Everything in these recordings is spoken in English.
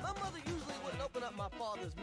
My mother usually wouldn't open up my father's.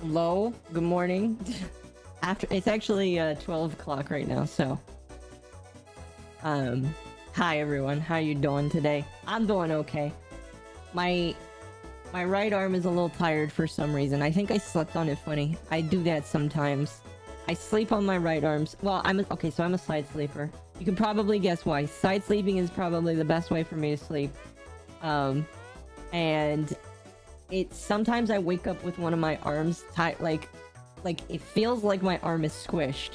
Hello, good morning. It's actually 12 o'clock right now, so hi everyone, how you doing today? I'm doing okay. My right arm is a little tired for some reason. I think I slept on it funny. I do that sometimes. I sleep on my right arms. Well, okay, so I'm a side sleeper. You can probably guess why. Side sleeping is probably the best way for me to sleep. And sometimes I wake up with one of my arms tight, like it feels like my arm is squished.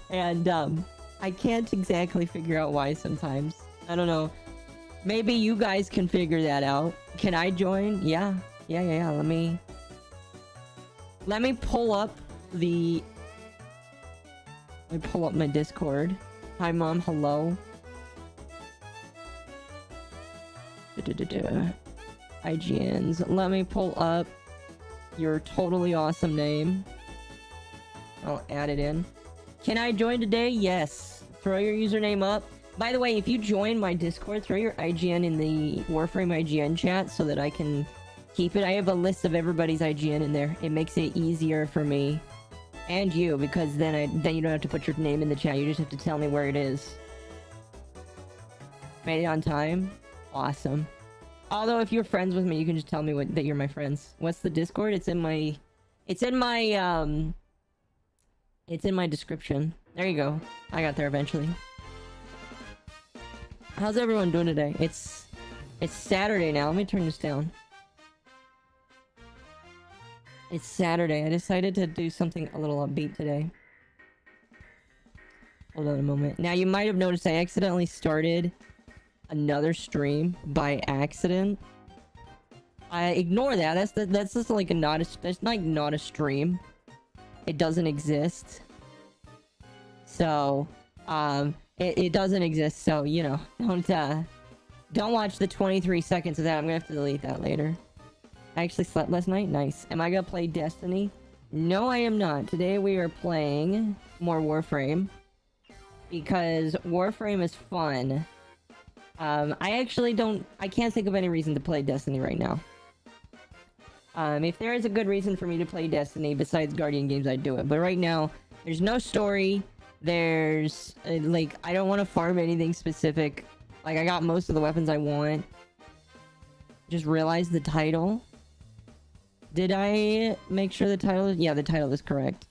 And I can't exactly figure out why sometimes. I don't know. Maybe you guys can figure that out. Can I join? Yeah. Let me pull up my Discord. Hi mom, hello. IGNs. Let me pull up your totally awesome name. I'll add it in. Can I join today? Yes. Throw your username up. By the way, if you join my Discord, throw your IGN in the Warframe IGN chat so that I can keep it. I have a list of everybody's IGN in there. It makes it easier for me and you, because then you don't have to put your name in the chat. You just have to tell me where it is. Made it on time? Awesome. Although if you're friends with me, you can just tell me that you're my friends. What's the Discord? It's in my description. There you go. I got there eventually. How's everyone doing today? It's Saturday now. Let me turn this down. It's Saturday. I decided to do something a little upbeat today. Hold on a moment. Now you might have noticed I accidentally started another stream by accident. I ignore that. That's just like that's not a stream. It doesn't exist. So, it doesn't exist, so, you know, don't watch the 23 seconds of that. I'm gonna have to delete that later. I actually slept last night. Nice. Am I gonna play Destiny? No, I am not. Today we are playing more Warframe. Because Warframe is fun. I can't think of any reason to play Destiny right now. If there is a good reason for me to play Destiny besides Guardian games, I'd do it. But right now, there's no story. There's, I don't want to farm anything specific. Like, I got most of the weapons I want. Just realized the title. Did I make sure the title is... Yeah, the title is correct.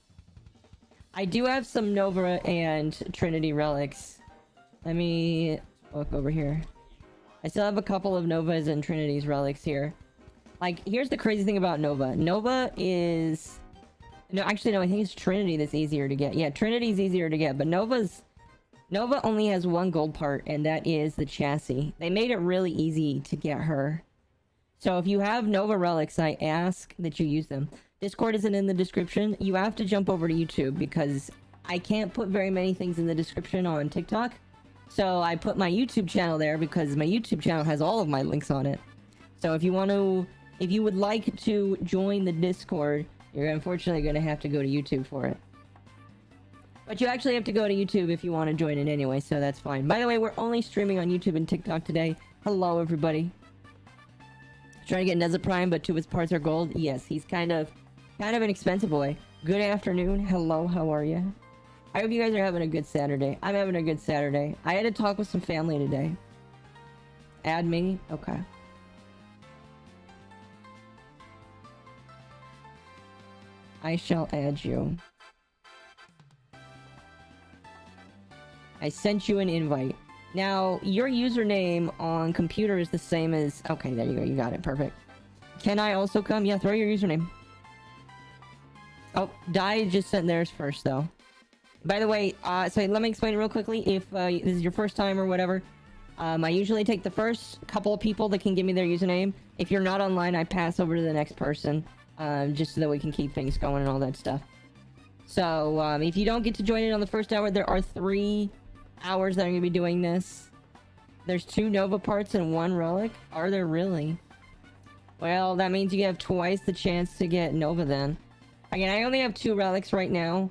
I do have some Nova and Trinity relics. Let me look over here. I still have a couple of Novas and Trinity's relics here. Like, here's the crazy thing about Nova. Nova is... No, actually, no, I think it's Trinity that's easier to get. Yeah, Trinity's easier to get, but Nova only has one gold part, and that is the chassis. They made it really easy to get her. So if you have Nova relics, I ask that you use them. Discord isn't in the description. You have to jump over to YouTube, because I can't put very many things in the description on TikTok. So I put my YouTube channel there, because my YouTube channel has all of my links on it. So if you would like to join the Discord, you're unfortunately going to have to go to YouTube for it. But you actually have to go to YouTube if you want to join it anyway, so that's fine. By the way, we're only streaming on YouTube and TikTok today. Hello, everybody. Trying to get Neza Prime, but 2 of his parts are gold. Yes, he's kind of an expensive boy. Good afternoon. Hello, how are you? I hope you guys are having a good Saturday. I'm having a good Saturday. I had to talk with some family today. Add me? Okay. I shall add you. I sent you an invite. Now, your username on computer is the same as... Okay, there you go. You got it. Perfect. Can I also come? Yeah, throw your username. Oh, Di just sent theirs first, though. By the way, so let me explain it real quickly. If this is your first time or whatever, I usually take the first couple of people that can give me their username. If you're not online, I pass over to the next person. Just so that we can keep things going and all that stuff. So, if you don't get to join in on the first hour, there are 3 hours that I'm going to be doing this. There's 2 Nova parts and 1 relic. Are there really? Well, that means you have twice the chance to get Nova then. Again, I only have 2 relics right now.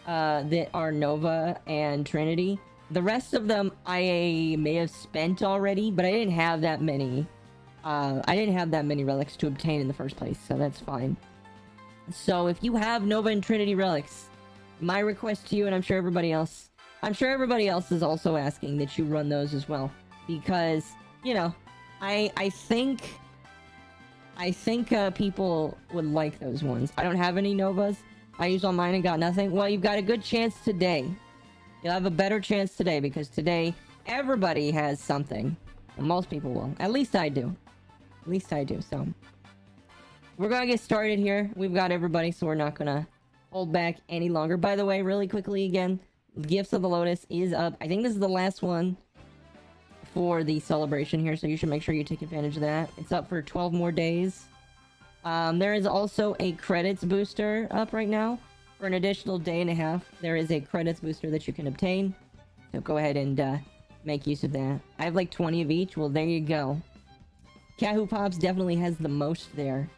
That are Nova and Trinity. The rest of them I may have spent already, but I didn't have that many I didn't have that many relics to obtain in the first place, so that's fine. So if you have Nova and Trinity relics, my request to you, and I'm sure everybody else is also asking that you run those as well, because, you know, I think people would like those ones. I don't have any Novas. I used all mine and got nothing. Well, you've got a good chance today. You'll have a better chance today, because today everybody has something. Well, most people will. At least I do. At least I do, so. We're gonna get started here. We've got everybody, so we're not gonna hold back any longer. By the way, really quickly again, Gifts of the Lotus is up. I think this is the last one for the celebration here, so you should make sure you take advantage of that. It's up for 12 more days. There is also a credits booster up right now. For an additional day and a half, there is a credits booster that you can obtain. So go ahead and make use of that. I have like 20 of each. Well, there you go. Kahoo Pops definitely has the most there.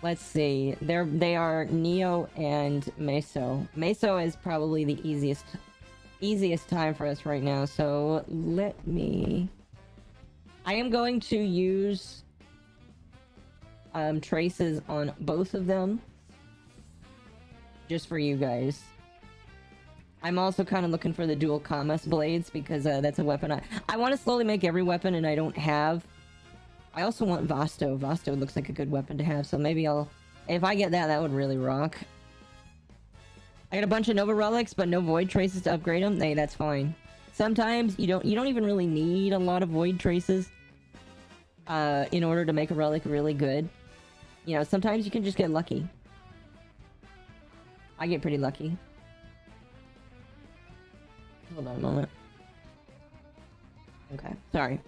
Let's see. They are Neo and Meso. Meso is probably the easiest time for us right now. So let me... I am going to use traces on both of them. Just for you guys. I'm also kind of looking for the dual Kamas blades, because that's a weapon I want to slowly make every weapon, and I don't have. I also want Vasto. Vasto looks like a good weapon to have, so maybe I'll... If I get that, that would really rock. I got a bunch of Nova relics, but no void traces to upgrade them. Hey, that's fine. Sometimes you don't even really need a lot of void traces in order to make a relic really good. You know, sometimes you can just get lucky. I get pretty lucky. Hold on a moment. Okay, sorry.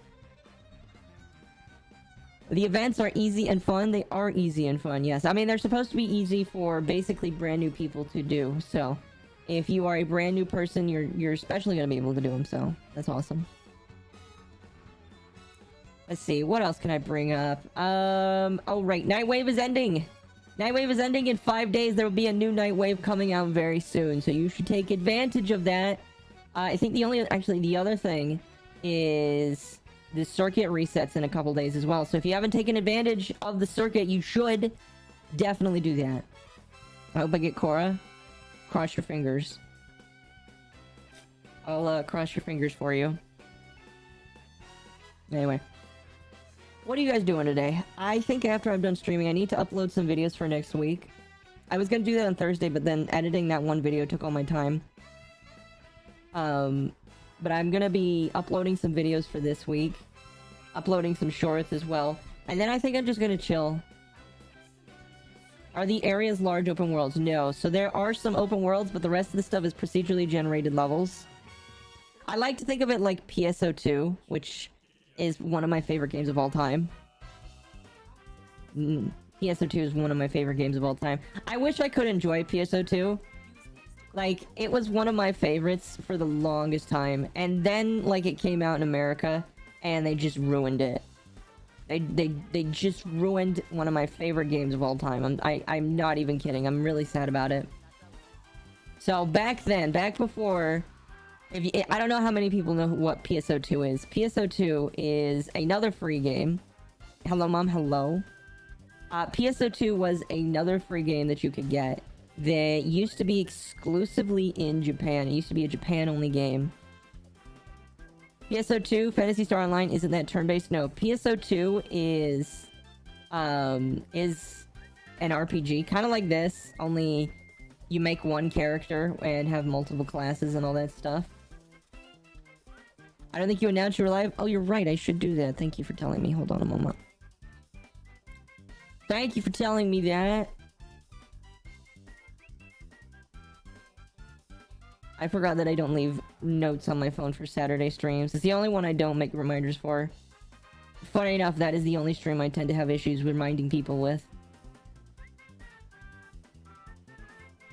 The events are easy and fun. They are easy and fun, yes. I mean, they're supposed to be easy for basically brand new people to do. So, if you are a brand new person, you're especially going to be able to do them. So, that's awesome. Let's see. What else can I bring up? Oh, right. Nightwave is ending. Nightwave is ending in 5 days. There will be a new Nightwave coming out very soon. So, you should take advantage of that. I think the other thing is... the circuit resets in a couple days as well. So if you haven't taken advantage of the circuit, you should definitely do that. I hope I get Cora. Cross your fingers. I'll cross your fingers for you. Anyway. What are you guys doing today? I think after I'm done streaming, I need to upload some videos for next week. I was gonna do that on Thursday, but then editing that one video took all my time. But I'm gonna be uploading some videos for this week. Uploading some shorts as well. And then I think I'm just gonna chill. Are the areas large open worlds? No. So there are some open worlds, but the rest of the stuff is procedurally generated levels. I like to think of it like PSO2, which is one of my favorite games of all time. PSO2 is one of my favorite games of all time. I wish I could enjoy PSO2. Like, it was one of my favorites for the longest time. And then, like, it came out in America, and they just ruined it. They just ruined one of my favorite games of all time. I'm not even kidding. I'm really sad about it. So, back then, back before... I don't know how many people know what PSO2 is. PSO2 is another free game. Hello, Mom. Hello. PSO2 was another free game that you could get. They used to be exclusively in Japan. It used to be a Japan-only game. PSO2, Phantasy Star Online, isn't that turn-based? No, PSO2 is an RPG, kind of like this, only you make one character and have multiple classes and all that stuff. I don't think you announced you were live. Oh, you're right, I should do that. Thank you for telling me. Hold on a moment. Thank you for telling me that. I forgot that I don't leave notes on my phone for Saturday streams. It's the only one I don't make reminders for. Funny enough, that is the only stream I tend to have issues reminding people with.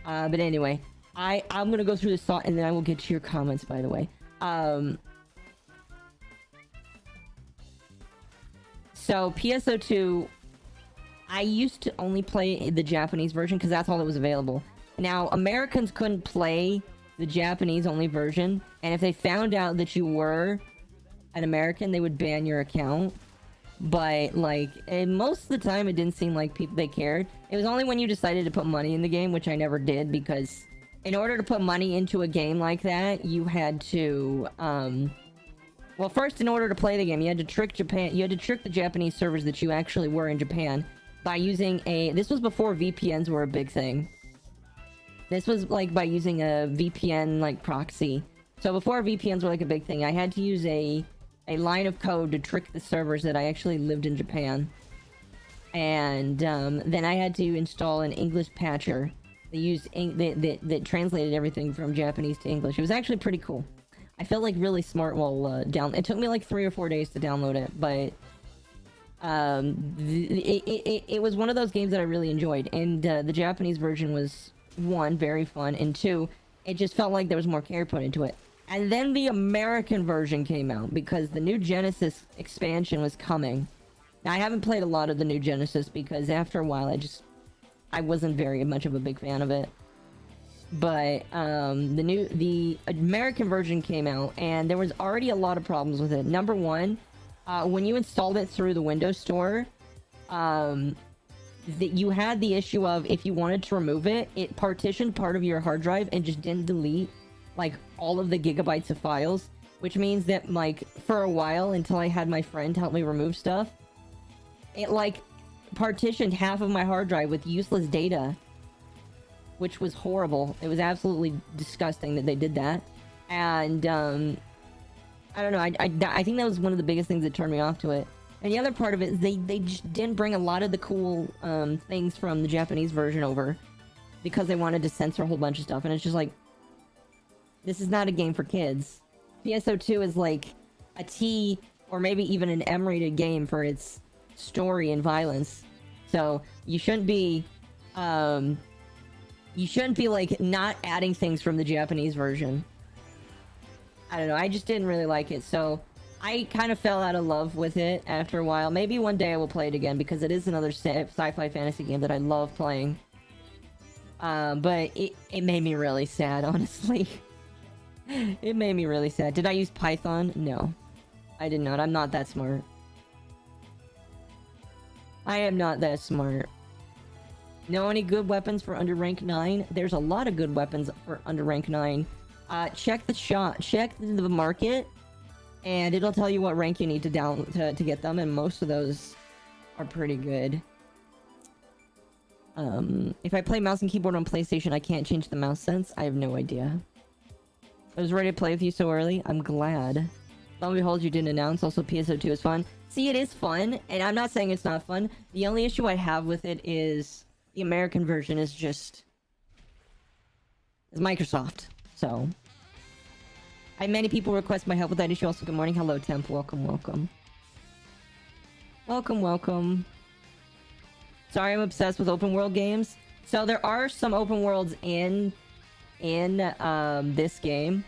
But anyway, I'm gonna go through this thought and then I will get to your comments, by the way. So, PSO2, I used to only play the Japanese version because that's all that was available. Now, Americans couldn't play the Japanese-only version, and if they found out that you were an American, they would ban your account. But like, and most of the time, it didn't seem like they cared. It was only when you decided to put money in the game, which I never did, because in order to put money into a game like that, you had to, well, first, in order to play the game, you had to trick Japan. You had to trick the Japanese servers that you actually were in Japan by using a. This was before VPNs were a big thing. This was like by using a VPN like proxy. So before VPNs were like a big thing, I had to use a line of code to trick the servers that I actually lived in Japan. And then I had to install an English patcher that used that translated everything from Japanese to English. It was actually pretty cool. I felt like really smart while it took me like 3 or 4 days to download it, but it was one of those games that I really enjoyed. And the Japanese version was, 1, very fun, and 2, it just felt like there was more care put into it. And then the American version came out because the new Genesis expansion was coming. Now, I haven't played a lot of the new Genesis because after a while I wasn't very much of a big fan of it. But the American version came out and there was already a lot of problems with it. Number 1, when you installed it through the Windows Store, that you had the issue of if you wanted to remove it, it partitioned part of your hard drive and just didn't delete like all of the gigabytes of files, which means that like for a while until I had my friend help me remove stuff, it like partitioned half of my hard drive with useless data, which was horrible. It was absolutely disgusting that they did that. And I don't know, I think that was one of the biggest things that turned me off to it. And the other part of it is they just didn't bring a lot of the cool things from the Japanese version over because they wanted to censor a whole bunch of stuff. And it's just like, this is not a game for kids. PSO2 is like a T or maybe even an M-rated game for its story and violence. So you shouldn't be like not adding things from the Japanese version. I don't know, I just didn't really like it, so I kind of fell out of love with it after a while. Maybe one day I will play it again because it is another sci-fi fantasy game that I love playing. But it made me really sad, honestly. It made me really sad. Did I use Python? No. I did not. I'm not that smart. I am not that smart. Know any good weapons for under rank 9? There's a lot of good weapons for under rank 9. Check the market, and it'll tell you what rank you need to get them, and most of those are pretty good. If I play mouse and keyboard on PlayStation, I can't change the mouse sense. I have no idea. I was ready to play with you so early. I'm glad. Lo and behold, you didn't announce. Also, PSO2 is fun. See, it is fun, and I'm not saying it's not fun. The only issue I have with it is the American version is just... it's Microsoft, so... I had many people request my help with that issue. Also, good morning. Hello, Temp. Welcome, welcome. Welcome, welcome. Sorry, I'm obsessed with open world games. So there are some open worlds in this game,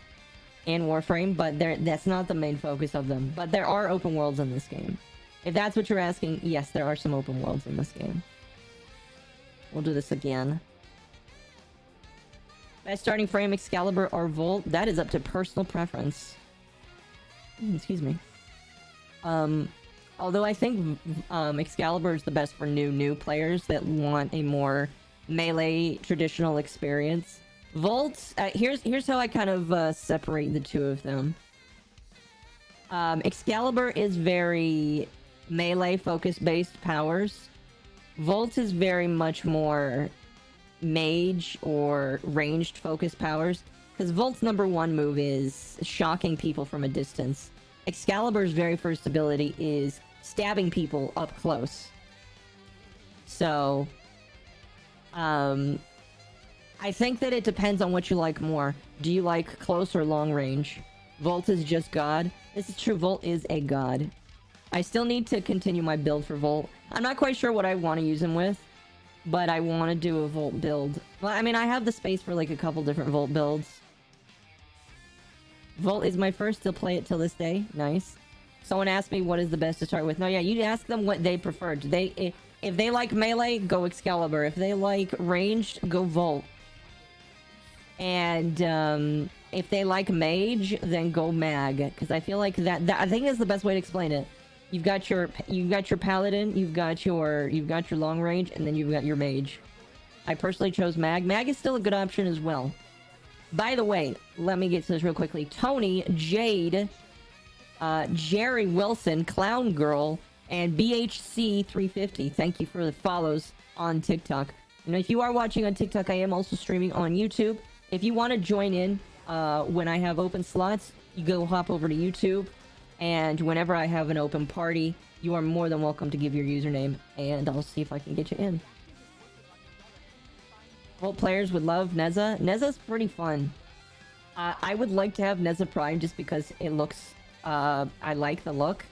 in Warframe, but that's not the main focus of them. But there are open worlds in this game. If that's what you're asking, yes, there are some open worlds in this game. We'll do this again. Best starting frame, Excalibur or Volt? That is up to personal preference. Excuse me. Although I think Excalibur is the best for new players that want a more melee traditional experience. Volt, here's how I kind of separate the two of them. Excalibur is very melee focus based powers. Volt is very much more mage or ranged focus powers, because Volt's #1 move is shocking people from a distance. Excalibur's very first ability is stabbing people up close. So I think that it depends on what you like more. Do you like close or long range? Volt is just God. This is true, Volt is a god. I still need to continue my build for Volt. I'm not quite sure what I want to use him with, but I want to do a Volt build. Well, I mean, I have the space for like a couple different Volt builds. Volt is my first to play it till this day. Nice. Someone asked me what is the best to start with. No, yeah, you ask them what they prefer. If they like melee, go Excalibur. If they like ranged, go Volt. And if they like mage, then go mag. Because I feel like I think that's the best way to explain it. You've got your paladin, you've got your long range, and then you've got your mage. I personally chose Mag. Mag is still a good option as well. By the way, let me get to this real quickly. Tony, Jade, Jerry Wilson, Clown Girl, and BHC350. Thank you for the follows on TikTok. And if you are watching on TikTok, I am also streaming on YouTube. If you want to join in when I have open slots, you go hop over to YouTube. And whenever I have an open party, you are more than welcome to give your username. And I'll see if I can get you in. Volt players would love Neza. Neza's pretty fun. I would like to have Neza Prime just because it looks... I like the look.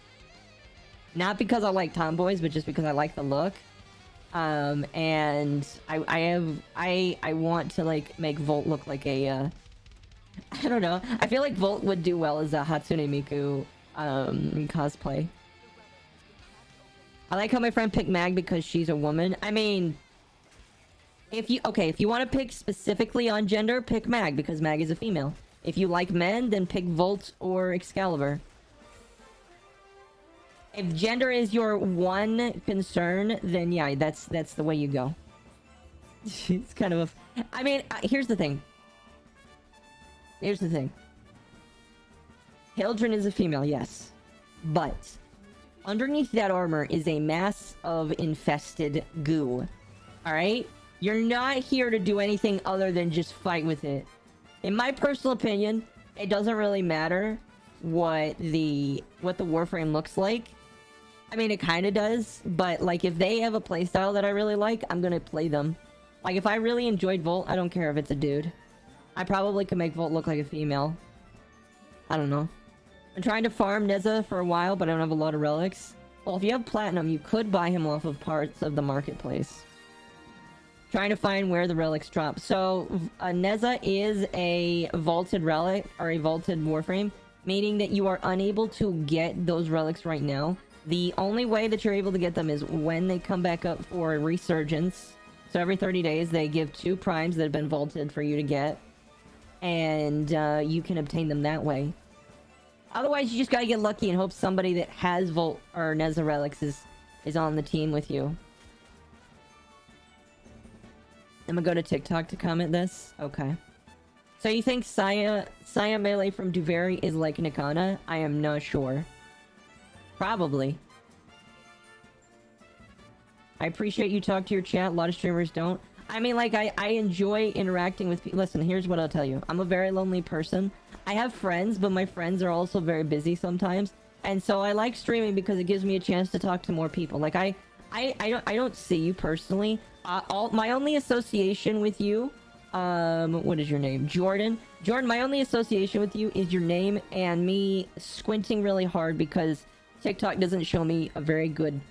Not because I like tomboys, but just because I like the look. And I want to like make Volt look like a I don't know. I feel like Volt would do well as a Hatsune Miku cosplay. I like how my friend picked Mag because she's a woman. I mean, if you want to pick specifically on gender, pick Mag because Mag is a female. If you like men, then pick Volt or Excalibur. If gender is your one concern, then yeah, that's the way you go. It's kind of a... I mean, here's the thing. Here's the thing. Hildren is a female, yes. But underneath that armor is a mass of infested goo. Alright? You're not here to do anything other than just fight with it. In my personal opinion, it doesn't really matter what the Warframe looks like. I mean, it kind of does, but like if they have a playstyle that I really like, I'm gonna play them. Like if I really enjoyed Volt, I don't care if it's a dude. I probably could make Volt look like a female. I don't know. I'm trying to farm Neza for a while, but I don't have a lot of relics. Well, if you have platinum, you could buy him off of parts of the marketplace. Trying to find where the relics drop. So, Neza is a vaulted relic, or a vaulted Warframe, meaning that you are unable to get those relics right now. The only way that you're able to get them is when they come back up for a resurgence. So every 30 days, they give 2 primes that have been vaulted for you to get. And you can obtain them that way. Otherwise, you just gotta get lucky and hope somebody that has Volt or Neza relics is on the team with you. I'm gonna go to TikTok to comment this. Okay. So you think Saya Melee from Duveri is like Nikana? I am not sure. Probably. I appreciate you talk to your chat. A lot of streamers don't. I mean, like, I enjoy interacting with people. Listen, here's what I'll tell you. I'm a very lonely person. I have friends, but my friends are also very busy sometimes. And so I like streaming because it gives me a chance to talk to more people. Like, I don't see you personally. My only association with you... what is your name? Jordan. Jordan, my only association with you is your name and me squinting really hard because TikTok doesn't show me a very good,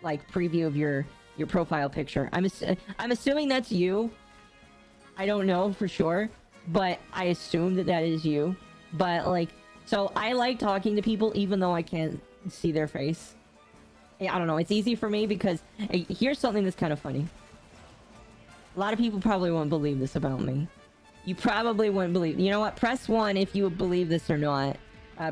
like, preview of your profile picture. I'm assuming that's you. I don't know for sure, but I assume that is you. But, like, so I like talking to people even though I can't see their face. I don't know, it's easy for me because... here's something that's kind of funny. A lot of people probably won't believe this about me. You probably wouldn't believe... You know what? Press 1 if you would believe this or not.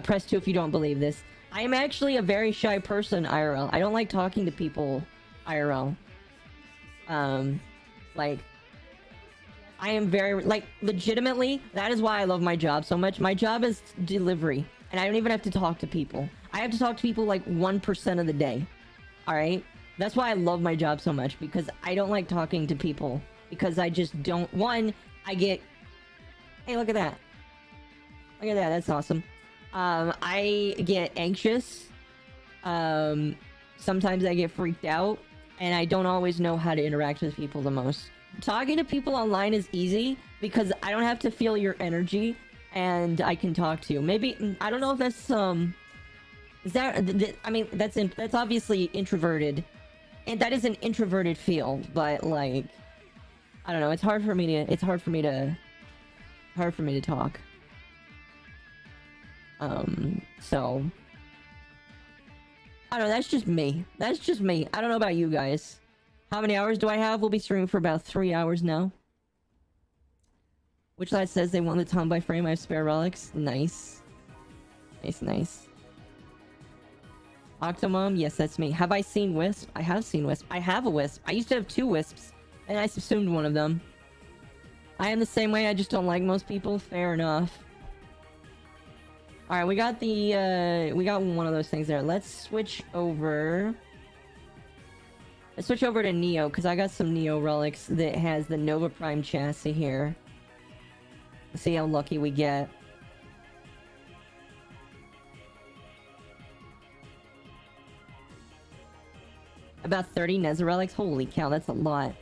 Press 2 if you don't believe this. I am actually a very shy person, IRL. I don't like talking to people, IRL. Like... I am very... Like, legitimately, that is why I love my job so much. My job is delivery. And I don't even have to talk to people. I have to talk to people, like, 1% of the day. Alright? That's why I love my job so much, because I don't like talking to people. Because I just don't... One, I get... Hey, look at that. Look at that, that's awesome. I get anxious. Sometimes I get freaked out. And I don't always know how to interact with people the most. Talking to people online is easy, because I don't have to feel your energy, and I can talk to you. Maybe... I don't know if that's, Is that... I mean, that's obviously introverted. And that is an introverted feel, but like, I don't know. It's hard for me to talk. So I don't know. That's just me. That's just me. I don't know about you guys. How many hours do I have? We'll be streaming for about 3 hours now. Which side says they want the town by frame? I have spare relics. Nice. Nice, nice. Octomom, yes, that's me. Have I seen Wisp? I have seen Wisp. I have a Wisp. I used to have 2 Wisps, and I subsumed one of them. I am the same way, I just don't like most people. Fair enough. Alright, we got the, we got one of those things there. Let's switch over... Let's switch over to Neo, because I got some Neo relics that has the Nova Prime chassis here. Let's see how lucky we get. About 30 Neza relics? Holy cow, that's a lot.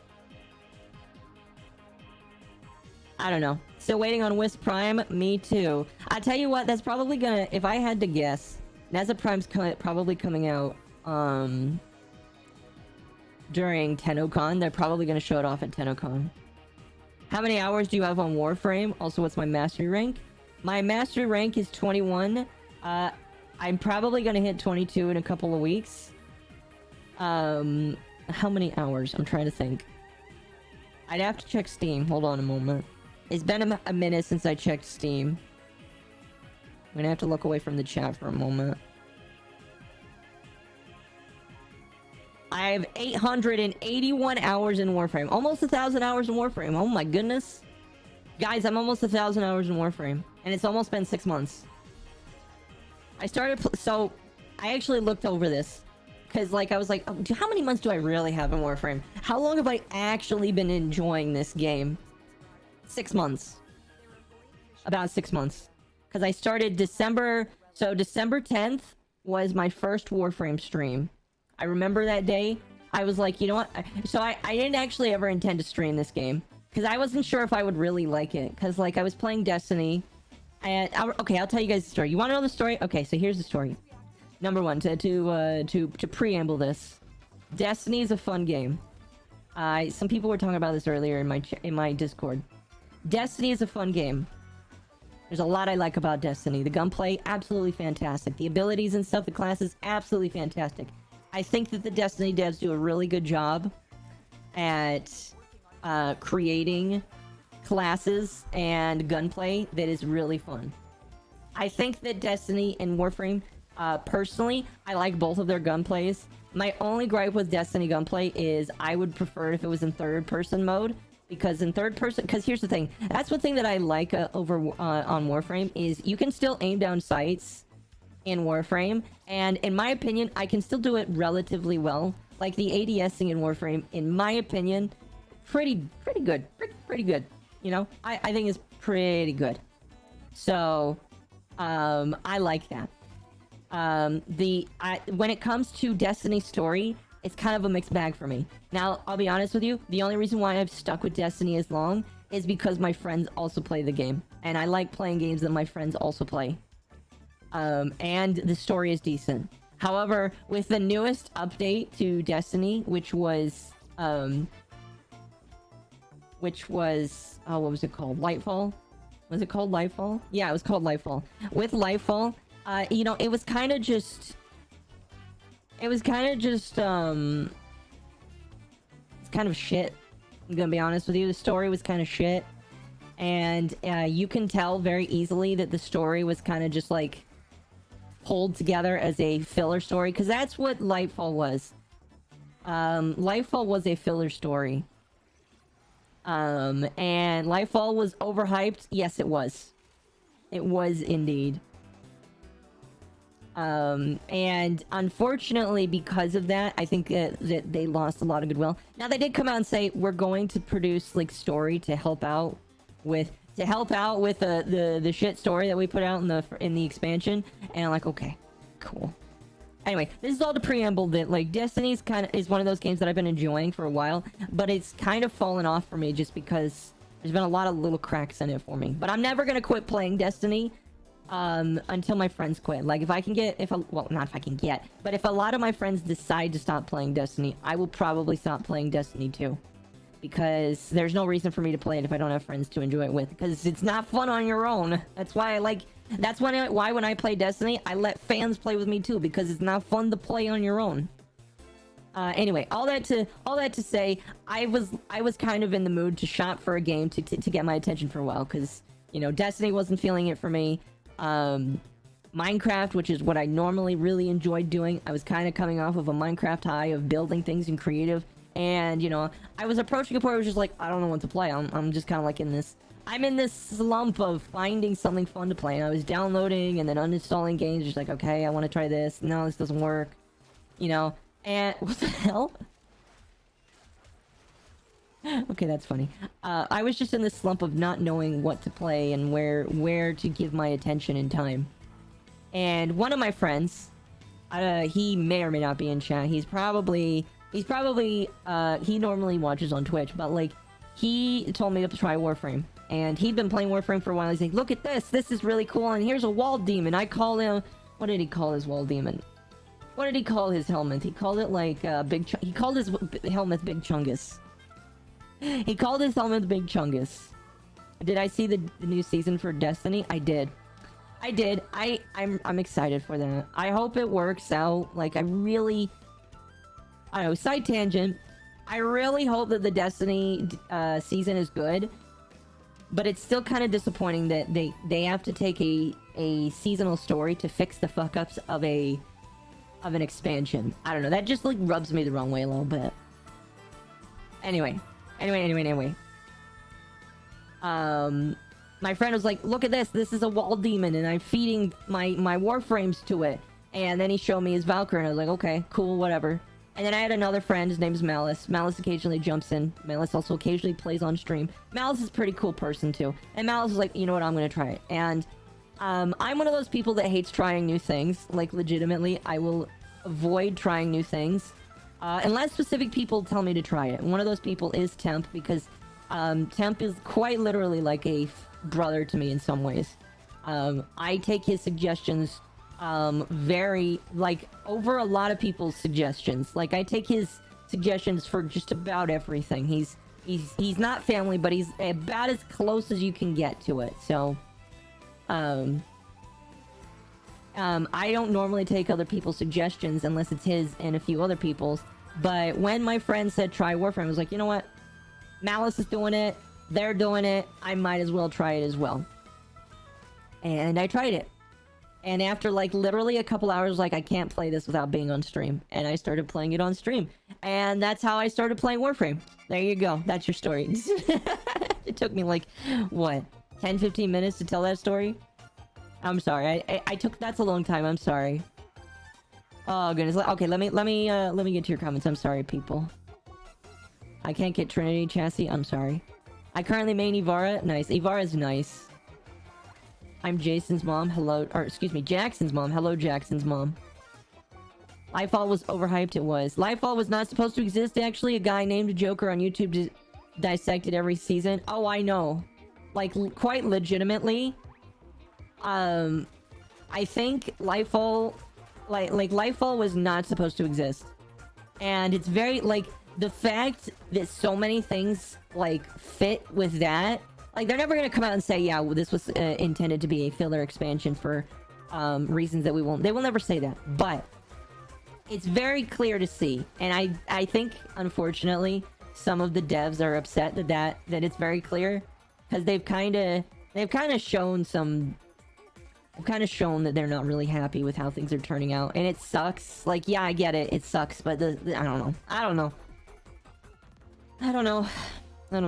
I don't know. Still waiting on Wisp Prime? Me too. I tell you what, that's probably gonna... If I had to guess, Neza Prime's probably coming out, during TennoCon. They're probably gonna show it off at TennoCon. How many hours do you have on Warframe? Also, what's my mastery rank? My mastery rank is 21. I'm probably gonna hit 22 in a couple of weeks. How many hours? I'm trying to think. I'd have to check Steam. Hold on a moment. It's been a minute since I checked Steam. I'm gonna have to look away from the chat for a moment. I have 881 hours in Warframe. Almost 1,000 hours in Warframe. Oh my goodness. Guys, I'm almost 1,000 hours in Warframe. And it's almost been 6 months. I started... So, I actually looked over this. Because, like, I was like, oh, how many months do I really have in Warframe? How long have I actually been enjoying this game? 6 months. About 6 months. Because I started December... So, December 10th was my first Warframe stream. I remember that day. I was like, you know what? So I didn't actually ever intend to stream this game. Because I wasn't sure if I would really like it. Because, like, I was playing Destiny. And, okay, I'll tell you guys the story. You want to know the story? Okay, so here's the story. Number one, to preamble this. Destiny is a fun game. Some people were talking about this earlier in my Discord. Destiny is a fun game. There's a lot I like about Destiny. The gunplay, absolutely fantastic. The abilities and stuff, the classes, absolutely fantastic. I think that the Destiny devs do a really good job at creating classes and gunplay that is really fun. I think that Destiny and Warframe, personally, I like both of their gunplays. My only gripe with Destiny gunplay is I would prefer if it was in third-person mode. Because in third-person... Because here's the thing. That's one thing that I like over on Warframe is you can still aim down sights in Warframe, and in my opinion, I can still do it relatively well. Like the ADSing in Warframe, in my opinion, pretty good. Pretty good. You know, I think it's pretty good. So, I like that. When it comes to Destiny story, it's kind of a mixed bag for me. Now, I'll be honest with you, the only reason why I've stuck with Destiny as long is because my friends also play the game, and I like playing games that my friends also play. And the story is decent. However, with the newest update to Destiny, which was, oh, what was it called? Lightfall? Was it called Lightfall? Yeah, it was called Lightfall. With Lightfall, you know, it was kind of just... it's kind of shit. I'm gonna be honest with you. The story was kind of shit. And, you can tell very easily that the story was kind of just, like, pulled together as a filler story, because that's what Lightfall was. Lightfall was a filler story. And Lightfall was overhyped. Yes, it was. It was indeed. And unfortunately, because of that, I think that they lost a lot of goodwill. Now, they did come out and say, we're going to produce, like, story to help out with the shit story that we put out in the expansion, and I'm like, okay, cool. Anyway, this is all the preamble that, like, Destiny's is one of those games that I've been enjoying for a while, but it's kind of fallen off for me just because there's been a lot of little cracks in it for me. But I'm never gonna quit playing Destiny until my friends quit. Like, if I can get, well, not if I can get, but if a lot of my friends decide to stop playing Destiny, I will probably stop playing Destiny too. Because there's no reason for me to play it if I don't have friends to enjoy it with. Because it's not fun on your own. That's why I like... That's why when I play Destiny, I let fans play with me too. Because it's not fun to play on your own. Anyway, all that to say, I was kind of in the mood to shop for a game to get my attention for a while. Because, you know, Destiny wasn't feeling it for me. Minecraft, which is what I normally really enjoyed doing. I was kind of coming off of a Minecraft high of building things and creative. And, you know, I was approaching a point where I was just like, I don't know what to play. I'm just kind of like in this... I'm in this slump of finding something fun to play. And I was downloading and then uninstalling games. Just like, okay, I want to try this. No, this doesn't work. You know? And... What the hell? Okay, that's funny. I was just in this slump of not knowing what to play and where to give my attention and time. And one of my friends... he may or may not be in chat. He's probably, he normally watches on Twitch, but, like, he told me to try Warframe. And he'd been playing Warframe for a while. He's like, look at this! This is really cool, and here's a wall demon! I call him... What did he call his wall demon? What did he call his helmet? He called it, like, he called his helmet Big Chungus. He called his helmet Big Chungus. Did I see the new season for Destiny? I did. I did. I'm excited for that. I hope it works out. Like, I don't know, side tangent. I really hope that the Destiny season is good. But it's still kind of disappointing that they have to take a seasonal story to fix the fuck-ups of an expansion. I don't know. That just, like, rubs me the wrong way a little bit. Anyway. My friend was like, look at this, this is a wall demon, and I'm feeding my warframes to it. And then he showed me his Valkyrie, and I was like, okay, cool, whatever. And then I had another friend, his name is Malice. Malice occasionally jumps in. Malice also occasionally plays on stream. Malice is a pretty cool person, too. And Malice was like, you know what, I'm gonna try it. And, I'm one of those people that hates trying new things. Like, legitimately, I will avoid trying new things. Unless specific people tell me to try it. One of those people is Temp, because, Temp is quite literally like a brother to me in some ways. I take his suggestions very, like, over a lot of people's suggestions. Like, I take his suggestions for just about everything. He's not family, but he's about as close as you can get to it. So I don't normally take other people's suggestions unless it's his and a few other people's. But when my friend said try Warframe, I was like, you know what, Malice is doing it, they're doing it, I might as well try it as well. And I tried it. And after, like, literally a couple hours, like, I can't play this without being on stream. And I started playing it on stream. And that's how I started playing Warframe. There you go. That's your story. It took me, like, what, 10-15 minutes to tell that story? I'm sorry. I took... That's a long time. I'm sorry. Oh, goodness. Okay, let me get to your comments. I'm sorry, people. I can't get Trinity Chassis. I'm sorry. I currently main Ivara. Nice. Ivara's nice. I'm Jason's mom. Hello. Or, excuse me, Jackson's mom. Hello, Jackson's mom. Lightfall was overhyped. It was. Lightfall was not supposed to exist, actually. A guy named Joker on YouTube dissected every season. Oh, I know. Like, quite legitimately. I think Lightfall... Like, Lightfall was not supposed to exist. And it's very, like, the fact that so many things, like, fit with that... Like, they're never gonna come out and say, yeah, well, this was intended to be a filler expansion for reasons that we won't... They will never say that. But it's very clear to see. And I think, unfortunately, some of the devs are upset that it's very clear. Because they've kind of shown some... I've kind of shown that they're not really happy with how things are turning out. And it sucks. Like, yeah, I get it. It sucks. But I don't know. I don't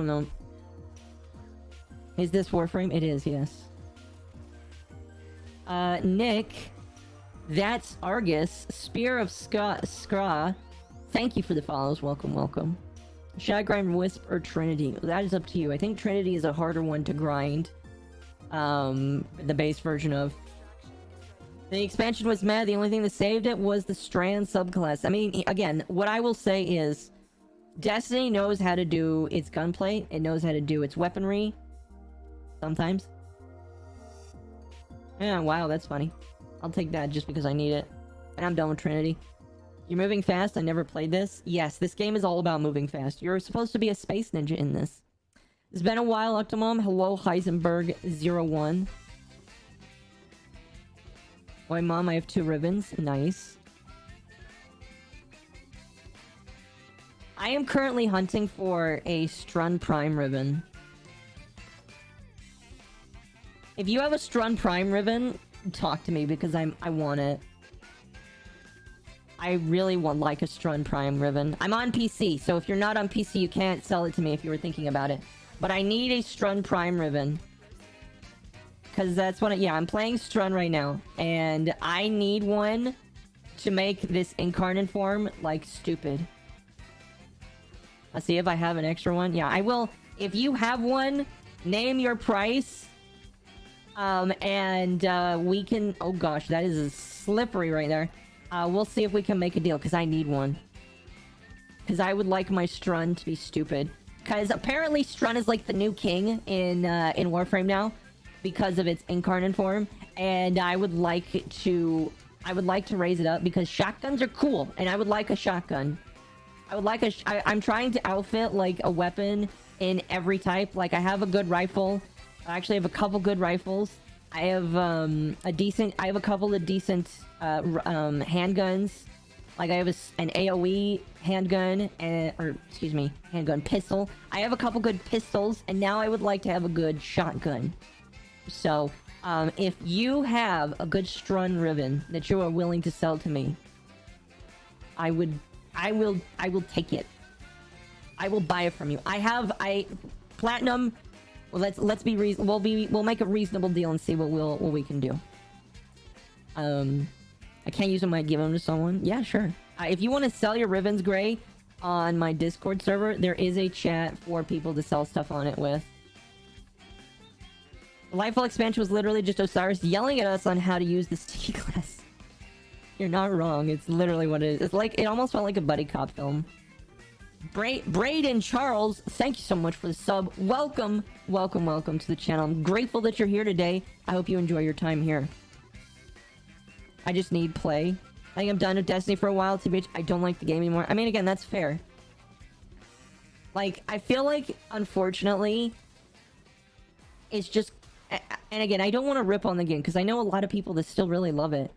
know. Is this Warframe? It is, yes. Nick. That's Argus. Spear of Skra. Thank you for the follows. Welcome, welcome. Should I grind Wisp or Trinity? That is up to you. I think Trinity is a harder one to grind. The base version of. The expansion was mad. The only thing that saved it was the Strand subclass. I mean, again, what I will say is Destiny knows how to do its gunplay. It knows how to do its weaponry. Sometimes. Yeah, wow, that's funny. I'll take that just because I need it. And I'm done with Trinity. You're moving fast? I never played this. Yes, this game is all about moving fast. You're supposed to be a space ninja in this. It's been a while, Octomom. Hello, Heisenberg01. Why, Mom, I have 2 ribbons. Nice. I am currently hunting for a Strun Prime ribbon. If you have a Strun Prime ribbon, talk to me because I want it. I really want like a Strun Prime ribbon. I'm on PC, so if you're not on PC, you can't sell it to me if you were thinking about it. But I need a Strun Prime ribbon. Because that's what yeah, I'm playing Strun right now. And I need one to make this incarnate form, like, stupid. Let's see if I have an extra one. Yeah, I will. If you have one, name your price. We can... Oh gosh, that is slippery right there. We'll see if we can make a deal, because I need one. Because I would like my Strun to be stupid. Because apparently Strun is like the new king in Warframe now. Because of its incarnate form. And I would like to raise it up, because shotguns are cool. And I would like a shotgun. I would like I'm trying to outfit, like, a weapon in every type. Like, I have a good rifle. I actually have a couple good rifles. I have a couple of decent handguns. Like I have an AoE handgun handgun pistol. I have a couple good pistols, and now I would like to have a good shotgun. So, if you have a good Strun ribbon that you are willing to sell to me, I will take it. I will buy it from you. Platinum. Well, let's be reasonable. We'll make a reasonable deal and see what we can do. I can't use them. I give them to someone. Yeah, sure. If you want to sell your ribbons, Gray, on my Discord server, there is a chat for people to sell stuff on it with. The Lightfall expansion was literally just Osiris yelling at us on how to use the sticky glass. You're not wrong. It's literally what it is. It's like, it almost felt like a buddy cop film. Braden Charles, thank you so much for the sub. Welcome to the channel. I'm grateful that you're here today. I hope you enjoy your time here. I just need play. I think I'm done with Destiny for a while, TBH. I don't like the game anymore. I mean, again, that's fair. Like, I feel like, unfortunately, it's just... And again, I don't want to rip on the game, because I know a lot of people that still really love it,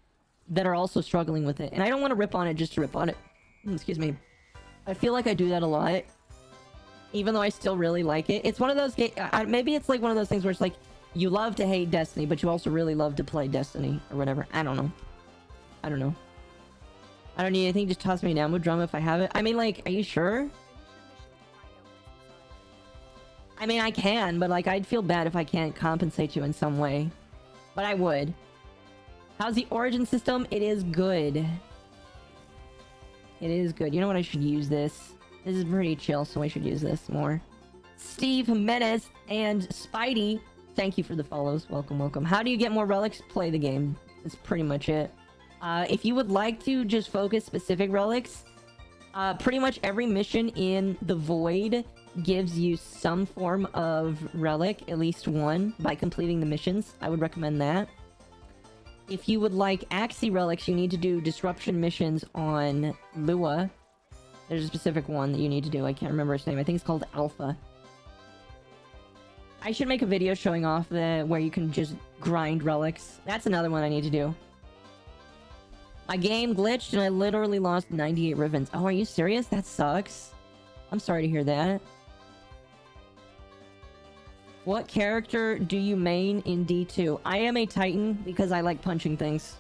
that are also struggling with it. And I don't want to rip on it just to rip on it. Excuse me. I feel like I do that a lot. Even though I still really like it. It's one of those games... maybe it's like one of those things where it's like, you love to hate Destiny, but you also really love to play Destiny, or whatever. I don't know. I don't know. I don't need anything, just toss me a download drum if I have it. I mean, like, are you sure? I mean, I can, but, like, I'd feel bad if I can't compensate you in some way. But I would. How's the origin system? It is good. It is good. You know what? I should use this. This is pretty chill, so I should use this more. Steve Jimenez and Spidey, thank you for the follows. Welcome. How do you get more relics? Play the game. That's pretty much it. If you would like to just focus specific relics, pretty much every mission in the Void gives you some form of relic, at least one, by completing the missions. I would recommend that. If you would like Axie relics, you need to do disruption missions on Lua. There's a specific one that you need to do. I can't remember its name. I think it's called Alpha. I should make a video showing off where you can just grind relics. That's another one I need to do. My game glitched and I literally lost 98 ribbons. Oh, are you serious? That sucks. I'm sorry to hear that. What character do you main in D2? I am a Titan because I like punching things.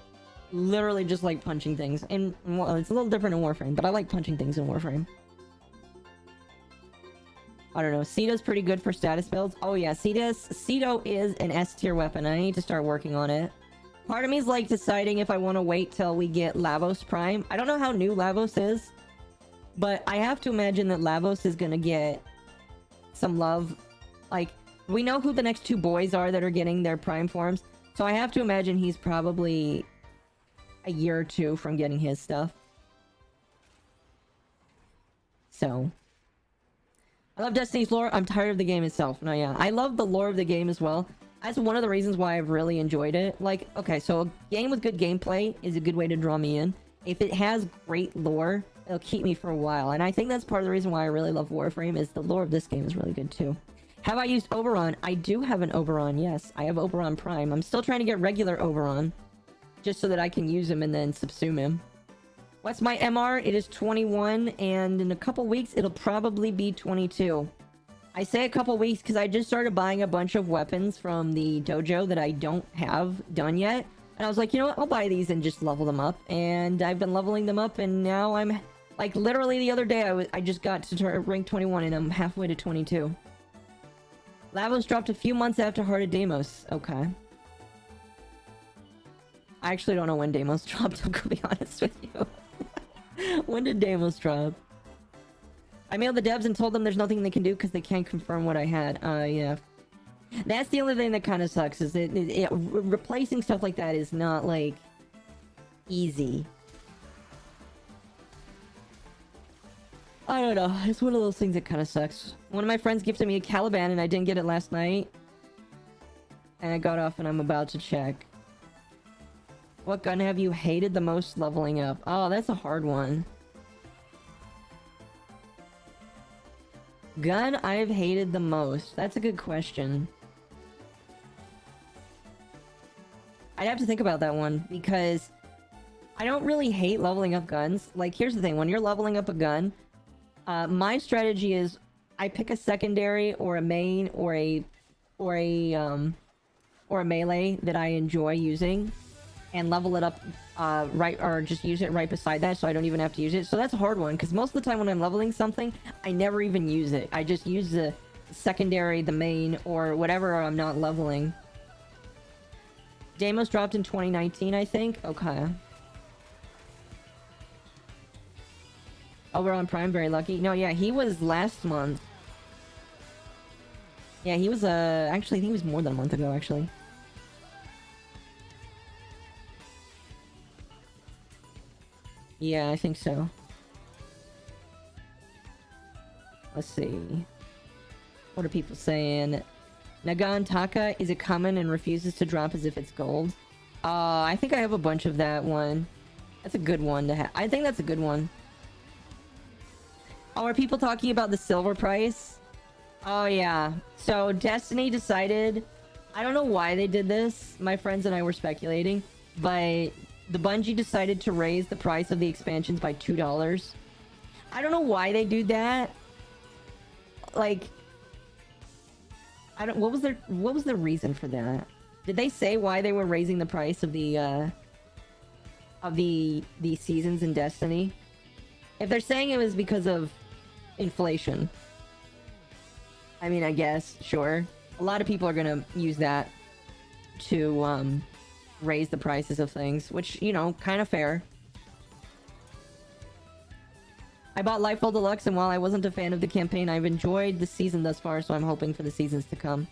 Literally just like punching things. And well, it's a little different in Warframe, but I like punching things in Warframe. I don't know. Ceto's pretty good for status builds. Oh yeah, Ceto is an S tier weapon. I need to start working on it. Part of me is like deciding if I want to wait till we get Lavos Prime. I don't know how new Lavos is, but I have to imagine that Lavos is gonna get some love. Like, we know who the next two boys are that are getting their Prime forms, so I have to imagine he's probably a year or two from getting his stuff. So... I love Destiny's lore. I'm tired of the game itself. No, yeah. I love the lore of the game as well. That's one of the reasons why I've really enjoyed it. Like, okay, so a game with good gameplay is a good way to draw me in. If it has great lore, it'll keep me for a while. And I think that's part of the reason why I really love Warframe, is the lore of this game is really good too. Have I used Oberon? I do have an Oberon, yes. I have Oberon Prime. I'm still trying to get regular Oberon, just so that I can use him and then subsume him. What's my MR? It is 21, and in a couple weeks, it'll probably be 22. I say a couple weeks because I just started buying a bunch of weapons from the dojo that I don't have done yet. And I was like, you know what? I'll buy these and just level them up. And I've been leveling them up, and now I'm... Like, literally the other day, I just got to rank 21, and I'm halfway to 22. Lavos dropped a few months after Heart of Deimos. Okay. I actually don't know when Deimos dropped, I'm gonna be honest with you. When did Deimos drop? I mailed the devs and told them there's nothing they can do because they can't confirm what I had. Yeah. That's the only thing that kind of sucks, is that replacing stuff like that is not, like, easy. I don't know, it's one of those things that kind of sucks. One of my friends gifted me a Caliban and I didn't get it last night. And I got off and I'm about to check. What gun have you hated the most leveling up? Oh, that's a hard one. Gun I've hated the most? That's a good question. I'd have to think about that one, because I don't really hate leveling up guns. Like, here's the thing, when you're leveling up a gun, my strategy is I pick a secondary or a main or a melee that I enjoy using and level it up right, or just use it right beside that so I don't even have to use it. So that's a hard one, because most of the time when I'm leveling something, I never even use it. I just use the secondary, the main, or whatever I'm not leveling. Deimos dropped in 2019, I think? Okay. Oh, we're on Prime, very lucky. No, yeah, he was last month. Yeah, he was, actually, I think he was more than a month ago, actually. Yeah, I think so. Let's see. What are people saying? Nagan Taka, is it common and refuses to drop as if it's gold? I think I have a bunch of that one. That's a good one to have. I think that's a good one. Oh, are people talking about the silver price? Oh, yeah. So, Destiny decided... I don't know why they did this. My friends and I were speculating. But the Bungie decided to raise the price of the expansions by $2. I don't know why they do that. Like... I don't... What was the reason for that? Did they say why they were raising the price of the seasons in Destiny? If they're saying it was because of inflation, I mean, I guess, sure. A lot of people are gonna use that to, raise the prices of things, which, you know, kind of fair. I bought Lightfall Deluxe, and while I wasn't a fan of the campaign, I've enjoyed the season thus far, so I'm hoping for the seasons to come.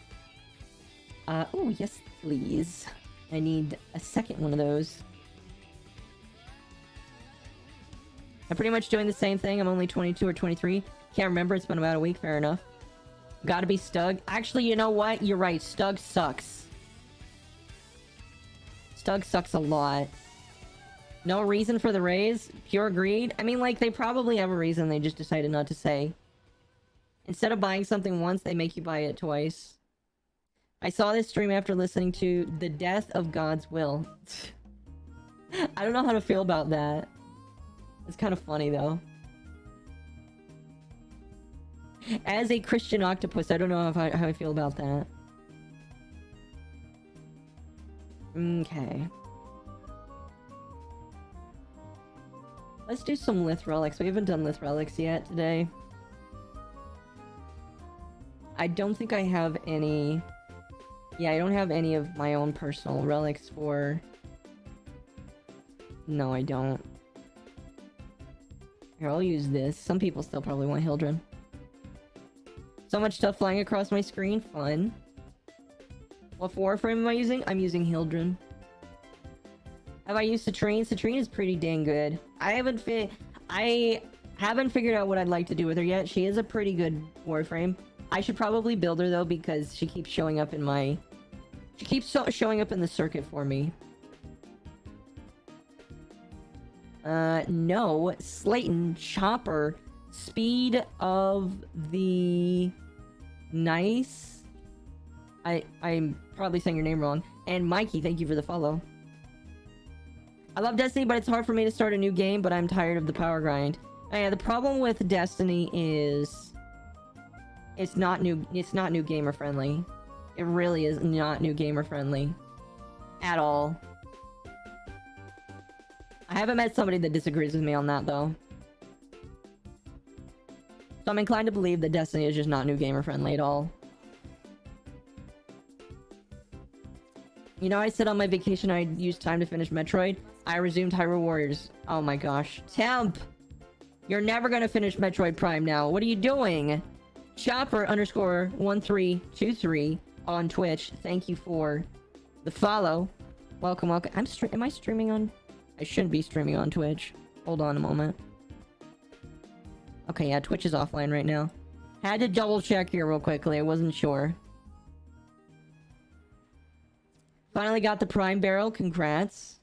Oh, yes, please. I need a second one of those. I'm pretty much doing the same thing. I'm only 22 or 23. Can't remember. It's been about a week. Fair enough. Gotta be Stug. Actually, you know what? You're right. Stug sucks. Stug sucks a lot. No reason for the raise? Pure greed? I mean, like, they probably have a reason. They just decided not to say. Instead of buying something once, they make you buy it twice. I saw this stream after listening to The Death of God's Will. I don't know how to feel about that. It's kind of funny, though. As a Christian octopus, I don't know how I feel about that. Okay. Let's do some Lith Relics. We haven't done Lith Relics yet today. I don't think I have any... Yeah, I don't have any of my own personal relics for... No, I don't. Here, I'll use this. Some people still probably want Hildren. So much stuff flying across my screen. Fun. What Warframe am I using? I'm using Hildren. Have I used Citrine? Citrine is pretty dang good. I haven't figured out what I'd like to do with her yet. She is a pretty good Warframe. I should probably build her, though, because she keeps showing up in my... She keeps showing up in the circuit for me. No. Slayton, Chopper, Speed of the... Nice. I'm probably saying your name wrong. And Mikey, thank you for the follow. I love Destiny, but it's hard for me to start a new game, but I'm tired of the power grind. Yeah, the problem with Destiny is... It's not new gamer friendly. It really is not new gamer friendly. At all. I haven't met somebody that disagrees with me on that, though. So I'm inclined to believe that Destiny is just not new gamer friendly at all. You know, I said on my vacation I'd use time to finish Metroid. I resumed Hyrule Warriors. Oh my gosh. Temp! You're never gonna finish Metroid Prime now. What are you doing? Chopper_1323 on Twitch. Thank you for the follow. Welcome, welcome. Am I streaming on... I shouldn't be streaming on Twitch. Hold on a moment. Okay, yeah, Twitch is offline right now. Had to double check here real quickly. I wasn't sure. Finally got the Prime Barrel. Congrats.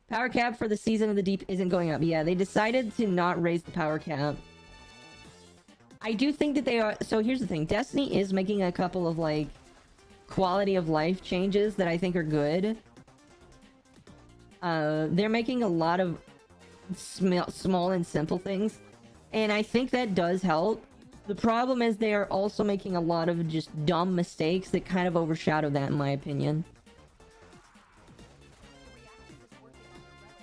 Power cap for the Season of the Deep isn't going up. Yeah, they decided to not raise the power cap. I do think that they are... So here's the thing. Destiny is making a couple of, like, quality of life changes that I think are good. They're making a lot of small and simple things. And I think that does help. The problem is they are also making a lot of just dumb mistakes that kind of overshadow that, in my opinion.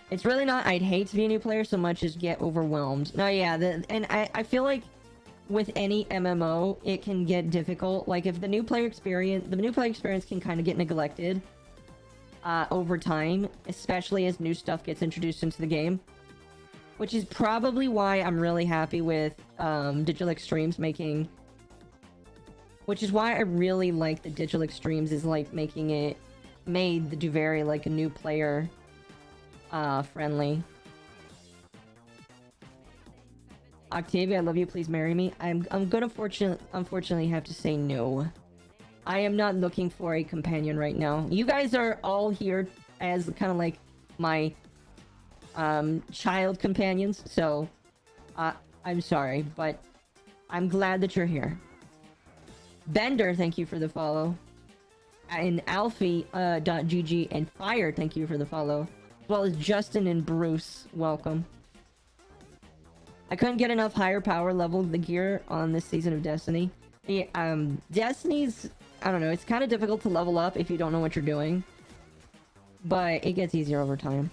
It's really not I'd hate to be a new player so much as get overwhelmed. No, yeah, and I feel like with any MMO, it can get difficult. Like, if the new player experience can kind of get neglected over time, especially as new stuff gets introduced into the game. Which is probably why I'm really happy with Digital Extremes making... Which is why I really like the Digital Extremes is, like, made the Duveri, like, a new player friendly. Octavia, I love you, please marry me. I'm gonna unfortunately have to say no. I am not looking for a companion right now. You guys are all here as kind of like my child companions, so I'm sorry, but I'm glad that you're here. Bender, thank you for the follow. And Alfie.gg and Fire, thank you for the follow. As well as Justin and Bruce, welcome. I couldn't get enough higher power level the gear on this season of Destiny. Yeah, Destiny's, I don't know, it's kind of difficult to level up if you don't know what you're doing. But it gets easier over time.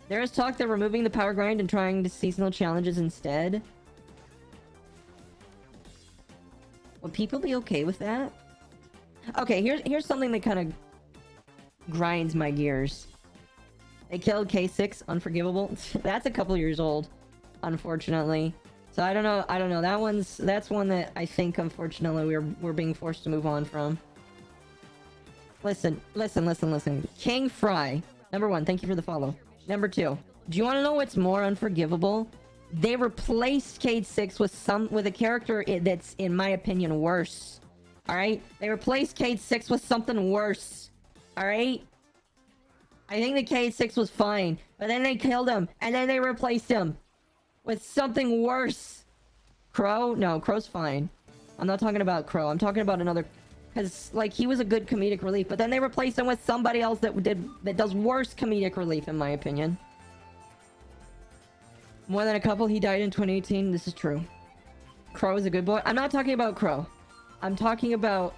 There is talk they're removing the power grind and trying the seasonal challenges instead. Would people be okay with that? Okay, here's something that kind of grinds my gears. They killed K6, Unforgivable. That's a couple years old, unfortunately. So I don't know. That's one that I think, unfortunately, we're being forced to move on from. Listen. King Fry, number 1, thank you for the follow. Number 2, do you want to know what's more unforgivable? They replaced K6 with a character that's, in my opinion, worse. Alright? They replaced K6 with something worse. Alright? I think the K6 was fine, but then they killed him, and then they replaced him with something worse. Crow? No, Crow's fine. I'm not talking about Crow. I'm talking about another... Because, like, he was a good comedic relief, but then they replaced him with somebody else that does worse comedic relief, in my opinion. More than a couple, he died in 2018. This is true. Crow is a good boy. I'm not talking about Crow. I'm talking about,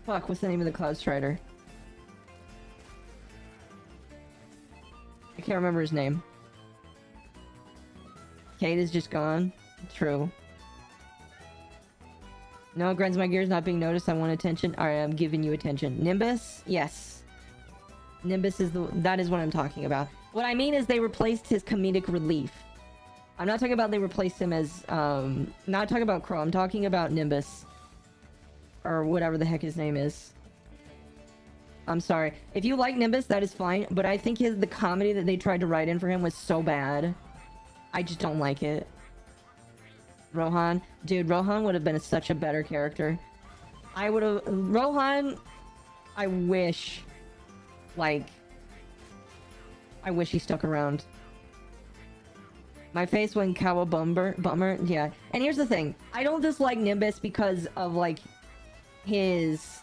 Fuck, what's the name of the Cloud Strider? I can't remember his name. Kate is just gone. True. No, grinds my gears not being noticed. I want attention. Alright, I'm giving you attention. Nimbus? Yes. Nimbus is that is what I'm talking about. What I mean is they replaced his comedic relief. I'm not talking about they replaced him as, not talking about Crow. I'm talking about Nimbus. Or whatever the heck his name is. I'm sorry. If you like Nimbus, that is fine. But I think the comedy that they tried to write in for him was so bad. I just don't like it. Rohan. Dude, Rohan would have been such a better character. Rohan, I wish... Like... I wish he stuck around. My face went bummer. Yeah. And here's the thing. I don't dislike Nimbus because of, like, his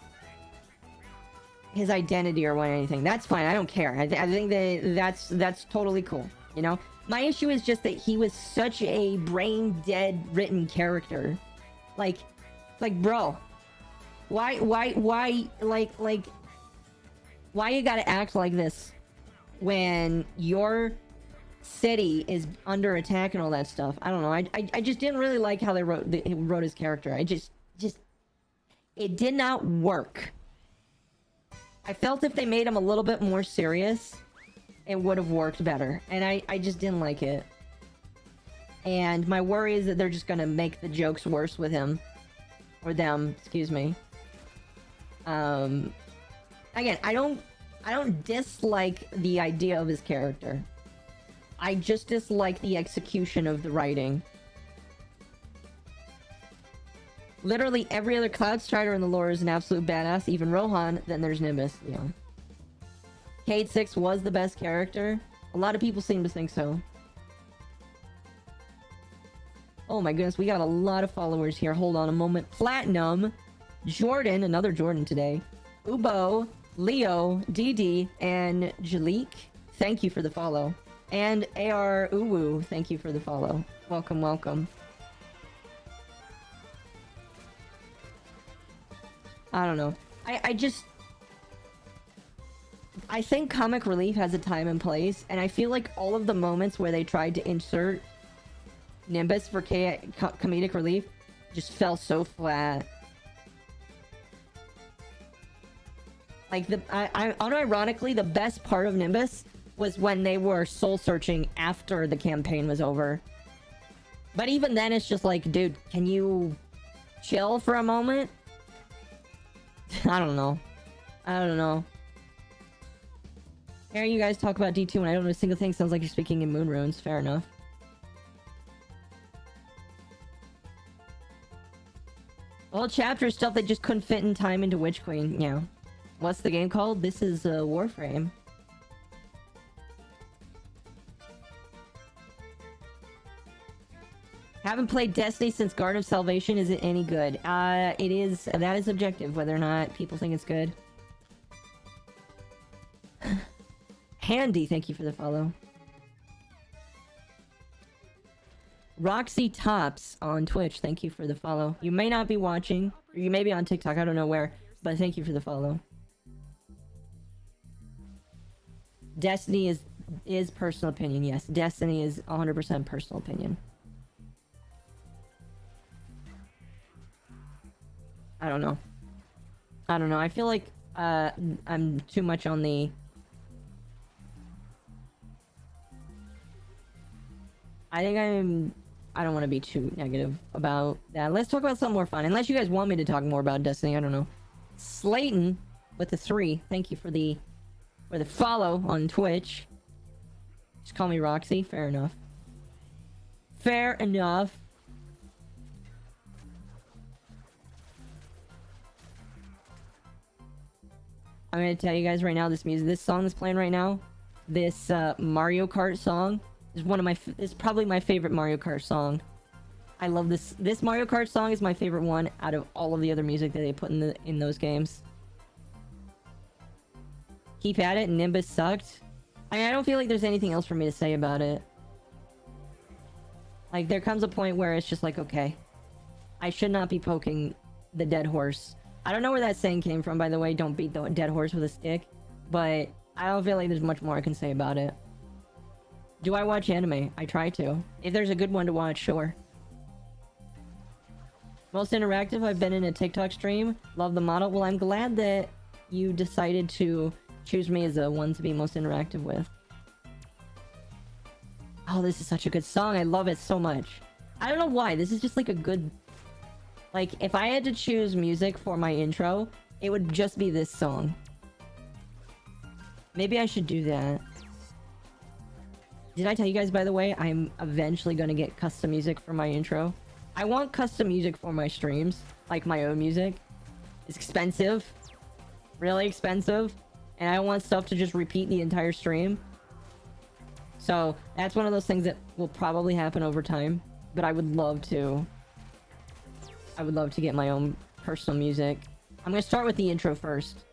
identity or anything. That's fine. I don't care. I think that's totally cool. You know? My issue is just that he was such a brain-dead written character. Like, bro. Why you gotta act like this? when your city is under attack and all that stuff. I don't know. I just didn't really like how they wrote his character. It did not work. I felt if they made him a little bit more serious, it would have worked better. And I just didn't like it. And my worry is that they're just gonna make the jokes worse with him. Or them, excuse me. Again, I don't dislike the idea of his character. I just dislike the execution of the writing. Literally every other Cloud Strider in the lore is an absolute badass. Even Rohan, then there's Nimbus, you know. Cade 6 was the best character. A lot of people seem to think so. Oh my goodness, we got a lot of followers here. Hold on a moment. Platinum, Jordan, another Jordan today. Ubo, Leo, DD, and Jalik. Thank you for the follow. And AR Uwu, thank you for the follow. Welcome, welcome. I don't know. I think comic relief has a time and place, and I feel like all of the moments where they tried to insert Nimbus for comedic relief just fell so flat. Like, unironically, the best part of Nimbus was when they were soul-searching after the campaign was over. But even then, it's just like, dude, can you chill for a moment? I don't know. I don't know. Hearing you guys talk about D2 when I don't know a single thing sounds like you're speaking in moon runes. Fair enough. Well, chapter stuff that just couldn't fit in time into Witch Queen. Yeah. What's the game called? This is Warframe. Haven't played Destiny since Garden of Salvation. Is it any good? It is. That is objective, whether or not people think it's good. Handy, thank you for the follow. Roxy Tops on Twitch, thank you for the follow. You may not be watching, or you may be on TikTok, I don't know where, but thank you for the follow. Destiny is personal opinion, yes. Destiny is 100% personal opinion. I don't know. I don't know. I feel like I'm too much on the... I don't want to be too negative about that. Let's talk about something more fun. Unless you guys want me to talk more about Destiny, I don't know. Slayton with the 3. Thank you for the follow on Twitch. Just call me Roxy. Fair enough. Fair enough. I'm gonna tell you guys right now, this song that's playing right now, this Mario Kart song is is probably my favorite Mario Kart song. I love this. This Mario Kart song is my favorite one out of all of the other music that they put in those games. Keep at it. Nimbus sucked. I mean, I don't feel like there's anything else for me to say about it. Like, there comes a point where it's just like, okay, I should not be poking the dead horse. I don't know where that saying came from, by the way. Don't beat the dead horse with a stick. But I don't feel like there's much more I can say about it. Do I watch anime? I try to. If there's a good one to watch, sure. Most interactive, I've been in a TikTok stream. Love the model. Well, I'm glad that you decided to choose me as the one to be most interactive with. Oh, this is such a good song. I love it so much. I don't know why. This is just like a good... Like, if I had to choose music for my intro, it would just be this song. Maybe I should do that. Did I tell you guys, by the way, I'm eventually gonna get custom music for my intro? I want custom music for my streams, like my own music. It's expensive. Really expensive. And I don't want stuff to just repeat the entire stream. So, that's one of those things that will probably happen over time. But I would love to... I would love to get my own personal music. I'm gonna start with the intro first.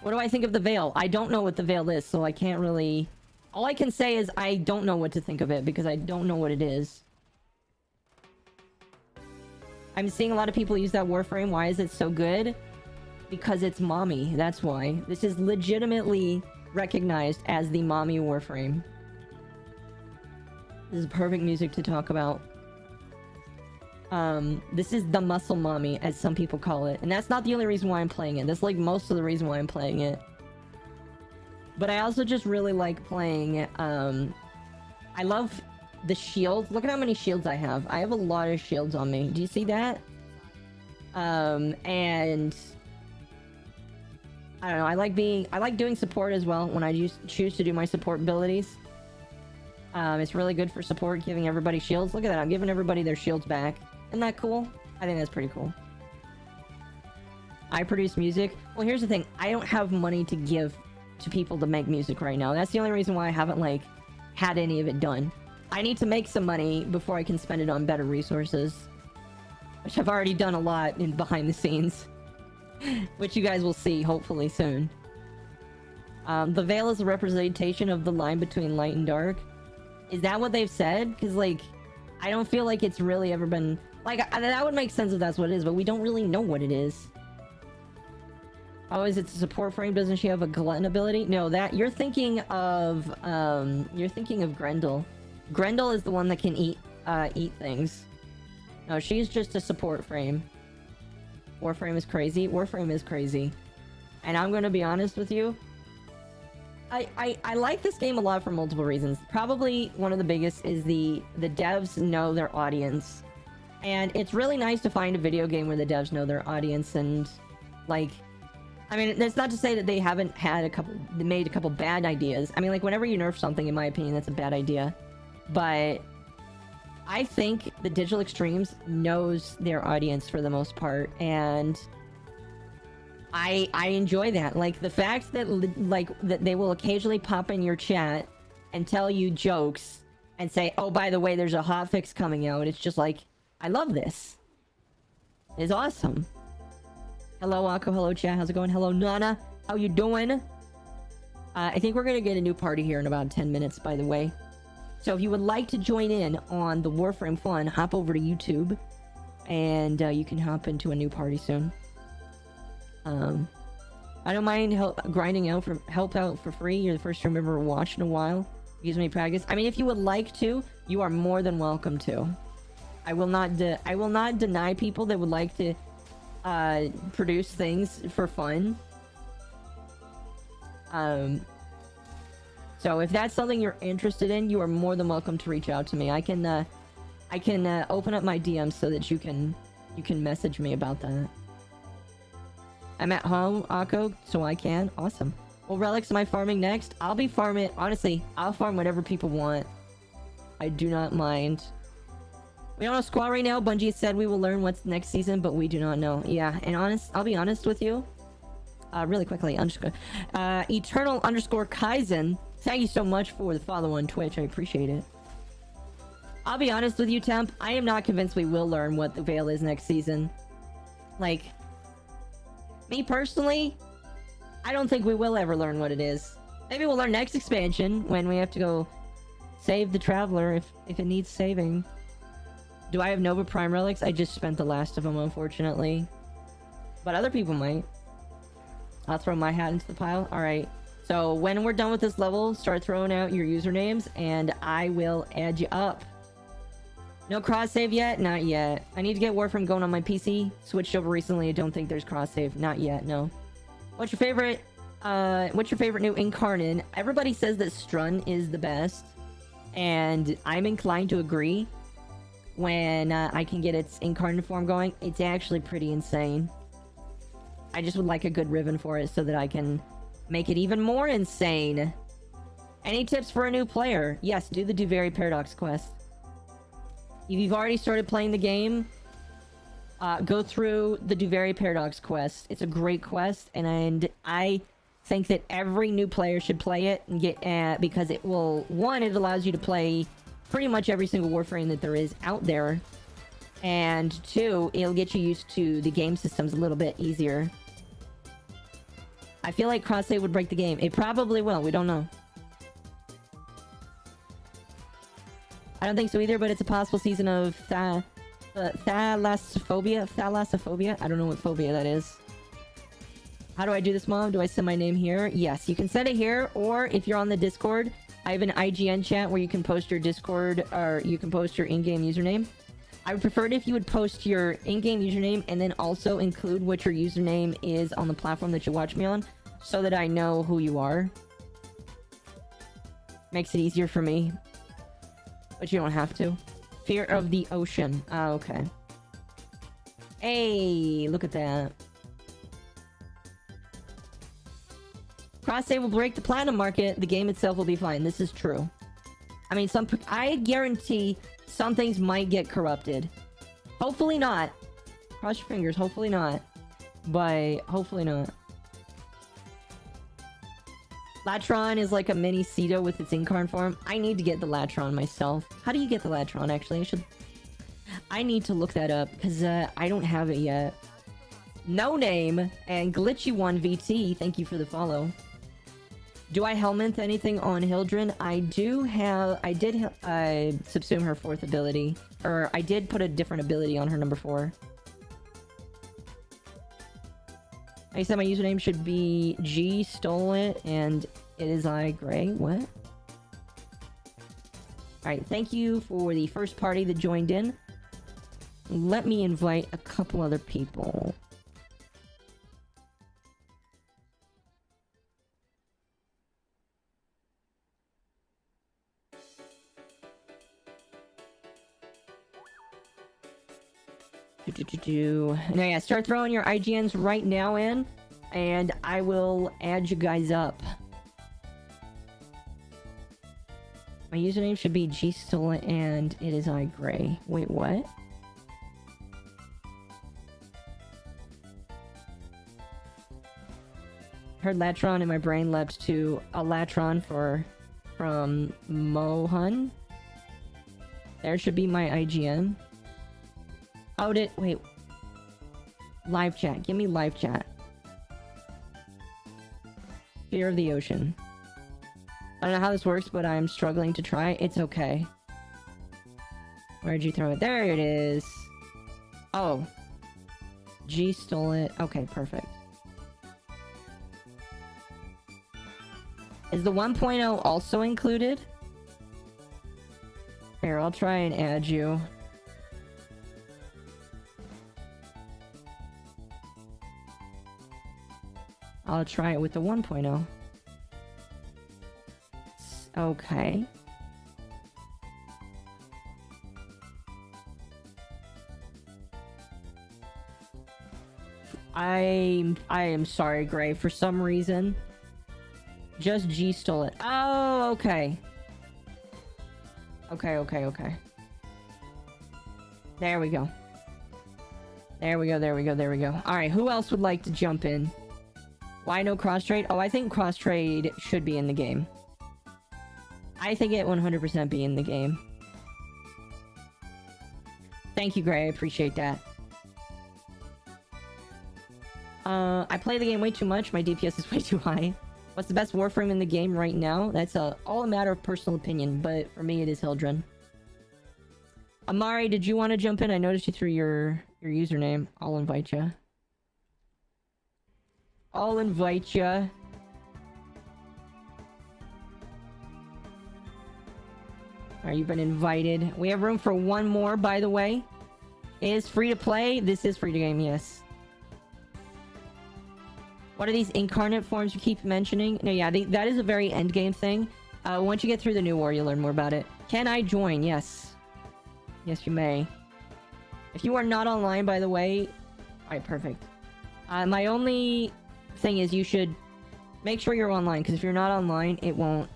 What do I think of the Veil? I don't know what the Veil is, so I can't really... All I can say is I don't know what to think of it, because I don't know what it is. I'm seeing a lot of people use that Warframe. Why is it so good? Because it's mommy. That's why. This is legitimately recognized as the mommy Warframe. This is perfect music to talk about. This is the muscle mommy, as some people call it. And that's not the only reason why I'm playing it. That's like most of the reason why I'm playing it. But I also just really like playing, I love the shield. Look at how many shields I have. I have a lot of shields on me. Do you see that? And I don't know, I like doing support as well when I choose to do my support abilities. It's really good for support, giving everybody shields. Look at that, I'm giving everybody their shields back. Isn't that cool? I think that's pretty cool. I produce music. Well, here's the thing. I don't have money to give to people to make music right now. That's the only reason why I haven't, like, had any of it done. I need to make some money before I can spend it on better resources. Which I've already done a lot in behind the scenes. Which you guys will see, hopefully, soon. The veil is a representation of the line between light and dark. Is that what they've said? Because, like, I don't feel like it's really ever been... Like, that would make sense if that's what it is, but we don't really know what it is. Oh, is it the support frame? Doesn't she have a glutton ability? No, that... You're thinking of Grendel. Grendel is the one that can eat things. No, she's just a support frame. Warframe is crazy. Warframe is crazy. And I'm gonna be honest with you. I like this game a lot for multiple reasons. Probably one of the biggest is the devs know their audience. And it's really nice to find a video game where the devs know their audience and, like... I mean, that's not to say that they haven't had made a couple bad ideas. I mean, like, whenever you nerf something, in my opinion, that's a bad idea. But... I think the Digital Extremes knows their audience for the most part, and... I enjoy that. Like, the fact that, like, that they will occasionally pop in your chat and tell you jokes and say, oh, by the way, there's a hotfix coming out. It's just like, I love this. It's awesome. Hello, Akko. Hello, chat. How's it going? Hello, Nana. How you doing? I think we're gonna get a new party here in about 10 minutes, by the way. So if you would like to join in on the Warframe fun, hop over to YouTube. And you can hop into a new party soon. I don't mind grinding out help out for free. You're the first stream I've ever watched in a while. Gives me practice. I mean, if you would like to, you are more than welcome to. I will not deny people that would like to produce things for fun. So if that's something you're interested in, you are more than welcome to reach out to me. I can open up my DMs so that you can message me about that. I'm at home, Akko, so I can. Awesome. Well, Relics, am I farming next? I'll be farming... Honestly, I'll farm whatever people want. I do not mind. We don't know Squall right now. Bungie said we will learn what's next season, but we do not know. Yeah, and I'll be honest with you. Really quickly, Eternal _ Kaizen. Thank you so much for the follow on Twitch. I appreciate it. I'll be honest with you, Temp. I am not convinced we will learn what the Veil is next season. Like... Me personally, I don't think we will ever learn what it is. Maybe we'll learn next expansion when we have to go save the Traveler if it needs saving. Do I have Nova Prime relics? I just spent the last of them, unfortunately. But other people might. I'll throw my hat into the pile. Alright. So when we're done with this level, start throwing out your usernames and I will add you up. No cross save yet? Not yet. I need to get Warframe going on my PC. Switched over recently. I don't think there's cross save. Not yet, no. What's your favorite new incarnate? Everybody says that Strun is the best. And I'm inclined to agree. When I can get its incarnate form going, it's actually pretty insane. I just would like a good ribbon for it so that I can make it even more insane. Any tips for a new player? Yes, do the Duvary Paradox quest. If you've already started playing the game, go through the Duvary Paradox quest. It's a great quest, and I think that every new player should play it and get because it will... One, it allows you to play pretty much every single Warframe that there is out there. And two, it'll get you used to the game systems a little bit easier. I feel like cross-save would break the game. It probably will. We don't know. I don't think so either, but it's a possible season of thalassophobia. Thalassophobia? I don't know what phobia that is. How do I do this, Mom? Do I send my name here? Yes, you can send it here, or if you're on the Discord, I have an IGN chat where you can post your Discord, or you can post your in-game username. I would prefer it if you would post your in-game username and then also include what your username is on the platform that you watch me on, so that I know who you are. Makes it easier for me. But you don't have to. Fear of the ocean. Ah, okay. Hey, look at that. Cross-save will break the platinum market. The game itself will be fine. This is true. I mean, I guarantee some things might get corrupted. Hopefully not. Cross your fingers. Hopefully not. But hopefully not. Latron is like a mini Cedo with its incarn form. I need to get the Latron myself. How do you get the Latron, actually? I need to look that up, because I don't have it yet. No Name and Glitchy1VT, thank you for the follow. Do I helminth anything on Hildren? I did subsume her 4th ability. Or, I did put a different ability on her number 4. I said my username should be G stole it, and it is I Gray. What? Alright, thank you for the first party that joined in. Let me invite a couple other people. Now, yeah, start throwing your IGNs right now in, and I will add you guys up. My username should be GStolen, and it is I Gray. Wait, what? Heard Latron, and my brain leapt to a Latron from Mohun. There should be my IGN. Oh, wait. Live chat. Give me live chat. Fear of the ocean. I don't know how this works, but I'm struggling to try. It's okay. Where'd you throw it? There it is. Oh. G stole it. Okay, perfect. Is the 1.0 also included? Here, I'll try and add you. I'll try it with the 1.0. Okay. I am sorry, Gray. For some reason, just G stole it. Oh, okay. Okay. There we go. There we go. Alright, who else would like to jump in? Why no cross-trade? Oh, I think cross-trade should be in the game. I think it 100% be in the game. Thank you, Gray. I appreciate that. I play the game way too much. My DPS is way too high. What's the best Warframe in the game right now? That's all a matter of personal opinion, but for me it is Hildren. Amari, did you want to jump in? I noticed you threw your username. I'll invite you. Alright, you've been invited. We have room for one more, by the way. It is free to play. This is free to game, yes. What are these incarnate forms you keep mentioning? No, yeah, that is a very endgame thing. Once you get through the new war, you'll learn more about it. Can I join? Yes. Yes, you may. If you are not online, by the way... Alright, perfect. My only thing is you should make sure you're online, because if you're not online, it won't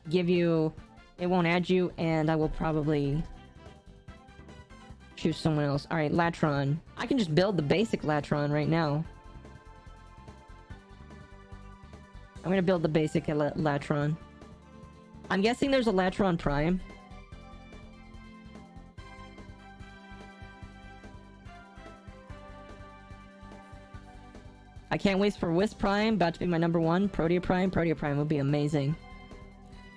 give you... It won't add you, and I will probably choose someone else. Alright, Latron. I can just build the basic Latron right now. I'm gonna build the basic Latron. I'm guessing there's a Latron Prime. I can't wait for Wisp Prime, about to be my number one. Protea Prime. Protea Prime would be amazing.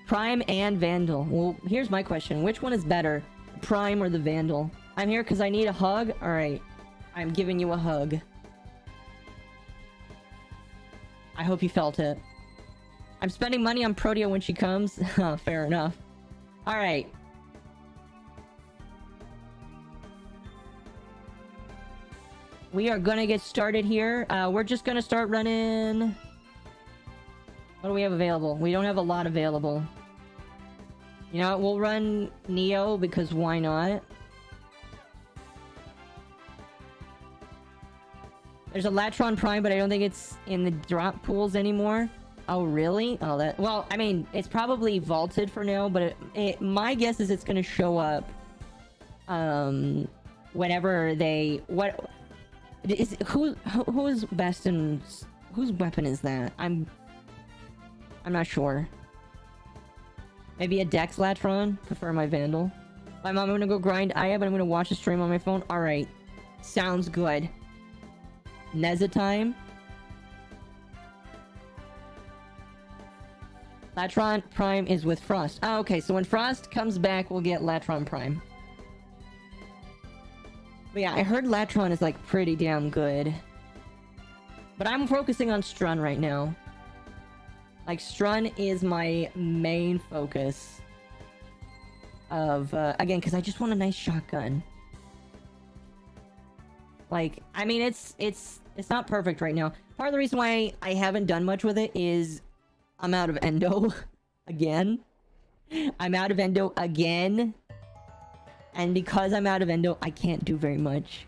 Prime and Vandal. Well, here's my question. Which one is better? Prime or the Vandal? I'm here because I need a hug. Alright. I'm giving you a hug. I hope you felt it. I'm spending money on Protea when she comes. Fair enough. Alright. We are gonna get started here. We're just gonna start running... What do we have available? We don't have a lot available. You know what? We'll run Neo, because why not? There's a Latron Prime, but I don't think it's in the drop pools anymore. Oh, really? Oh, that... Well, I mean, it's probably vaulted for now, but my guess is it's gonna show up... whenever they... What... Who's best in... Whose weapon is that? I'm not sure. Maybe a Dex Latron? Prefer my Vandal. My mom, I'm gonna go grind Aya, but I'm gonna watch a stream on my phone. Alright. Sounds good. Neza time. Latron Prime is with Frost. Oh, okay, so when Frost comes back, we'll get Latron Prime. But yeah, I heard Latron is like pretty damn good. But I'm focusing on Strun right now. Like, Strun is my main focus. Of, again, because I just want a nice shotgun. Like, I mean, it's not perfect right now. Part of the reason why I haven't done much with it is I'm out of endo. Again. I'm out of endo again. And because I'm out of endo, I can't do very much.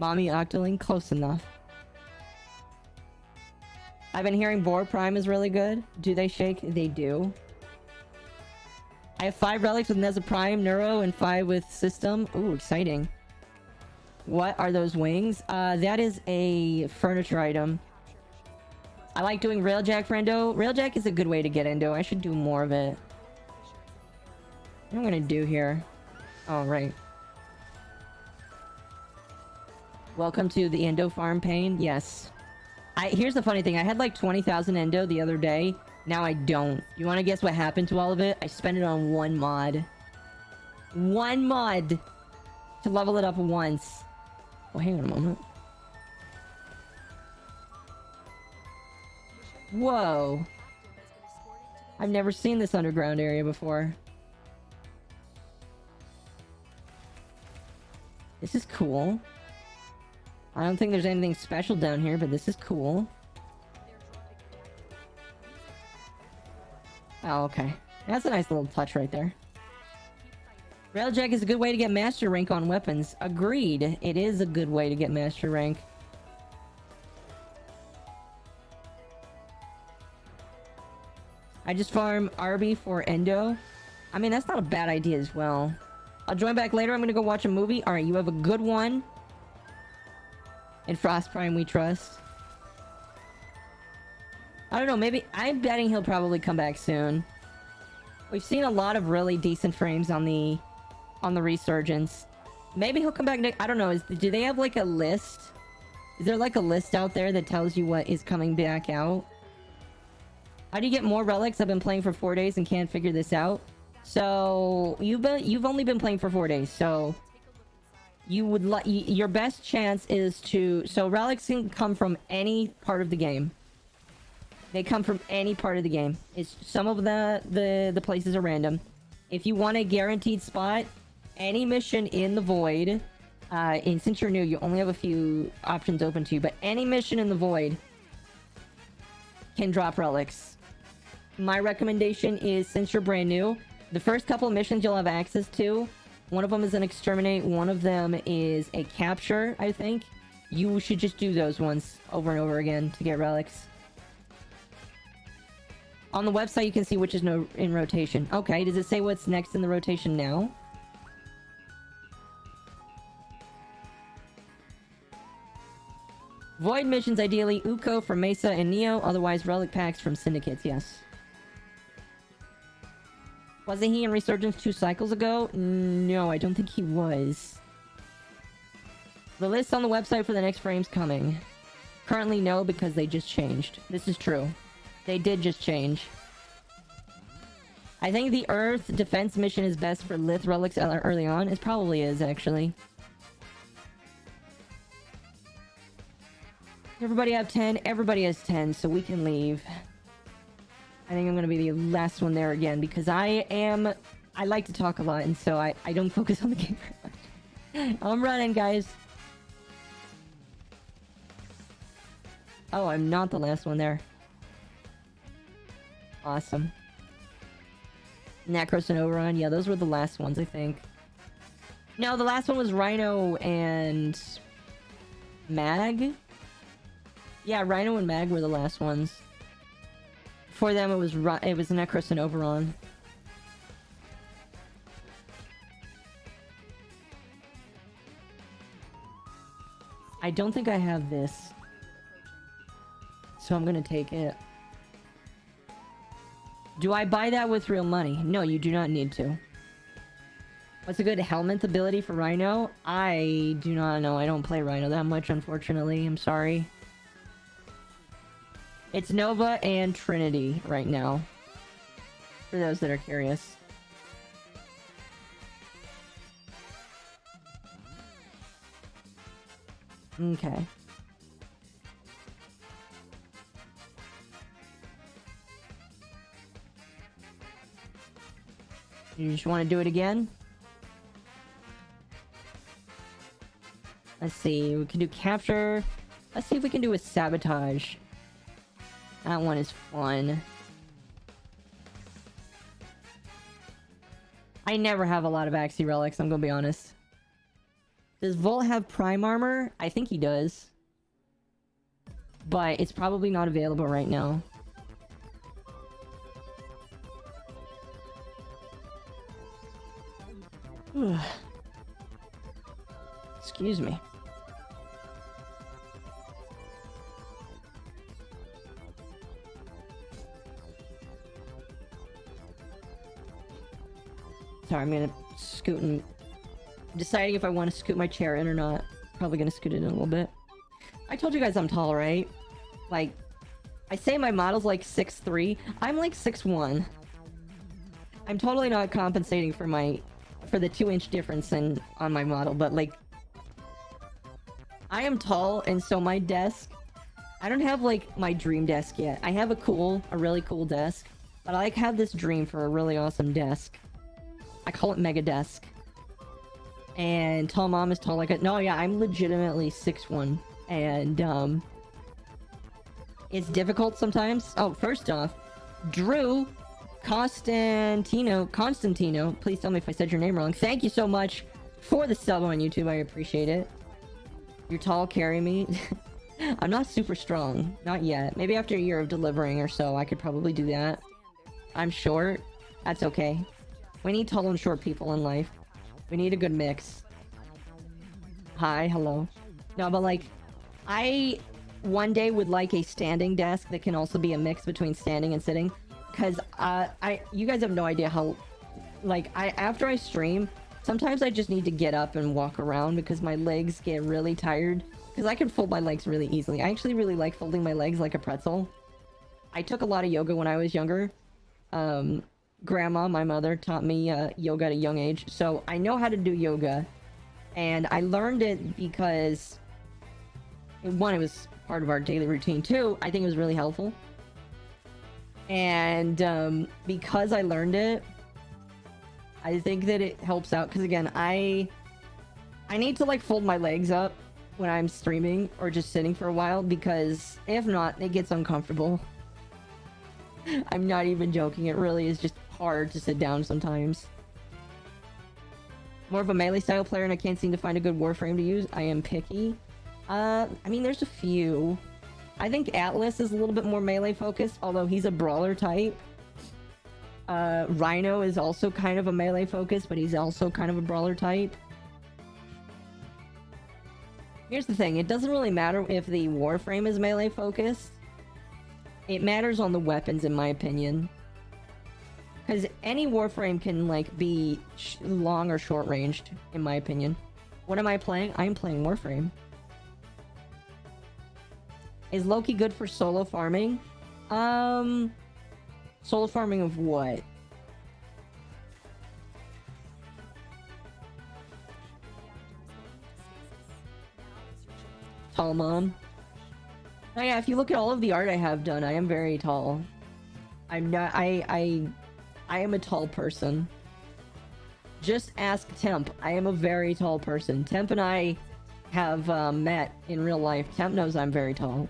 MommaOcco, close enough. I've been hearing Warframe Prime is really good. Do they shake? They do. I have 5 relics with Neza Prime, Neuro, and 5 with System. Ooh, exciting. What are those wings? That is a furniture item. I like doing Railjack for endo. Railjack is a good way to get endo. I should do more of it. What am I gonna do here? Oh, right. Welcome to the endo farm pain. Yes. Here's the funny thing. I had like 20,000 endo the other day. Now I don't. You want to guess what happened to all of it? I spent it on one mod. One mod! To level it up once. Oh, hang on a moment. Whoa. I've never seen this underground area before. This is cool. I don't think there's anything special down here, but this is cool. Oh, okay. That's a nice little touch right there. Railjack is a good way to get master rank on weapons. Agreed. It is a good way to get master rank. I just farm Arby for endo. I mean, that's not a bad idea as well. I'll join back later. I'm gonna go watch a movie. Alright, you have a good one. In Frost Prime we trust. I don't know, maybe... I'm betting he'll probably come back soon. We've seen a lot of really decent frames on the Resurgence. Maybe he'll come back next... I don't know, do they have like a list? Is there like a list out there that tells you what is coming back out? How do you get more relics? I've been playing for 4 days and can't figure this out. So, you've only been playing for 4 days, so... You would your best chance is to... So, relics can come from any part of the game. They come from any part of the game. It's some of the places are random. If you want a guaranteed spot, any mission in the Void... and since you're new, you only have a few options open to you, but any mission in the Void can drop relics. My recommendation is, since you're brand new, the first couple of missions you'll have access to... One of them is an exterminate, one of them is a capture, I think. You should just do those ones over and over again to get relics. On the website, you can see which is in rotation. Okay, does it say what's next in the rotation now? Void missions, ideally Uko from Mesa and Neo, otherwise relic packs from syndicates, yes. Wasn't he in Resurgence 2 cycles ago? No, I don't think he was. The list on the website for the next frame's coming. Currently no, because they just changed. This is true. They did just change. I think the Earth defense mission is best for Lith relics early on. It probably is, actually. Everybody have 10? Everybody has 10, so we can leave. I think I'm gonna be the last one there again, because I like to talk a lot, and so I don't focus on the game very much. I'm running, guys. Oh, I'm not the last one there. Awesome. Necros and Overon. Yeah, those were the last ones, I think. No, the last one was Rhino and... Mag? Yeah, Rhino and Mag were the last ones. For them, it was Necros and Overon. I don't think I have this. So I'm gonna take it. Do I buy that with real money? No, you do not need to. What's a good helmet ability for Rhino? I do not know. I don't play Rhino that much, unfortunately. I'm sorry. It's Nova and Trinity right now. For those that are curious. Okay. You just want to do it again? Let's see. We can do capture. Let's see if we can do a sabotage. That one is fun. I never have a lot of Axie relics, I'm gonna be honest. Does Volt have Prime Armor? I think he does. But it's probably not available right now. Excuse me. Sorry, I'm gonna scoot and... deciding if I want to scoot my chair in or not. Probably gonna scoot it in a little bit. I told you guys I'm tall, right? Like, I say my model's like 6'3". I'm like 6'1". I'm totally not compensating for the 2-inch difference on my model, but like... I am tall, and so my desk... I don't have like my dream desk yet. I have a really cool desk, but I like have this dream for a really awesome desk. I call it Mega Desk. And Tall Mom is tall like a... No, yeah, I'm legitimately 6'1". And, it's difficult sometimes. Oh, first off, Drew Constantino, please tell me if I said your name wrong. Thank you so much for the sub on YouTube. I appreciate it. You're tall, carry me. I'm not super strong. Not yet. Maybe after a year of delivering or so, I could probably do that. I'm short. That's okay. We need tall and short people in life. We need a good mix. Hi, hello. No, but like, I one day would like a standing desk that can also be a mix between standing and sitting. Because, you guys have no idea how, like, after I stream, sometimes I just need to get up and walk around because my legs get really tired. Because I can fold my legs really easily. I actually really like folding my legs like a pretzel. I took a lot of yoga when I was younger. Grandma, my mother, taught me yoga at a young age. So I know how to do yoga. And I learned it because... one, it was part of our daily routine. Two, I think it was really helpful. And because I learned it, I think that it helps out. Because again, I need to like fold my legs up when I'm streaming or just sitting for a while. Because if not, it gets uncomfortable. I'm not even joking. It really is just hard to sit down sometimes. More of a melee style player and I can't seem to find a good Warframe to use. I am picky. I mean, there's a few. I think Atlas is a little bit more melee focused, although he's a brawler type. Rhino is also kind of a melee focus, but he's also kind of a brawler type. Here's the thing, it doesn't really matter if the Warframe is melee focused. It matters on the weapons, in my opinion. Because any Warframe can, like, be long or short ranged, in my opinion. What am I playing? I'm playing Warframe. Is Loki good for solo farming? Solo farming of what? Tall Mom. Oh yeah, if you look at all of the art I have done, I am very tall. I'm not. I am a tall person. Just ask Temp. I am a very tall person. Temp and I have met in real life. Temp knows I'm very tall.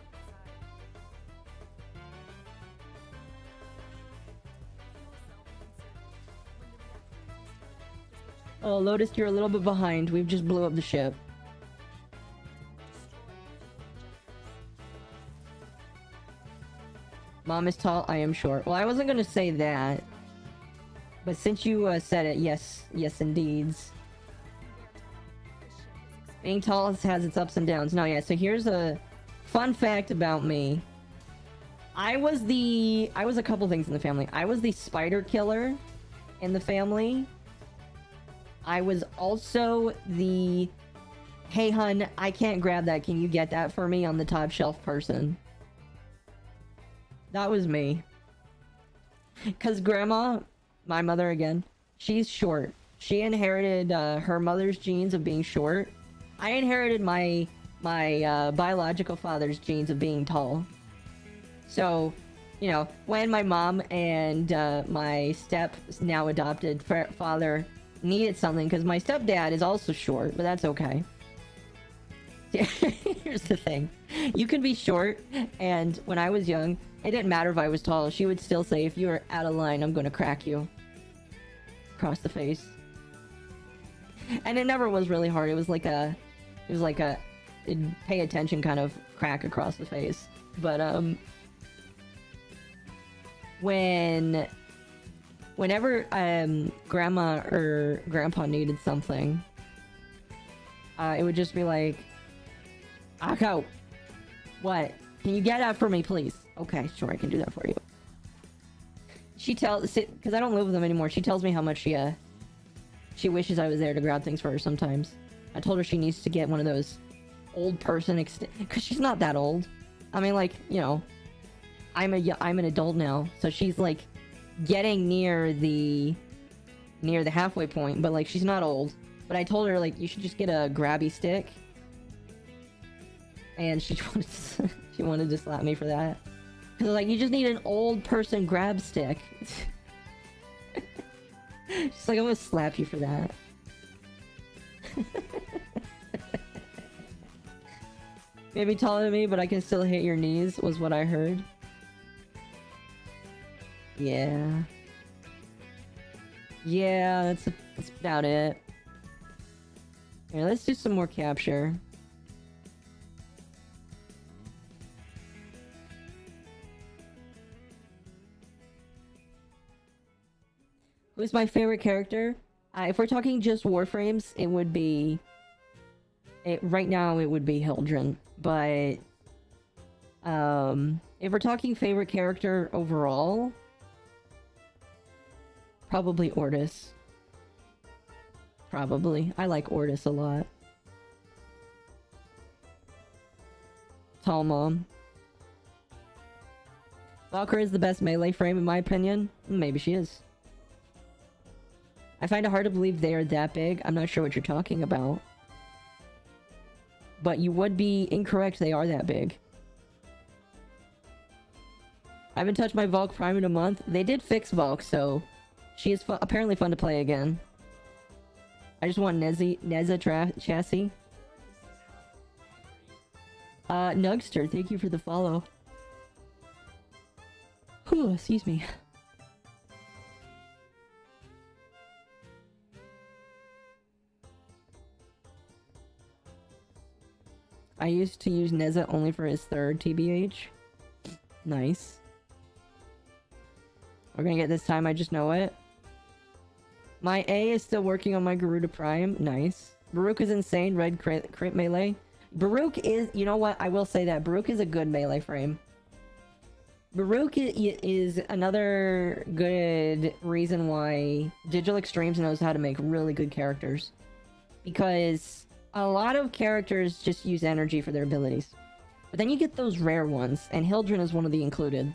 Oh, Lotus, you're a little bit behind. We've just blew up the ship. Mom is tall, I am short. Well, I wasn't gonna say that. But since you said it, yes. Yes, indeed. Being tall has its ups and downs. No, yeah, so here's a fun fact about me. I was a couple things in the family. I was the spider killer in the family. I was also the, hey hun, I can't grab that, can you get that for me, on the top shelf person. That was me. Cause grandma, my mother again, she's short. She inherited her mother's genes of being short. I inherited my biological father's genes of being tall. So, you know, when my mom and my now adopted father needed something, because my stepdad is also short, but that's okay. Here's the thing. You can be short, and when I was young, it didn't matter if I was tall. She would still say, if you were out of line, I'm gonna crack you. Across the face. And it never was really hard. It was like a pay attention kind of crack across the face. But, whenever grandma or grandpa needed something, it would just be like, Occo, what? Can you get that for me, please? Okay, sure, I can do that for you. She tells, because I don't live with them anymore, she tells me how much she wishes I was there to grab things for her sometimes. I told her she needs to get one of those old person because she's not that old. I mean, like, you know, I'm an adult now, so she's like getting near the halfway point, but like she's not old. But I told her, like, you should just get a grabby stick, and she wanted to slap me for that. Cause like, you just need an old person grab stick. She's like, I'm gonna slap you for that. Maybe taller than me, but I can still hit your knees, was what I heard. Yeah. Yeah, that's about it. Here, let's do some more capture. Who's my favorite character? If we're talking just Warframes, it would be... right now, it would be Hildren. But... if we're talking favorite character overall... probably Ortis. Probably. I like Ortis a lot. Tall Mom. Valkyrie is the best melee frame in my opinion. Maybe she is. I find it hard to believe they are that big. I'm not sure what you're talking about. But you would be incorrect, they are that big. I haven't touched my Valk Prime in a month. They did fix Valk, so... she is apparently fun to play again. I just want Neza chassis. Nugster, thank you for the follow. Whew, excuse me. I used to use Neza only for his third, TBH. Nice. We're gonna get this time, I just know it. My A is still working on my Garuda Prime. Nice. Baruch is insane. Red crit melee. Baruch is... you know what? I will say that. Baruch is a good melee frame. Baruch is another good reason why Digital Extremes knows how to make really good characters. Because a lot of characters just use energy for their abilities. But then you get those rare ones, and Hildren is one of the included.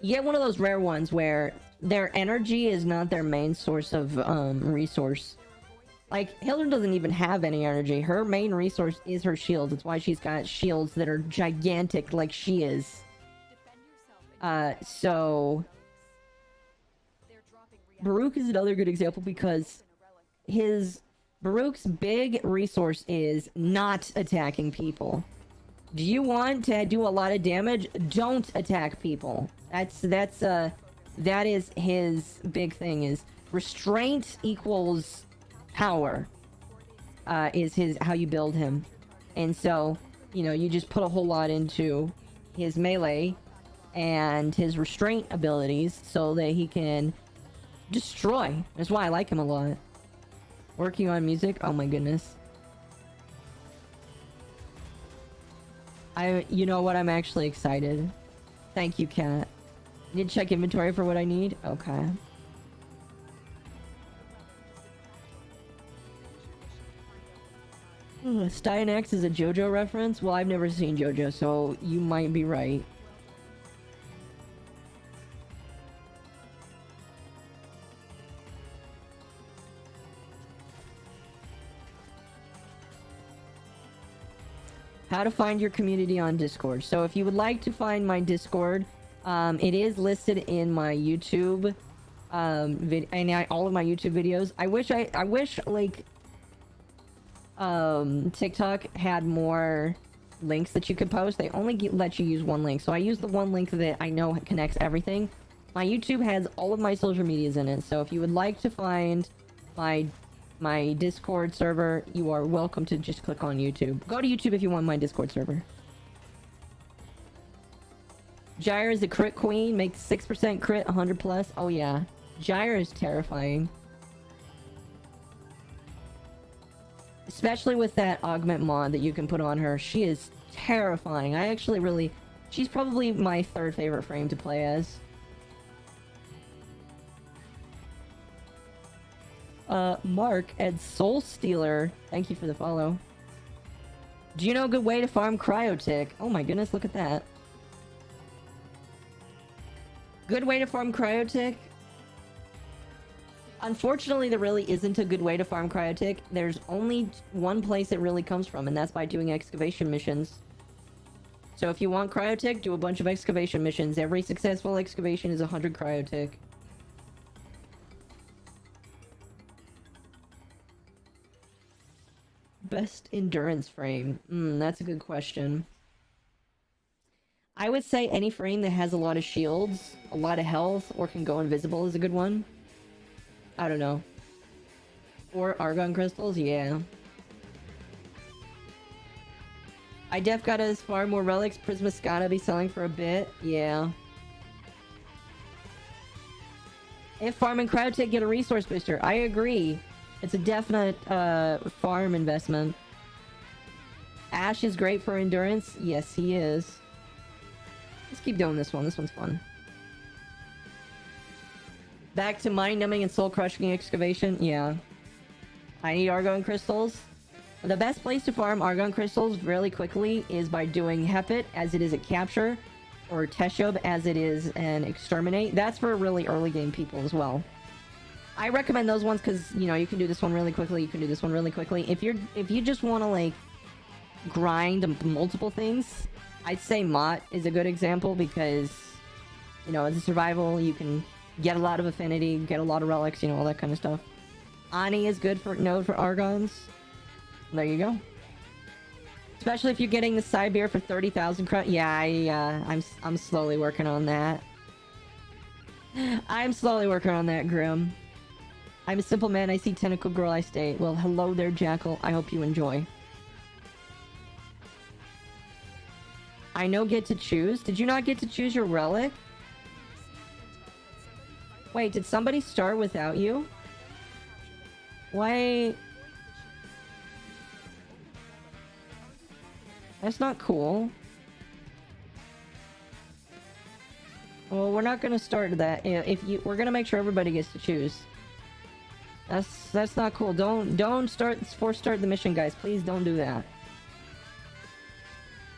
You get one of those rare ones where their energy is not their main source of resource. Like, Hilda doesn't even have any energy. Her main resource is her shields. That's why she's got shields that are gigantic like she is. So... Baruch is another good example because Baruch's big resource is not attacking people. Do you want to do a lot of damage? Don't attack people. That is his big thing, is restraint equals power, is how you build him. And so, you know, you just put a whole lot into his melee and his restraint abilities so that he can destroy. That's why I like him a lot. Working on music, oh my goodness. You know what, I'm actually excited. Thank you, Kat. Need to check inventory for what I need? Okay. Steinax is a JoJo reference? Well, I've never seen JoJo, so you might be right. How to find your community on Discord. So if you would like to find my Discord, it is listed in my YouTube, all of my YouTube videos. I wish like TikTok had more links that you could post. They only let you use one link, so I use the one link that I know connects everything. My YouTube has all of my social medias in it, so if you would like to find my Discord server, you are welcome to just click on YouTube. Go to YouTube if you want my Discord server. Gyre is a crit queen, makes 6% crit, 100 plus. Oh yeah. Gyre is terrifying. Especially with that augment mod that you can put on her. She is terrifying. I actually really... She's probably my third favorite frame to play as. Mark and Soul Stealer, thank you for the follow. Do you know a good way to farm Cryotic? Oh my goodness, look at that. Good way to farm Cryotic? Unfortunately, there really isn't a good way to farm Cryotic. There's only one place it really comes from, and that's by doing excavation missions. So if you want Cryotic, do a bunch of excavation missions. Every successful excavation is 100 Cryotic. Best endurance frame. That's a good question. I would say any frame that has a lot of shields, a lot of health, or can go invisible is a good one. I don't know. Or argon crystals, yeah. I def got as far more relics. Prisma's gotta be selling for a bit, yeah. If farming Cryotic, get a resource booster. I agree. It's a definite farm investment. Ash is great for endurance. Yes, he is. Let's keep doing this one. This one's fun. Back to mind-numbing and soul-crushing excavation. Yeah. I need argon crystals. The best place to farm argon crystals really quickly is by doing Hepit, as it is a capture, or Teshub, as it is an exterminate. That's for really early game people as well. I recommend those ones because, you know, you can do this one really quickly, you can do this one really quickly. If you just want to, like, grind multiple things, I'd say Mott is a good example because, you know, as a survival, you can get a lot of affinity, get a lot of relics, you know, all that kind of stuff. Ani is good for node for argons. There you go. Especially if you're getting the Cyber for 30,000 credit. Yeah, I'm slowly working on that. I'm slowly working on that, Grim. I'm a simple man, I see tentacle girl, I stay. Well, hello there, Jackal. I hope you enjoy. I know get to choose. Did you not get to choose your relic? Wait, did somebody start without you? Why? That's not cool. Well, we're not gonna start that. We're gonna make sure everybody gets to choose. That's not cool. Don't force start the mission, guys. Please don't do that.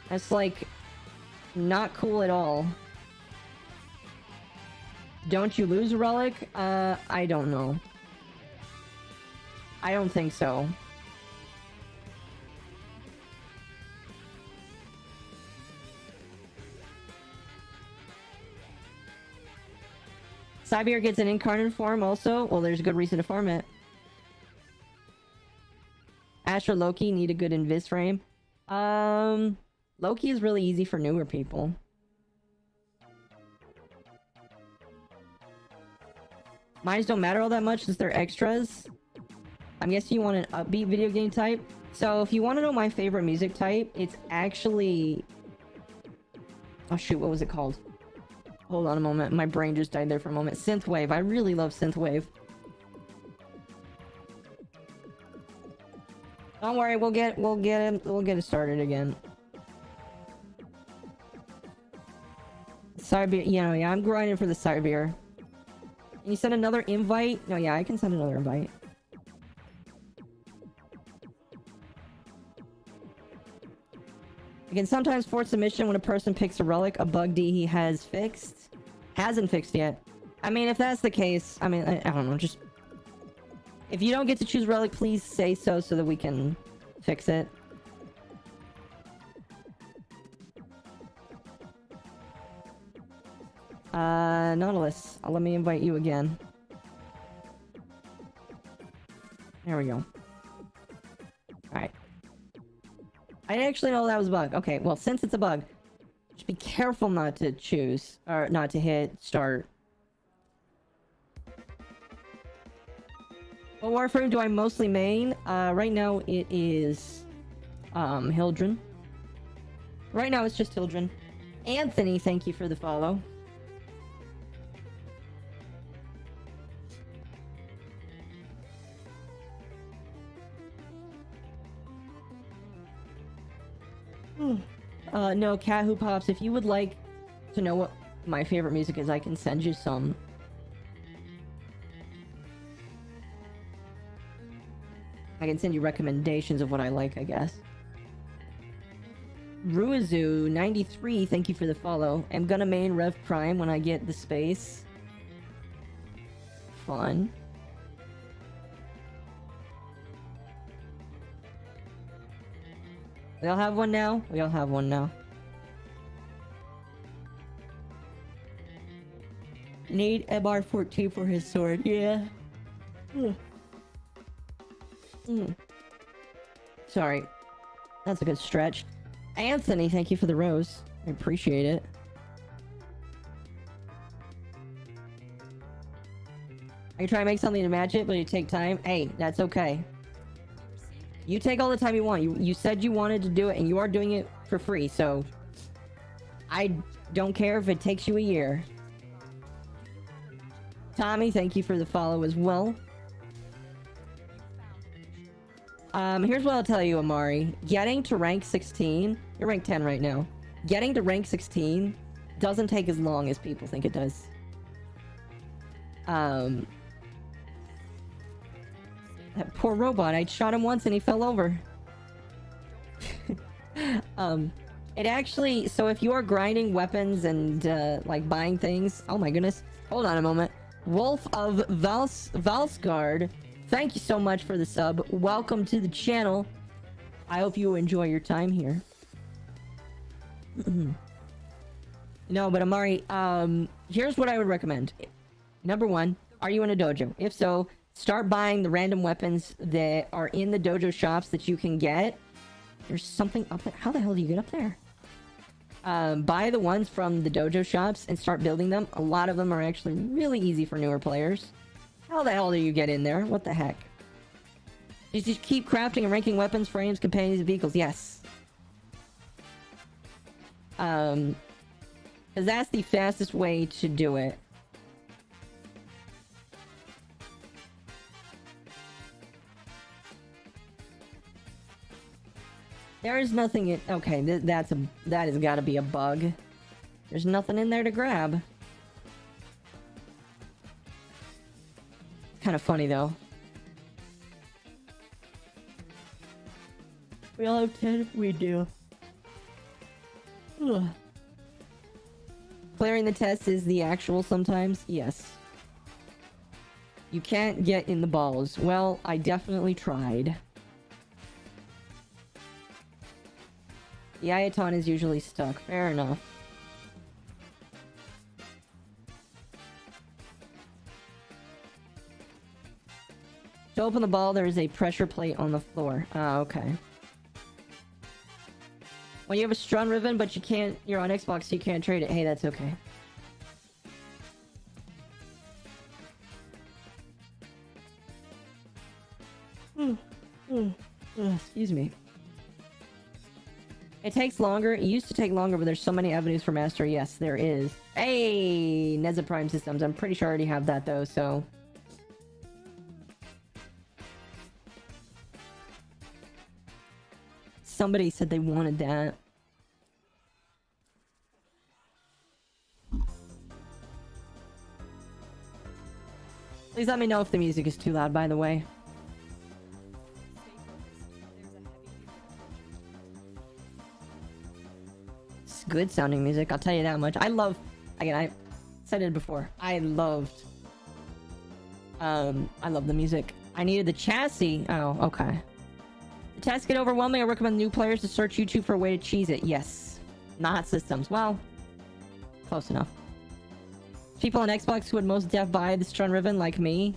That's like not cool at all. Don't you lose a relic? I don't know. I don't think so. Cybear gets an incarnate form also. Well, there's a good reason to farm it. Asher Loki need a good invis frame. Loki is really easy for newer people. Mines don't matter all that much since they're extras. I'm guessing you want an upbeat video game type. So if you want to know my favorite music type, it's actually... Oh shoot, what was it called? Hold on a moment, my brain just died there for a moment. Synthwave, I really love synthwave. Don't worry, we'll get it started again. Cyber, yeah, I'm grinding for the Cyber. Can you send another invite? No, yeah, I can send another invite. I can sometimes force a mission when a person picks a relic, a bug D he has fixed. Hasn't fixed yet. I mean, if that's the case, I mean, I don't know, just... If you don't get to choose relic, please say so that we can fix it. Nautilus, let me invite you again. There we go. Alright. I didn't actually know that was a bug. Okay, well, since it's a bug, just be careful not to choose, or not to hit start. What Warframe do I mostly main? Right now it is, Hildren. Right now it's just Hildren. Anthony, thank you for the follow. No, Cat Who Pops, if you would like to know what my favorite music is, I can send you some. I can send you recommendations of what I like, I guess. Ruizu93, thank you for the follow. I'm gonna main Rev Prime when I get the space. Fun. We all have one now? We all have one now. Need MR14 for his sword, yeah. Sorry. That's a good stretch. Anthony, thank you for the rose. I appreciate it. Are you trying to make something to match it, but you take time? Hey, that's okay. You take all the time you want. You said you wanted to do it, and you are doing it for free, so... I don't care if it takes you a year. Tommy, thank you for the follow as well. Here's what I'll tell you, Amari. Getting to rank 16... You're rank 10 right now. Getting to rank 16 doesn't take as long as people think it does. That poor robot, I shot him once and he fell over. It actually... So if you are grinding weapons and, like, buying things... Oh my goodness. Hold on a moment. Wolf of Valsgard, thank you so much for the sub. Welcome to the channel. I hope you enjoy your time here. No, but Amari, here's what I would recommend. Number one, are you in a dojo? If so, start buying the random weapons that are in the dojo shops that you can get. There's something up there. How the hell do you get up there? Buy the ones from the dojo shops and start building them. A lot of them are actually really easy for newer players. How the hell do you get in there? What the heck? You just keep crafting and ranking weapons, frames, companions, and vehicles. Yes. Because that's the fastest way to do it. There is nothing in... Okay, that has got to be a bug. There's nothing in there to grab. Kind of funny, though. We all have 10? We do. Ugh. Clearing the test is the actual sometimes? Yes. You can't get in the balls. Well, I definitely tried. The Ayaton is usually stuck. Fair enough. To open the ball, there is a pressure plate on the floor. Ah, okay. When you have a strun ribbon, but you can't... You're on Xbox, so you can't trade it. Hey, that's okay. Excuse me. It takes longer. It used to take longer, but there's so many avenues for mastery. Yes, there is. Hey! Neza Prime Systems. I'm pretty sure I already have that, though, so... Somebody said they wanted that. Please let me know if the music is too loud, by the way. It's good sounding music, I'll tell you that much. I love... Again, I said it before. I loved the music. I needed the chassis. Oh, okay. The tasks get overwhelming. I recommend new players to search YouTube for a way to cheese it. Yes. Not systems. Well, close enough. People on Xbox who would most def buy the strun ribbon like me.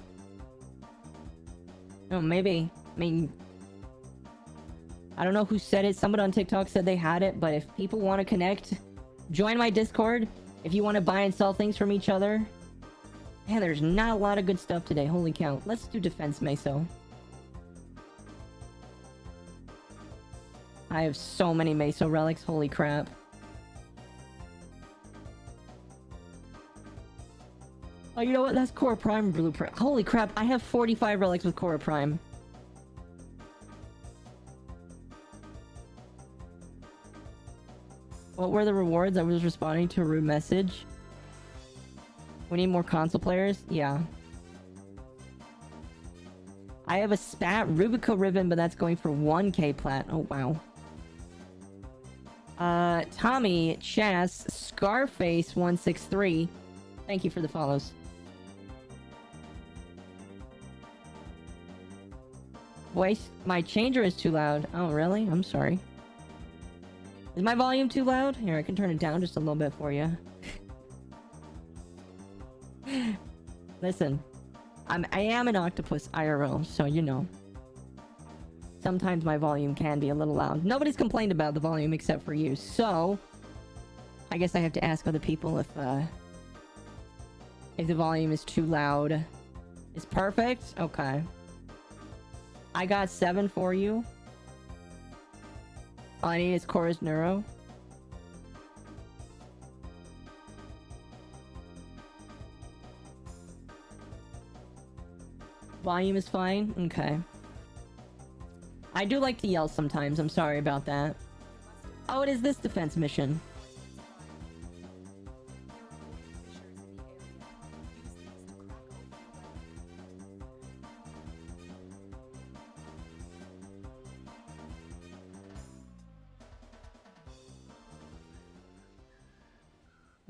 Oh, maybe. I mean... I don't know who said it. Someone on TikTok said they had it, but if people want to connect, join my Discord. If you want to buy and sell things from each other. Man, there's not a lot of good stuff today. Holy cow. Let's do defense meso. I have so many meso relics. Holy crap. Oh, you know what? That's Core Prime blueprint. Holy crap. I have 45 relics with Core Prime. What were the rewards? I was responding to a rude message. We need more console players? Yeah. I have a Spat Rubico ribbon, but that's going for 1k plat. Oh, wow. Tommy, Chas, Scarface 163. Thank you for the follows. Voice, my changer is too loud. Oh, really? I'm sorry. Is my volume too loud? Here, I can turn it down just a little bit for you. Listen, I am an octopus IRL, so you know. Sometimes my volume can be a little loud. Nobody's complained about the volume except for you, so... I guess I have to ask other people if the volume is too loud. It's perfect? Okay. I got 7 for you. All I need is Chorus Neuro. Volume is fine? Okay. I do like to yell sometimes. I'm sorry about that. Oh, it is this defense mission.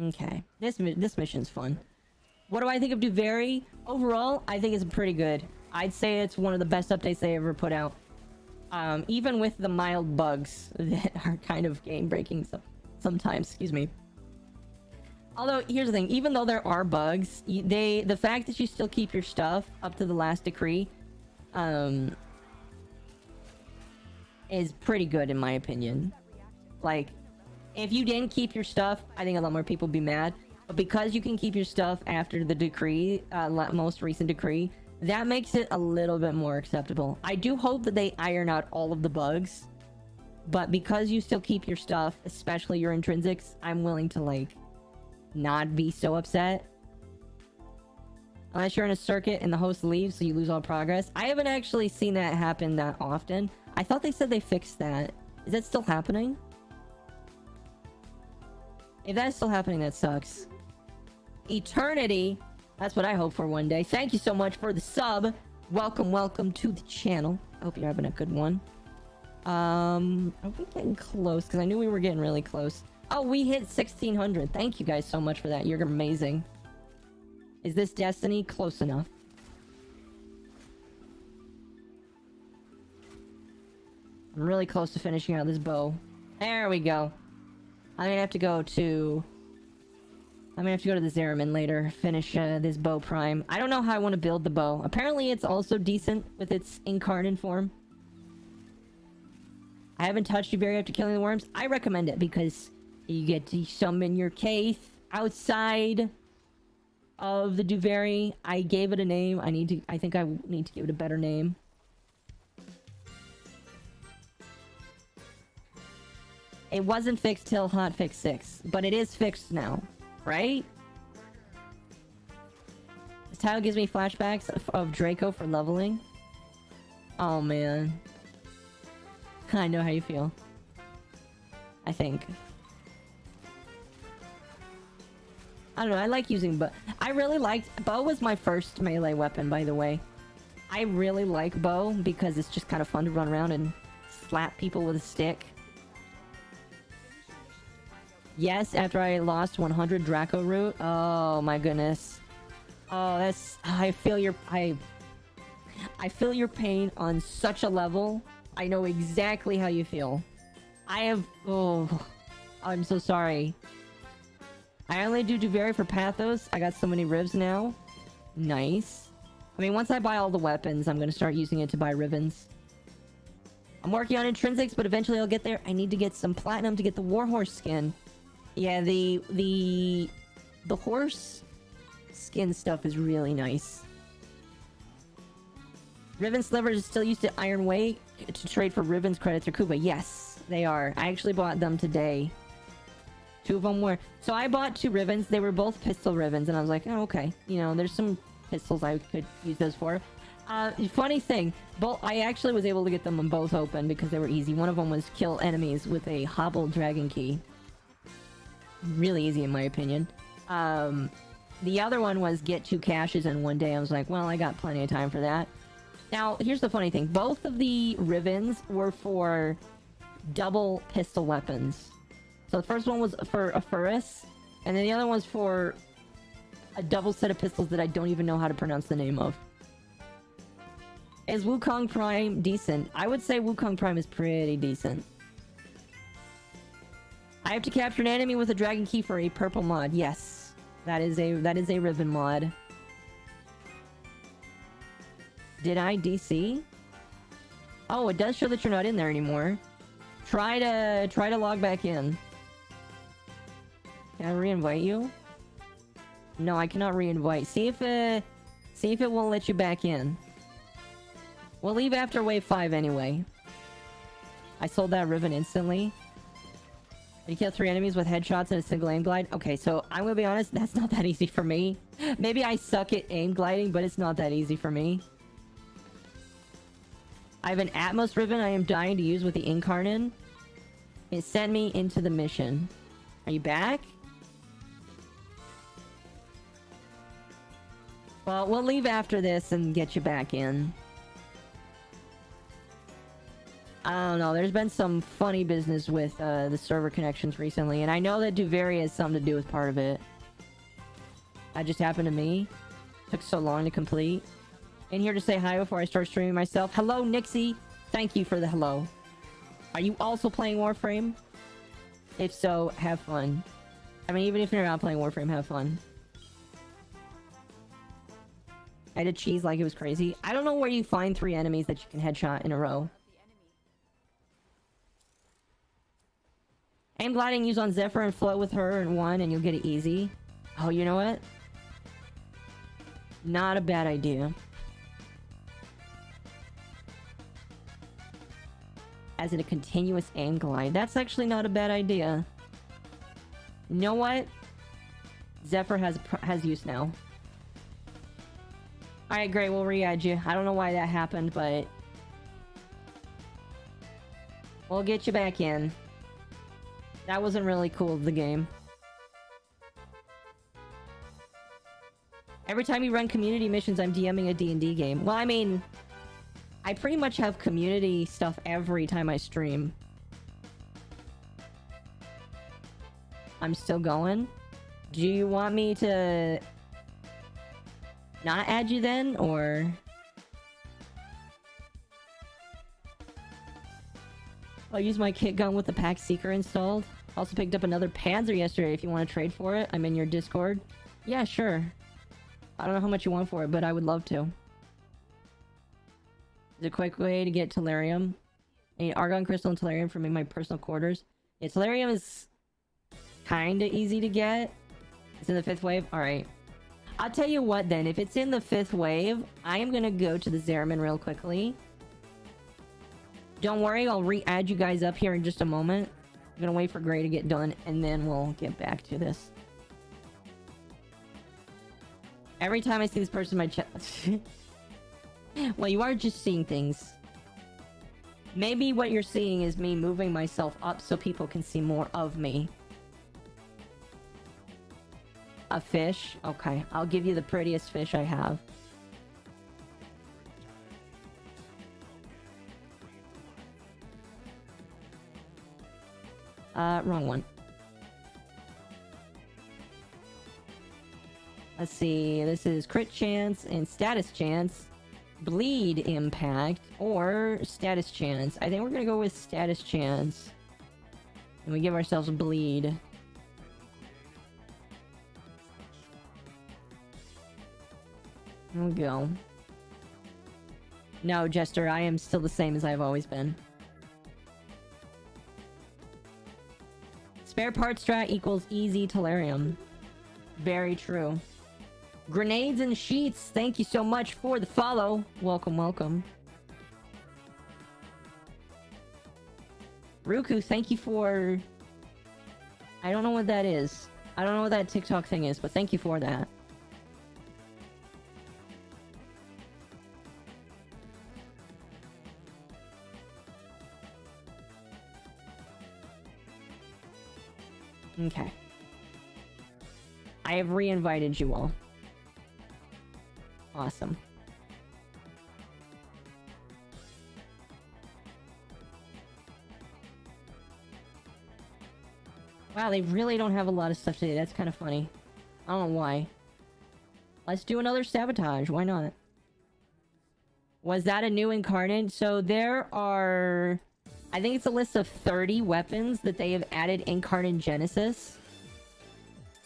Okay. This mission's fun. What do I think of Duvary? Overall, I think it's pretty good. I'd say it's one of the best updates they ever put out. Even with the mild bugs that are kind of game-breaking sometimes, excuse me. Although, here's the thing, even though there are bugs, the fact that you still keep your stuff up to the last decree, is pretty good in my opinion. Like, if you didn't keep your stuff, I think a lot more people would be mad. But because you can keep your stuff after the decree, most recent decree, that makes it a little bit more acceptable. I do hope that they iron out all of the bugs. But because you still keep your stuff, especially your intrinsics, I'm willing to, like, not be so upset. Unless you're in a circuit and the host leaves, so you lose all progress. I haven't actually seen that happen that often. I thought they said they fixed that. Is that still happening? If that's still happening, that sucks. Eternity. That's what I hope for one day. Thank you so much for the sub. Welcome, welcome to the channel. I hope you're having a good one. Are we getting close? Because I knew we were getting really close. Oh, we hit 1600. Thank you guys so much for that. You're amazing. Is this Destiny? Close enough. I'm really close to finishing out this bow. There we go. I'm gonna have to go to the Zeraman later. Finish this bow prime. I don't know how I want to build the bow. Apparently it's also decent with its incarnate form. I haven't touched Duveria after killing the worms. I recommend it because you get to summon your Kaith outside of the Duveria. I gave it a name. I think I need to give it a better name. It wasn't fixed till hotfix 6, but it is fixed now, right? This title gives me flashbacks of Draco for leveling. Oh man. I know how you feel. I think. I don't know, I like using bow. I really liked... Bow was my first melee weapon, by the way. I really like bow because it's just kind of fun to run around and slap people with a stick. Yes, after I lost 100 Draco root. Oh my goodness. Oh, that's... I feel your pain on such a level. I know exactly how you feel. I have... Oh... I'm so sorry. I only do Duveria for Pathos. I got so many rivs now. Nice. I mean, once I buy all the weapons, I'm gonna start using it to buy Rivens. I'm working on intrinsics, but eventually I'll get there. I need to get some platinum to get the Warhorse skin. Yeah, the horse skin stuff is really nice. Riven slivers is still used to Iron Weight to trade for Riven's credits or Kuba. Yes, they are. I actually bought them today. 2 of them were... So I bought 2 Rivens. They were both pistol Rivens, and I was like, oh, okay. You know, there's some pistols I could use those for. Funny thing, I actually was able to get them both open because they were easy. One of them was kill enemies with a hobbled dragon key. Really easy in my opinion. The other one was get 2 caches in one day. I was like, well, I got plenty of time for that. Now, here's the funny thing. Both of the Rivens were for double pistol weapons. So the first one was for a Furus, and then the other one's for a double set of pistols that I don't even know how to pronounce the name of. Is Wukong Prime decent? I would say Wukong Prime is pretty decent. I have to capture an enemy with a dragon key for a purple mod. Yes. That is a Riven mod. Did I DC? Oh, it does show that you're not in there anymore. Try to log back in. Can I re-invite you? No, I cannot re-invite. See if it won't let you back in. We'll leave after wave 5 anyway. I sold that Riven instantly. You kill 3 enemies with headshots and a single aim glide? Okay, so I'm gonna be honest, that's not that easy for me. Maybe I suck at aim gliding, but it's not that easy for me. I have an Atmos Riven I am dying to use with the Incarnate. It sent me into the mission. Are you back? Well, we'll leave after this and get you back in. I don't know, there's been some funny business with the server connections recently, and I know that Duveria has something to do with part of it. That just happened to me. Took so long to complete. In here to say hi before I start streaming myself. Hello, Nixie! Thank you for the hello. Are you also playing Warframe? If so, have fun. I mean, even if you're not playing Warframe, have fun. I did cheese like it was crazy. I don't know where you find 3 enemies that you can headshot in a row. Aim gliding, use on Zephyr and float with her in 1 and you'll get it easy. Oh, you know what? Not a bad idea. As in a continuous aim glide. That's actually not a bad idea. You know what? Zephyr has use now. Alright, great. We'll re-add you. I don't know why that happened, but... we'll get you back in. That wasn't really cool of the game. Every time you run community missions, I'm DMing a D&D game. Well, I mean... I pretty much have community stuff every time I stream. I'm still going. Do you want me to... not add you then, or... I'll use my kit gun with the pack seeker installed. Also picked up another Panzer yesterday if you want to trade for it. I'm in your Discord. Yeah, sure. I don't know how much you want for it, but I would love to. It's a quick way to get Tellurium. I need Argon Crystal and Tellurium for my personal quarters. Yeah, Tellurium is kinda easy to get. It's in the 5th wave? Alright. I'll tell you what then, if it's in the 5th wave, I am gonna go to the Zeraman real quickly. Don't worry, I'll re-add you guys up here in just a moment. I'm gonna wait for Gray to get done, and then we'll get back to this. Every time I see this person in my chat... Well, you are just seeing things. Maybe what you're seeing is me moving myself up so people can see more of me. A fish? Okay, I'll give you the prettiest fish I have. Wrong one. Let's see, this is crit chance and status chance. Bleed impact or status chance. I think we're gonna go with status chance. And we give ourselves a bleed. There we go. No, Jester, I am still the same as I've always been. Spare part strat equals easy Tellurium. Very true. Grenades and sheets, thank you so much for the follow. Welcome, welcome. Ruku, thank you for... I don't know what that is. I don't know what that TikTok thing is, but thank you for that. Okay. I have re-invited you all. Awesome. Wow, they really don't have a lot of stuff today. That's kind of funny. I don't know why. Let's do another sabotage. Why not? Was that a new incarnate? So there are... I think it's a list of 30 weapons that they have added incarnate Genesis.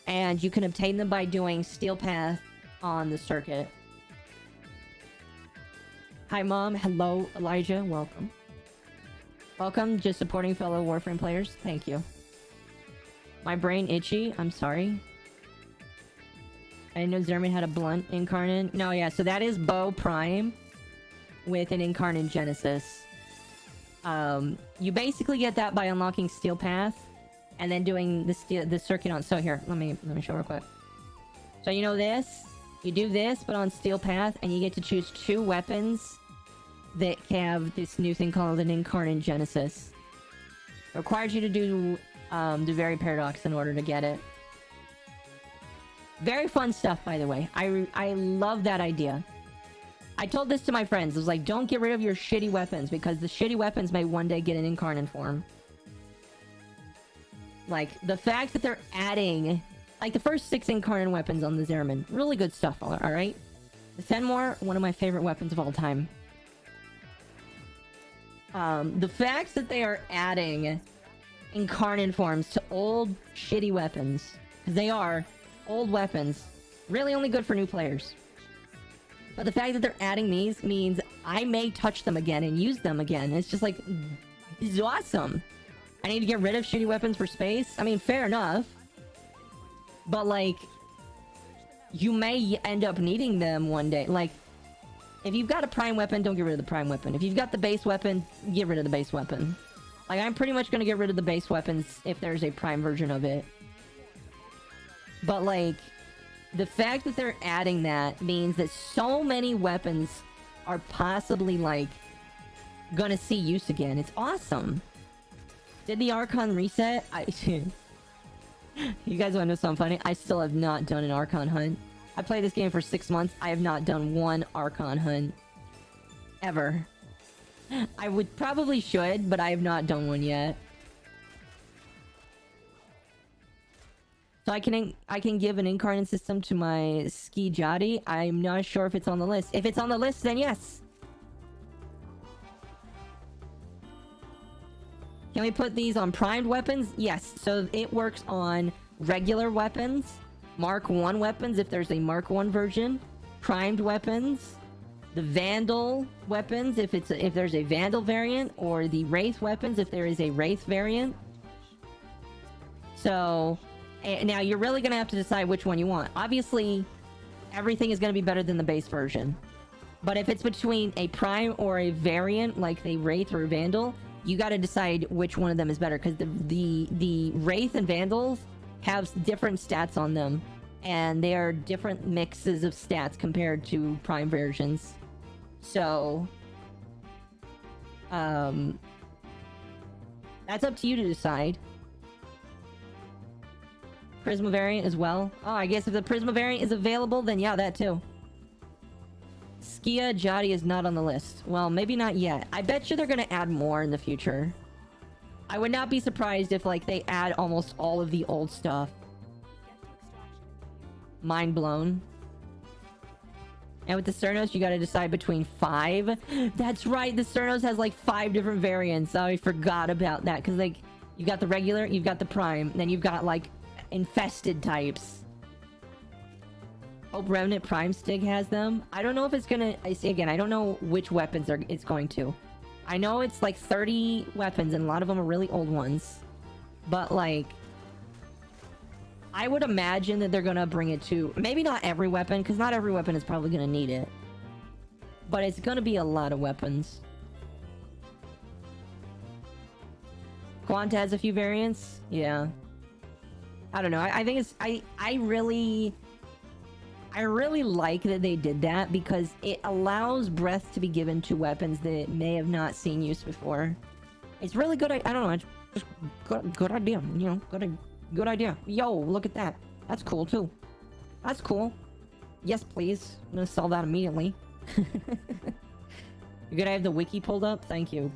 And you can obtain them by doing Steel Path on the circuit. Hi, Mom. Hello, Elijah. Welcome. Welcome, just supporting fellow Warframe players. Thank you. My brain itchy. I'm sorry. I didn't know Zerman had a blunt incarnate. No, yeah, so that is Bow Prime with an incarnate Genesis. You basically get that by unlocking Steel Path and then doing the circuit on... So here, let me show real quick. So you know this? You do this, but on Steel Path, and you get to choose 2 weapons that have this new thing called an Incarnate Genesis. It requires you to do the Very Paradox in order to get it. Very fun stuff, by the way. I love that idea. I told this to my friends. I was like, don't get rid of your shitty weapons, because the shitty weapons may one day get an Incarnate form. Like, the fact that they're adding... Like, the first 6 incarnate weapons on the Zeraman. Really good stuff, alright? The Fenmore, one of my favorite weapons of all time. The fact that they are adding incarnate forms to old, shitty weapons. Because they are old weapons. Really only good for new players. But the fact that they're adding these means I may touch them again and use them again. It's just like... This is awesome. I need to get rid of shitty weapons for space? I mean, fair enough. But, like, you may end up needing them one day. Like, if you've got a prime weapon, don't get rid of the prime weapon. If you've got the base weapon, get rid of the base weapon. Like, I'm pretty much gonna get rid of the base weapons if there's a prime version of it. But, like, the fact that they're adding that means that so many weapons are possibly, like, gonna see use again. It's awesome. Did the Archon reset? You guys want to know something funny? I still have not done an Archon hunt. I played this game for 6 months. I have not done one Archon hunt. Ever. I would probably should, but I have not done one yet. So I can give an incarnate system to my Ski Jati. I'm not sure if it's on the list. If it's on the list, then yes. Can we put these on primed weapons? Yes. So it works on regular weapons, Mark 1 weapons if there's a Mark 1 version, primed weapons, the Vandal weapons if there's a Vandal variant, or the Wraith weapons if there is a Wraith variant. So now you're really gonna have to decide which one you want. Obviously, everything is gonna be better than the base version. But if it's between a prime or a variant, like the Wraith or Vandal, you gotta decide which one of them is better, because the Wraith and Vandals have different stats on them, and they are different mixes of stats compared to prime versions. So, that's up to you to decide. Prisma variant as well. Oh, I guess if the Prisma variant is available, then yeah, that too. Skia Jadi is not on the list. Well, maybe not yet. I bet you they're gonna add more in the future. I would not be surprised if, like, they add almost all of the old stuff. Mind blown. And with the Cernos, you gotta decide between 5. That's right, the Cernos has, like, 5 different variants. Oh, I forgot about that. Because, like, you've got the regular, you've got the prime, then you've got, like, infested types. Hope Remnant Prime Stig has them. I don't know if it's gonna... Again, I don't know which weapons it's going to. I know it's like 30 weapons, and a lot of them are really old ones. But, like... I would imagine that they're gonna bring it to... Maybe not every weapon, because not every weapon is probably gonna need it. But it's gonna be a lot of weapons. Quanta has a few variants? Yeah. I don't know. I think it's... I really like that they did that, because it allows breath to be given to weapons that may have not seen use before. It's really good. I don't know. It's just good idea. You know, good idea. Yo, look at that. That's cool too. That's cool. Yes, please. I'm gonna sell that immediately. You're gonna have the wiki pulled up? Thank you.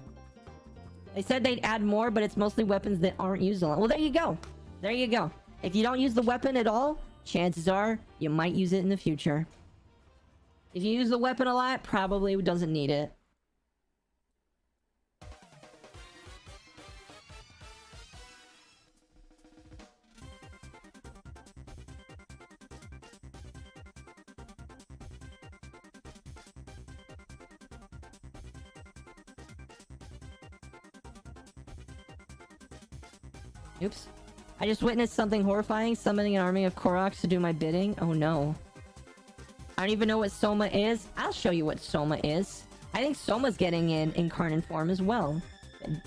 They said they'd add more, but it's mostly weapons that aren't used a lot. Well, there you go. There you go. If you don't use the weapon at all, chances are you might use it in the future. If you use the weapon a lot, probably doesn't need it. Oops. I just witnessed something horrifying, summoning an army of Koroks to do my bidding. Oh no. I don't even know what Soma is. I'll show you what Soma is. I think Soma's getting in incarnate form as well,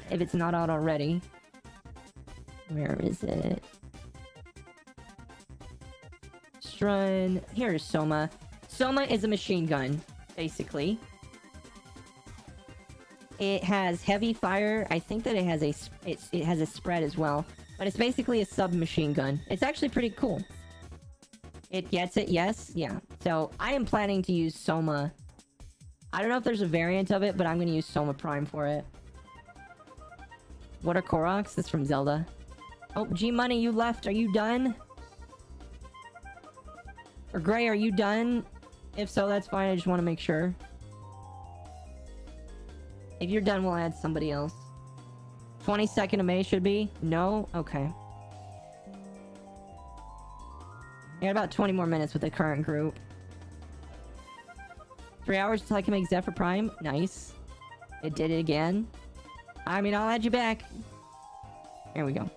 if it's not out already. Where is it? Strun. Here's Soma. Soma is a machine gun, basically. It has heavy fire. I think that it has a spread as well. But it's basically a submachine gun. It's actually pretty cool. It gets it, yes? Yeah. So, I am planning to use Soma. I don't know if there's a variant of it, but I'm gonna use Soma Prime for it. What are Koroks? That's from Zelda. Oh, G-Money, you left. Are you done? Or Gray, are you done? If so, that's fine. I just want to make sure. If you're done, we'll add somebody else. 22nd of May should be? No? Okay. I got about 20 more minutes with the current group. 3 hours until I can make Zephyr Prime. Nice. It did it again. I mean, I'll add you back. There we go.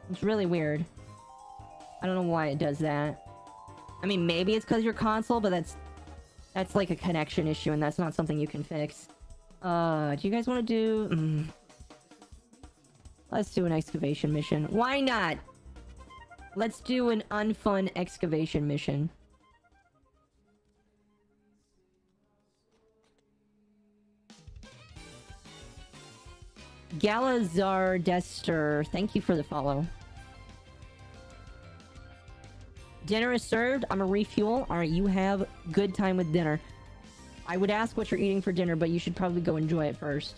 It's really weird. I don't know why it does that. I mean, maybe it's because your console, but that's like a connection issue, and that's not something you can fix. Do you guys want to do... Let's do an excavation mission. Why not? Let's do an unfun excavation mission. Galazar Dester, thank you for the follow. Dinner is served. I'm a refuel. Alright, you have good time with dinner. I would ask what you're eating for dinner, but you should probably go enjoy it first.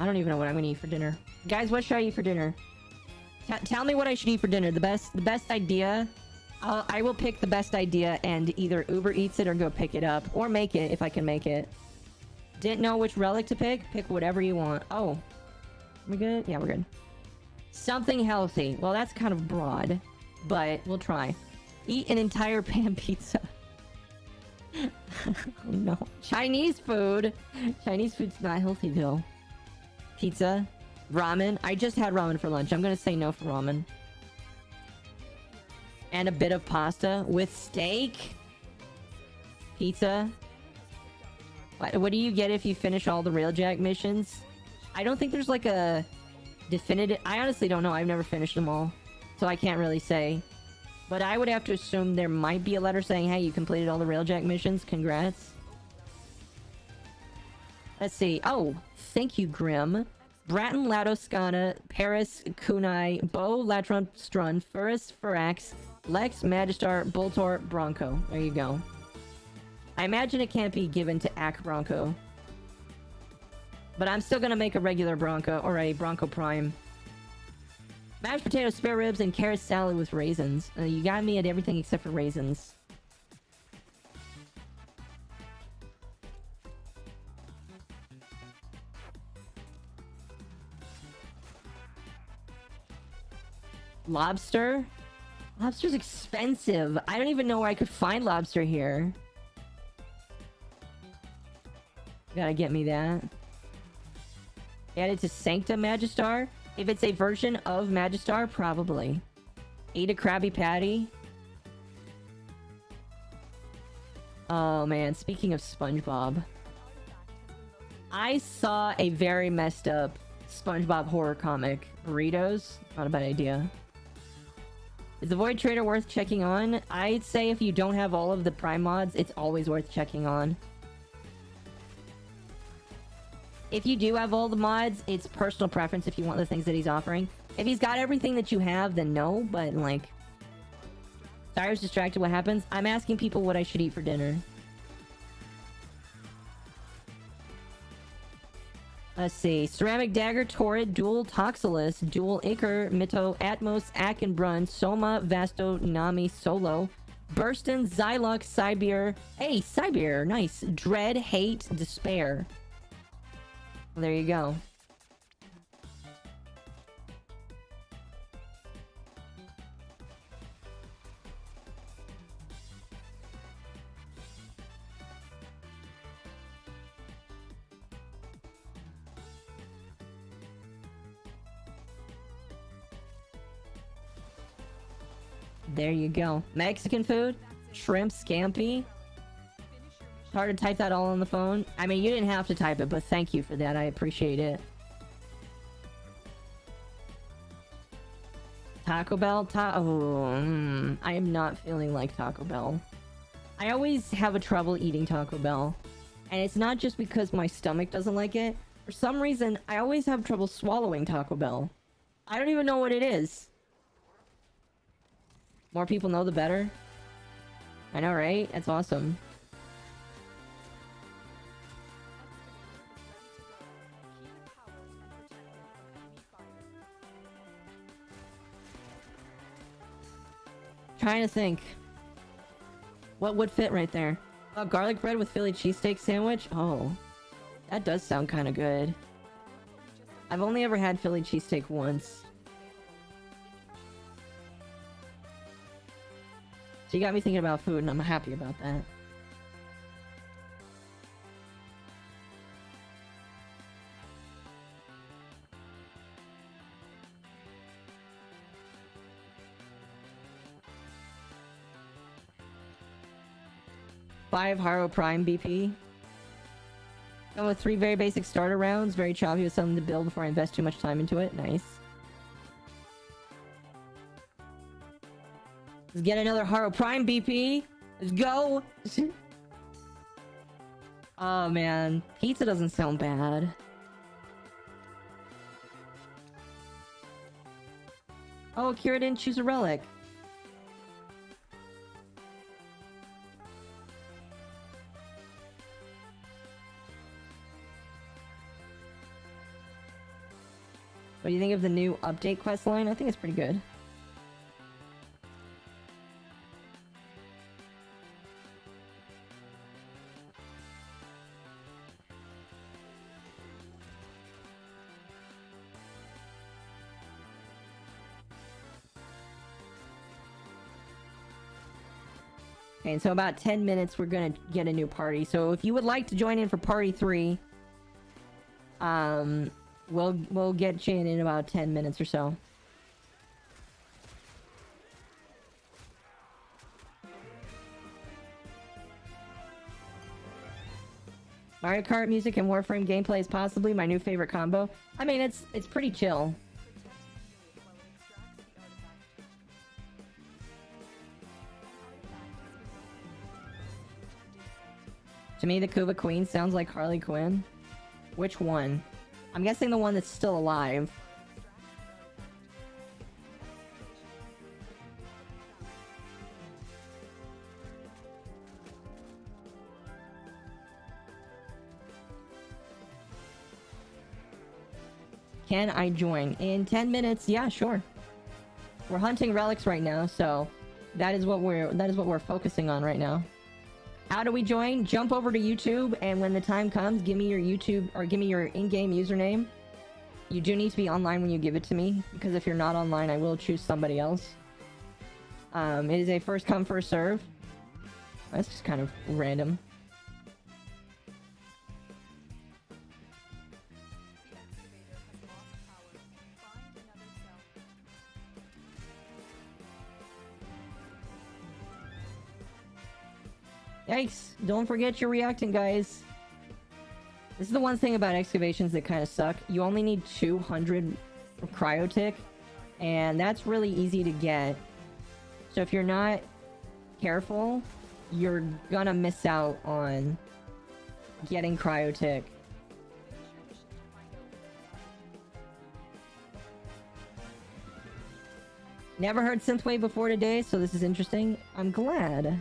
I don't even know what I'm gonna eat for dinner. Guys, what should I eat for dinner? Tell me what I should eat for dinner. The best idea. I will pick the best idea and either Uber Eats it or go pick it up. Or make it if I can make it. Didn't know which relic to pick? Pick whatever you want. Oh. We good? Yeah, we're good. Something healthy. Well, that's kind of broad. But we'll try. Eat an entire pan pizza. Oh no. Chinese food. Chinese food's not healthy though. Pizza. Ramen. I just had ramen for lunch. I'm gonna say no for ramen. And a bit of pasta with steak. Pizza. What do you get if you finish all the Railjack missions? I don't think there's like a definitive... I honestly don't know. I've never finished them all. So I can't really say. But I would have to assume there might be a letter saying, hey, you completed all the Railjack missions. Congrats. Let's see. Oh, thank you, Grim. Bratton, Latoscana, Paris, Kunai, Bo, Latron, Strun, Furus, Furax, Lex, Magistar, Boltor, Bronco. There you go. I imagine it can't be given to Ak Bronco. But I'm still gonna make a regular Bronco, or a Bronco Prime. Mashed potatoes, spare ribs, and carrot salad with raisins. You got me at everything except for raisins. Lobster? Lobster's expensive. I don't even know where I could find lobster here. Gotta get me that. Add it to Sancta Magistar? If it's a version of Magistar, probably. Eat a Krabby Patty. Oh man, speaking of SpongeBob. I saw a very messed up SpongeBob horror comic. Burritos? Not a bad idea. Is the Void Trader worth checking on? I'd say if you don't have all of the Prime mods, it's always worth checking on. If you do have all the mods, it's personal preference if you want the things that he's offering. If he's got everything that you have, then no, but like... Sorry, I was distracted. What happens? I'm asking people what I should eat for dinner. Let's see. Ceramic Dagger, Torrid, Dual Toxilus, Dual Ichor, Mito, Atmos, Akenbrun, Soma, Vasto, Nami, Solo, Burston, Xylux, Sibir. Hey, Sibir, nice. Dread, Hate, Despair. Well, there you go. There you go. Mexican food? Shrimp scampi? Hard to type that all on the phone. I mean, you didn't have to type it, but thank you for that. I appreciate it. Taco Bell? I am not feeling like Taco Bell. I always have a trouble eating Taco Bell. And it's not just because my stomach doesn't like it. For some reason, I always have trouble swallowing Taco Bell. I don't even know what it is. More people know, the better. I know, right? That's awesome. Trying to think. What would fit right there? Garlic bread with Philly cheesesteak sandwich? Oh. That does sound kind of good. I've only ever had Philly cheesesteak once. So you got me thinking about food, and I'm happy about that. Five Haro Prime BP. Come with 3 very basic starter rounds. Very choppy with something to build before I invest too much time into it. Nice. Let's get another Haro Prime BP. Let's go. Oh man, pizza doesn't sound bad. Oh, Kira didn't choose a relic. What do you think of the new update quest line? I think it's pretty good. Okay, and so about 10 minutes, we're gonna get a new party. So if you would like to join in for party 3, we'll get you in about 10 minutes or so. Mario Kart music and Warframe gameplay is possibly my new favorite combo. I mean, it's pretty chill. To me, the Kuva Queen sounds like Harley Quinn. Which one? I'm guessing the one that's still alive. Can I join? In 10 minutes? Yeah, sure. We're hunting relics right now, so that is what we're focusing on right now. How do we join? Jump over to YouTube, and when the time comes, give me your YouTube, or give me your in-game username. You do need to be online when you give it to me, because if you're not online, I will choose somebody else. It is a first come, first serve. That's just kind of random. Yikes! Don't forget you're reacting, guys. This is the one thing about excavations that kind of suck. You only need 200 cryotic, and that's really easy to get. So if you're not careful, you're gonna miss out on getting cryotic. Never heard synthwave before today, so this is interesting. I'm glad.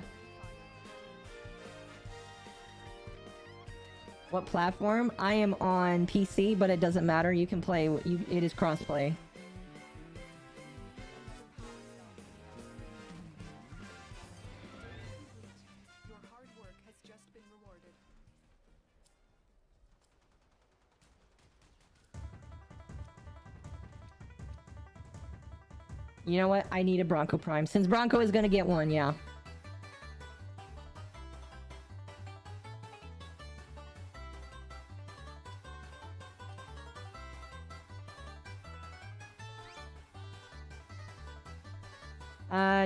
What platform? I am on PC, but it doesn't matter. You can play. It is crossplay. Your hard work has just been rewarded. You know what? I need a Bronco Prime. Since Bronco is gonna get one, yeah.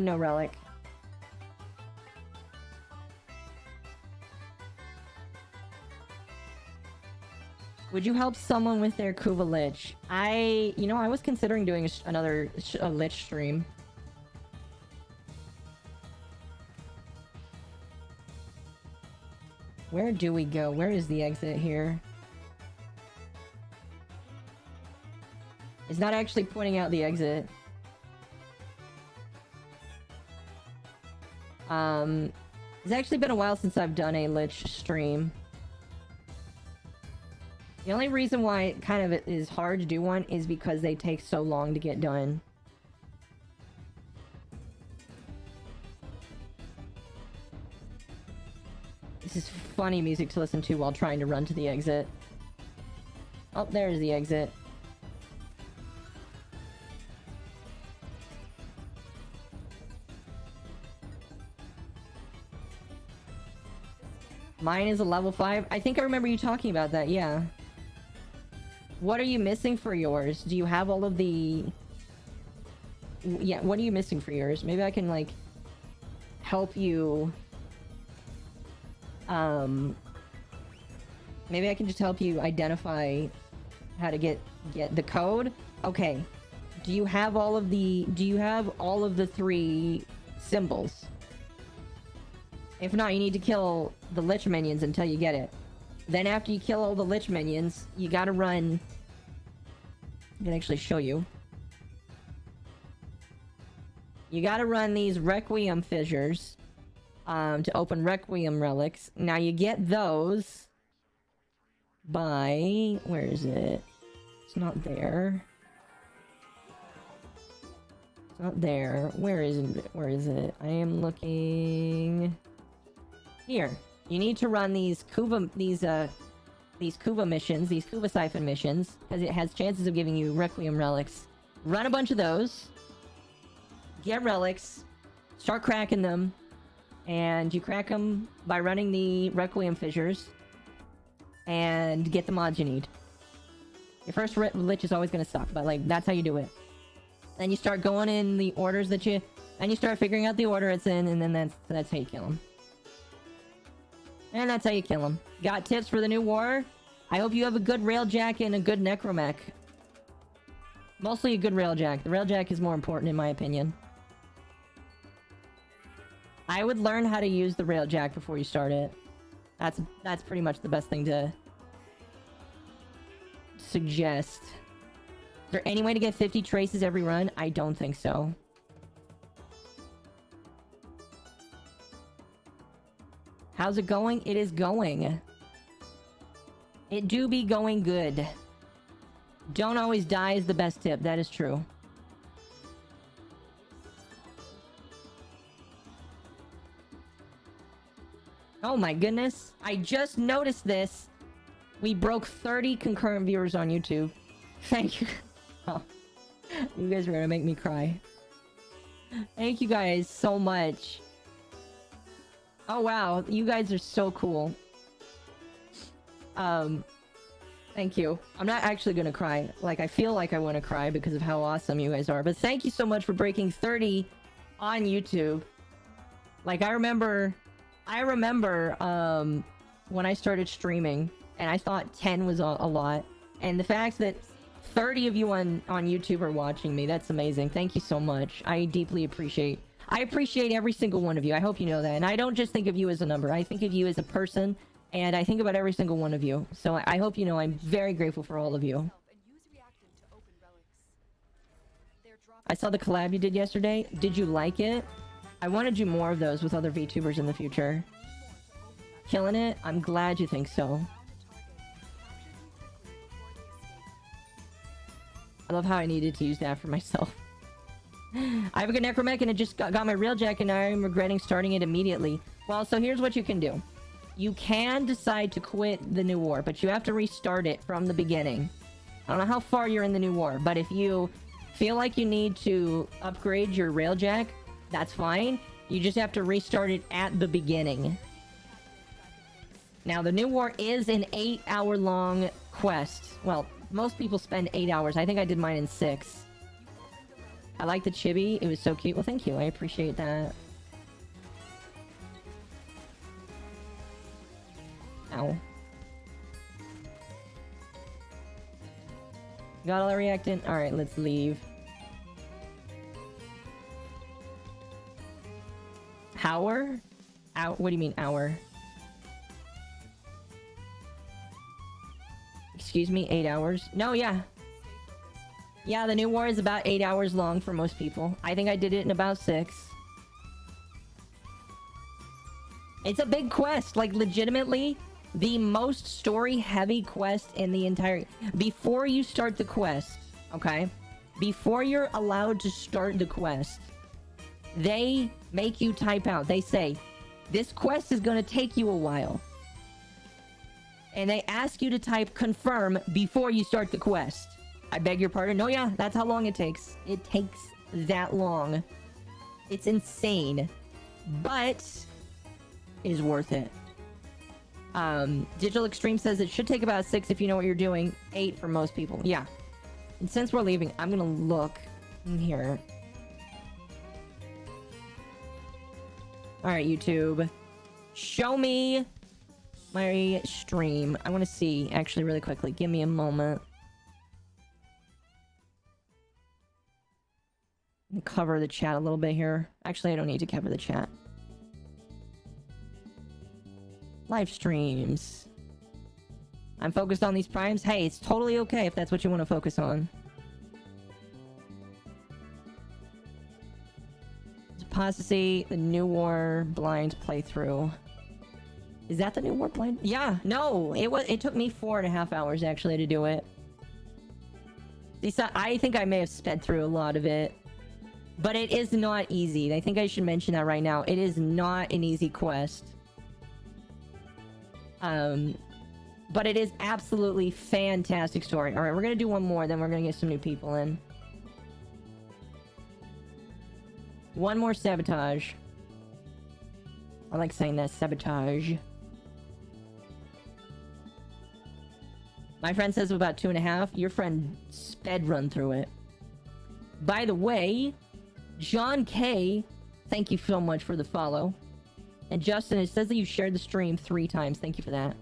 No relic. Would you help someone with their Kuva Lich? I was considering doing another Lich stream. Where do we go? Where is the exit here? It's not actually pointing out the exit. It's actually been a while since I've done a Lich stream. The only reason why it kind of is hard to do one is because they take so long to get done. This is funny music to listen to while trying to run to the exit. Oh, there's the exit. Mine is a level 5. I think I remember you talking about that, yeah. What are you missing for yours? Do you have all of the... Yeah, what are you missing for yours? Maybe I can, like, help you... Maybe I can just help you identify how to get the code? Okay. Do you have all of the 3 symbols? If not, you need to kill the Lich minions until you get it. Then after you kill all the Lich minions, you gotta run... I can actually show you. You gotta run these Requiem fissures to open Requiem relics. Now you get those by... Where is it? It's not there. It's not there. Where is it? Where is it? I am looking... Here. You need to run these Kuva missions, these Kuva Siphon missions, because it has chances of giving you Requiem relics. Run a bunch of those. Get relics. Start cracking them. And you crack them by running the Requiem fissures. And get the mods you need. Your first lich is always going to suck, but like, that's how you do it. Then you start going in the orders that you... And you start figuring out the order it's in, and then that's how you kill them. And that's how you kill them. Got tips for the new war? I hope you have a good railjack and a good necromech. Mostly a good railjack. The railjack is more important in my opinion. I would learn how to use the railjack before you start it. That's pretty much the best thing to suggest. Is there any way to get 50 traces every run? I don't think so. How's it going? It is going. It do be going good. Don't always die is the best tip. That is true. Oh my goodness. I just noticed this. We broke 30 concurrent viewers on YouTube. Thank you. Oh, you guys are gonna make me cry. Thank you guys so much. Oh wow, you guys are so cool. Thank you. I'm not actually gonna cry. Like, I feel like I want to cry because of how awesome you guys are. But thank you so much for breaking 30 on YouTube. Like, I remember, when I started streaming, and I thought 10 was a lot. And the fact that 30 of you on YouTube are watching me, that's amazing. Thank you so much. I deeply appreciate... I appreciate every single one of you. I hope you know that. And I don't just think of you as a number. I think of you as a person. And I think about every single one of you. So I hope you know I'm very grateful for all of you. I saw the collab you did yesterday. Did you like it? I want to do more of those with other VTubers in the future. Killing it? I'm glad you think so. I love how I needed to use that for myself. I have a good necromech and it just got my railjack and I'm regretting starting it immediately. Well, so here's what you can do. You can decide to quit the new war, but you have to restart it from the beginning. I don't know how far you're in the new war, but if you feel like you need to upgrade your railjack, that's fine. You just have to restart it at the beginning. Now, the new war is an 8-hour long quest. Well, most people spend 8 hours. I think I did mine in 6. I like the chibi. It was so cute. Well, thank you. I appreciate that. Ow. Got all the reactant? Alright, let's leave. Hour? What do you mean, hour? Excuse me, 8 hours? No, yeah. Yeah, the new war is about 8 hours long for most people. I think I did it in about 6. It's a big quest. Like, legitimately, the most story-heavy quest in the entire... Before you start the quest, okay? Before you're allowed to start the quest, they make you type out. They say, this quest is going to take you a while. And they ask you to type confirm before you start the quest. I beg your pardon. No, yeah, that's how long it takes. It takes that long. It's insane. But is worth it. Digital Extreme says it should take about 6 if you know what you're doing. 8 for most people. Yeah. And since we're leaving, I'm gonna look in here. Alright, YouTube. Show me my stream. I want to see, actually, really quickly. Give me a moment. Cover the chat a little bit here. Actually, I don't need to cover the chat. Live streams. I'm focused on these primes. Hey, it's totally okay if that's what you want to focus on. Apostasy, the New War blind playthrough. Is that the New War blind? Yeah, no, it took me 4.5 hours actually to do it. I think I may have sped through a lot of it. But it is not easy. I think I should mention that right now. It is not an easy quest. But it is absolutely fantastic story. Alright, we're gonna do one more, then we're gonna get some new people in. One more sabotage. I like saying that, sabotage. My friend says about 2.5. Your friend sped run through it. By the way, John K, thank you so much for the follow. And Justin, it says that you shared the stream 3 times. Thank you for that.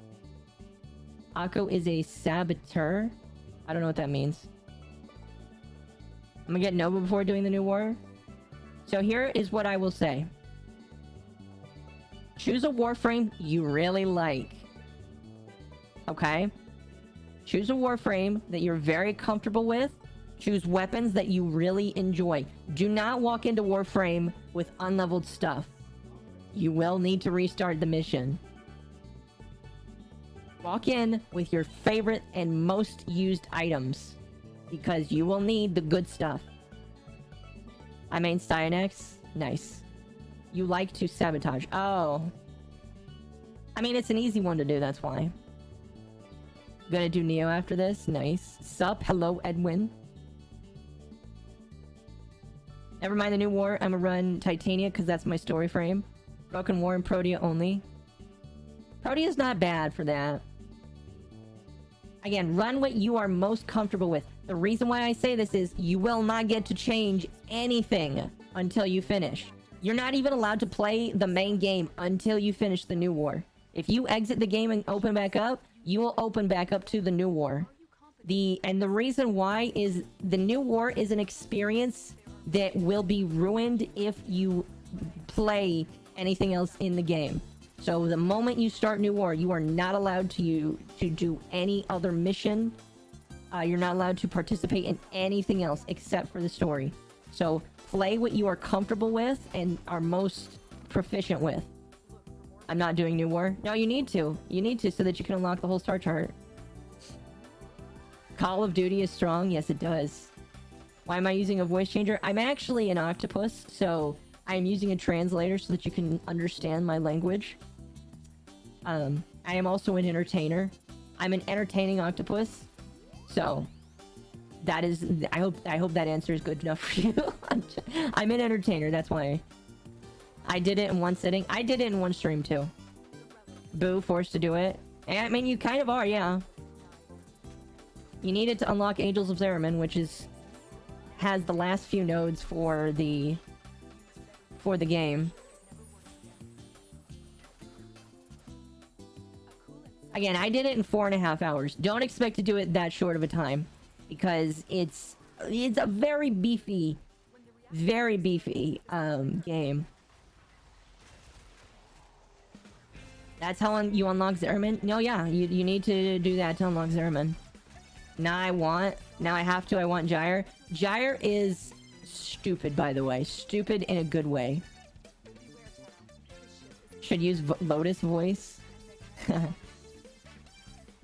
Akko is a saboteur. I don't know what that means. I'm gonna get Nova before doing the new war. So here is what I will say. Choose a warframe you really like. Okay? Choose a warframe that you're very comfortable with. Choose weapons that you really enjoy. Do not walk into Warframe with unleveled stuff. You will need to restart the mission. Walk in with your favorite and most used items, because you will need the good stuff. I mean, Cyanex. Nice. You like to sabotage. Oh. I mean, it's an easy one to do, that's why. Gonna do Neo after this. Nice. Sup? Hello, Edwin. Never mind the new war. I'm gonna run Titania because that's my story frame. Broken War and Protea only. Protea's not bad for that. Again, run what you are most comfortable with. The reason why I say this is you will not get to change anything until you finish. You're not even allowed to play the main game until you finish the new war. If you exit the game and open back up, you will open back up to the new war. And the reason why is the new war is an experience that will be ruined if you play anything else in the game. So the moment you start New War, you are not allowed to do any other mission. You're not allowed to participate in anything else except for the story. So play what you are comfortable with and are most proficient with. I'm not doing New War. No, you need to. You need to so that you can unlock the whole star chart. Call of Duty is strong. Yes, it does. Why am I using a voice changer? I'm actually an octopus, so I'm using a translator so that you can understand my language. I am also an entertainer. I'm an entertaining octopus. So that is, I hope that answer is good enough for you. I'm an entertainer, that's why. I did it in one sitting. I did it in one stream too. Boo, forced to do it. I mean, you kind of are, yeah. You needed to unlock Angels of Zeraman, which has the last few nodes for the game. Again, I did it in 4.5 hours. Don't expect to do it that short of a time, because it's a very beefy game. That's how you unlock Zeraman? No, yeah, you need to do that to unlock Zeraman. Now I want Gyre. Gyre is stupid, by the way. Stupid in a good way. Should use Lotus voice.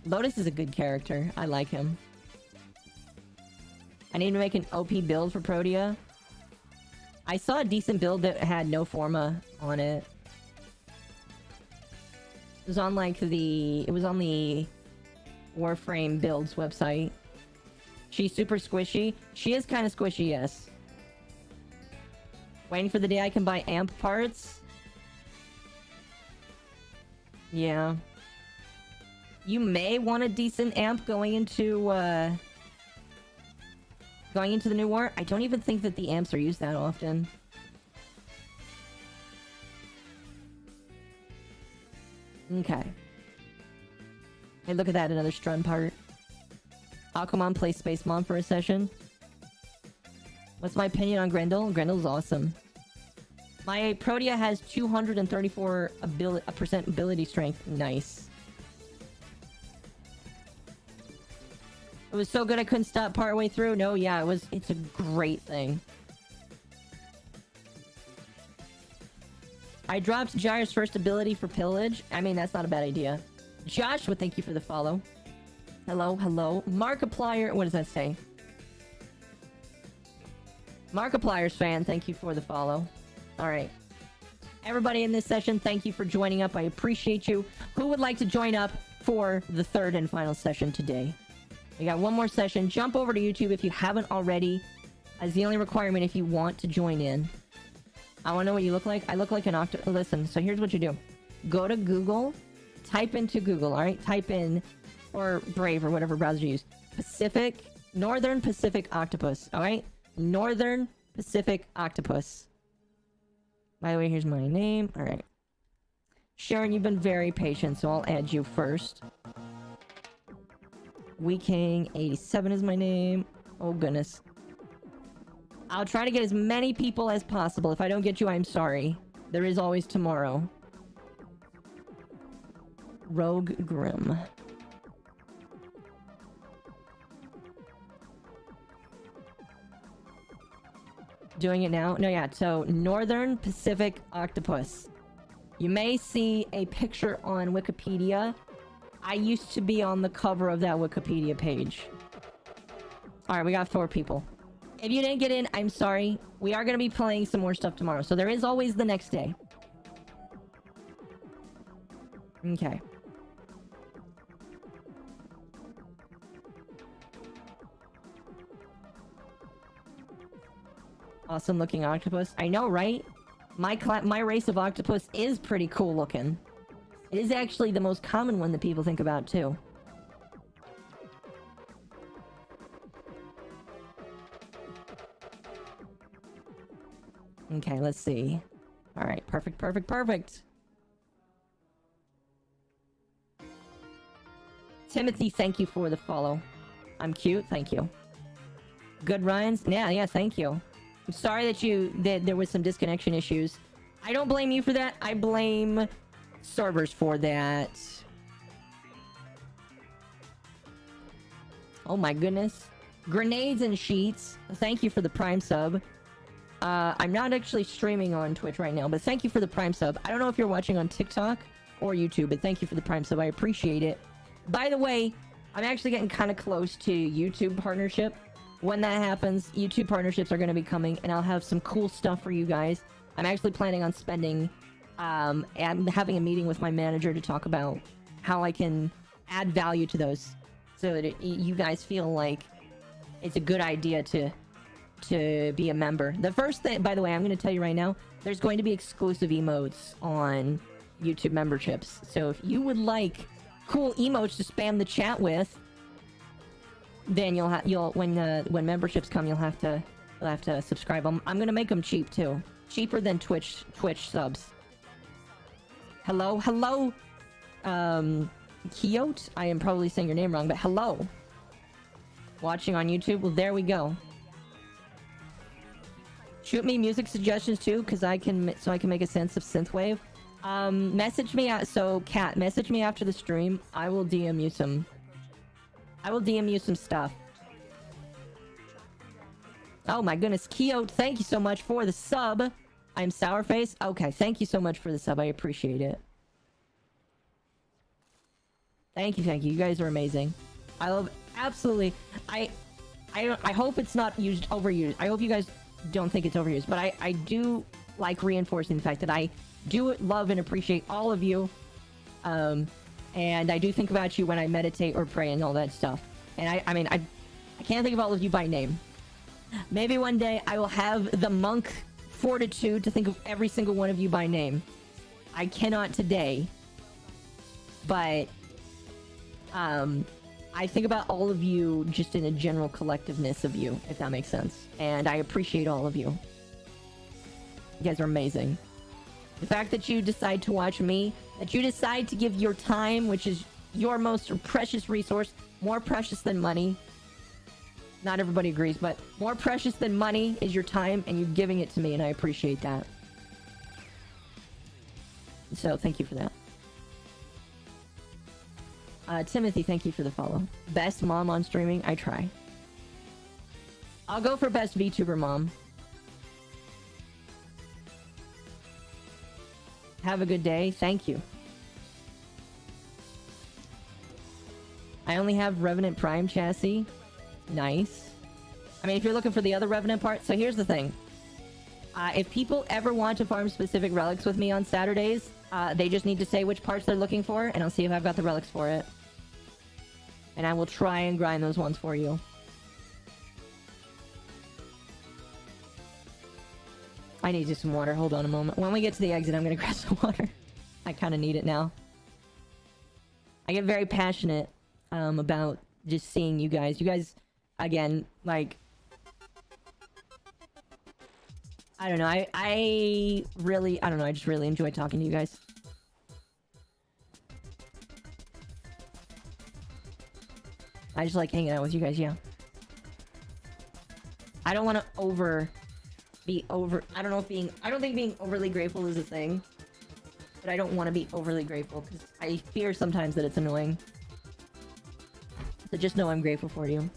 Lotus is a good character. I like him. I need to make an OP build for Protea. I saw a decent build that had no Forma on it. It was on like the Warframe builds website. She's super squishy. She is kind of squishy, yes. Waiting for the day I can buy amp parts. Yeah. You may want a decent amp going into the new war. I don't even think that the amps are used that often. Okay. Hey, look at that, another Strun part. Aquamon plays Space Mom for a session. What's my opinion on Grendel? Grendel's awesome. My Protea has 234% ability strength. Nice. It was so good I couldn't stop partway through. No, yeah, it's a great thing. I dropped Gyre's first ability for pillage. I mean, that's not a bad idea. Joshua, thank you for the follow. Hello, hello. Markiplier, what does that say? Markiplier's fan, thank you for the follow. Alright. Everybody in this session, thank you for joining up. I appreciate you. Who would like to join up for the third and final session today? We got one more session. Jump over to YouTube if you haven't already. As the only requirement if you want to join in. I want to know what you look like. I look like an Listen, so here's what you do. Go to Google. Type into Google, alright? Type in, or Brave, or whatever browser you use. Northern Pacific Octopus, alright? Northern Pacific Octopus. By the way, here's my name. Alright. Sharon, you've been very patient, so I'll add you first. Weeking87 is my name. Oh, goodness. I'll try to get as many people as possible. If I don't get you, I'm sorry. There is always tomorrow. Rogue Grim. Doing it now? No, yeah. So, Northern Pacific Octopus. You may see a picture on Wikipedia. I used to be on the cover of that Wikipedia page. Alright, we got 4 people. If you didn't get in, I'm sorry. We are going to be playing some more stuff tomorrow. So there is always the next day. Okay. Awesome looking octopus. I know, right? My race of octopus is pretty cool looking. It is actually the most common one that people think about, too. Okay, let's see. Alright, perfect, perfect, perfect. Timothy, thank you for the follow. I'm cute, thank you. Good Ryans? Yeah, thank you. I'm sorry that there was some disconnection issues. I don't blame you for that. I blame servers for that. Oh my goodness. Grenades and Sheets. Thank you for the Prime sub. I'm not actually streaming on Twitch right now, but thank you for the Prime sub. I don't know if you're watching on TikTok or YouTube, but thank you for the Prime sub. I appreciate it. By the way, I'm actually getting kind of close to YouTube partnership. When that happens, YouTube partnerships are going to be coming, and I'll have some cool stuff for you guys. I'm actually planning on spending, and having a meeting with my manager to talk about how I can add value to those, so that you guys feel like it's a good idea to be a member. The first thing, by the way, I'm going to tell you right now, there's going to be exclusive emotes on YouTube memberships. So if you would like cool emotes to spam the chat with, then when memberships come, you'll have to subscribe. I'm gonna make them cheap too, cheaper than Twitch subs. Hello, Kyote. I am probably saying your name wrong, but hello. Watching on YouTube. Well, there we go. Shoot me music suggestions too, so I can make a sense of synthwave. Message me out. So, Kat, message me after the stream. I will DM you some. Stuff. Oh my goodness, Kyote, thank you so much for the sub. I'm Sourface. Okay, thank you so much for the sub. I appreciate it. Thank you. You guys are amazing. I love absolutely. I hope it's not overused. I hope you guys don't think it's overused, but I do like reinforcing the fact that I do love and appreciate all of you. And I do think about you when I meditate or pray and all that stuff. And I can't think of all of you by name. Maybe one day I will have the monk fortitude to think of every single one of you by name. I cannot today. But I think about all of you just in a general collectiveness of you, if that makes sense. And I appreciate all of you. You guys are amazing. The fact that you decide to watch me, that you decide to give your time, which is your most precious resource, more precious than money. Not everybody agrees, but more precious than money is your time, and you're giving it to me, and I appreciate that. So, thank you for that. Timothy, thank you for the follow. Best mom on streaming? I try. I'll go for best VTuber mom. Have a good day. Thank you. I only have Revenant Prime chassis. Nice. I mean, if you're looking for the other Revenant part, so here's the thing. If people ever want to farm specific relics with me on Saturdays, they just need to say which parts they're looking for, and I'll see if I've got the relics for it. And I will try and grind those ones for you. I need just some water. Hold on a moment. When we get to the exit, I'm gonna grab some water. I kind of need it now. I get very passionate about just seeing you guys. You guys, again, like... I don't know. I really... I don't know. I just really enjoy talking to you guys. I just like hanging out with you guys, yeah. I don't want to be over... I don't know if being... I don't think being overly grateful is a thing. But I don't want to be overly grateful, because I fear sometimes that it's annoying. So just know I'm grateful for you.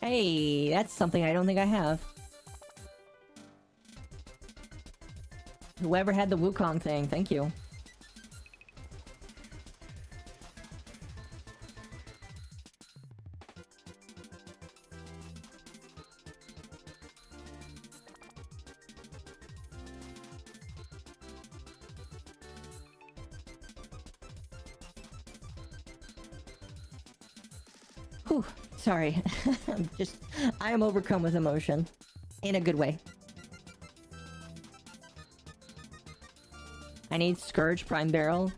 Hey, that's something I don't think I have. Whoever had the Wukong thing, thank you. Whew. Sorry. I am overcome with emotion. In a good way. I need Scourge Prime Barrel.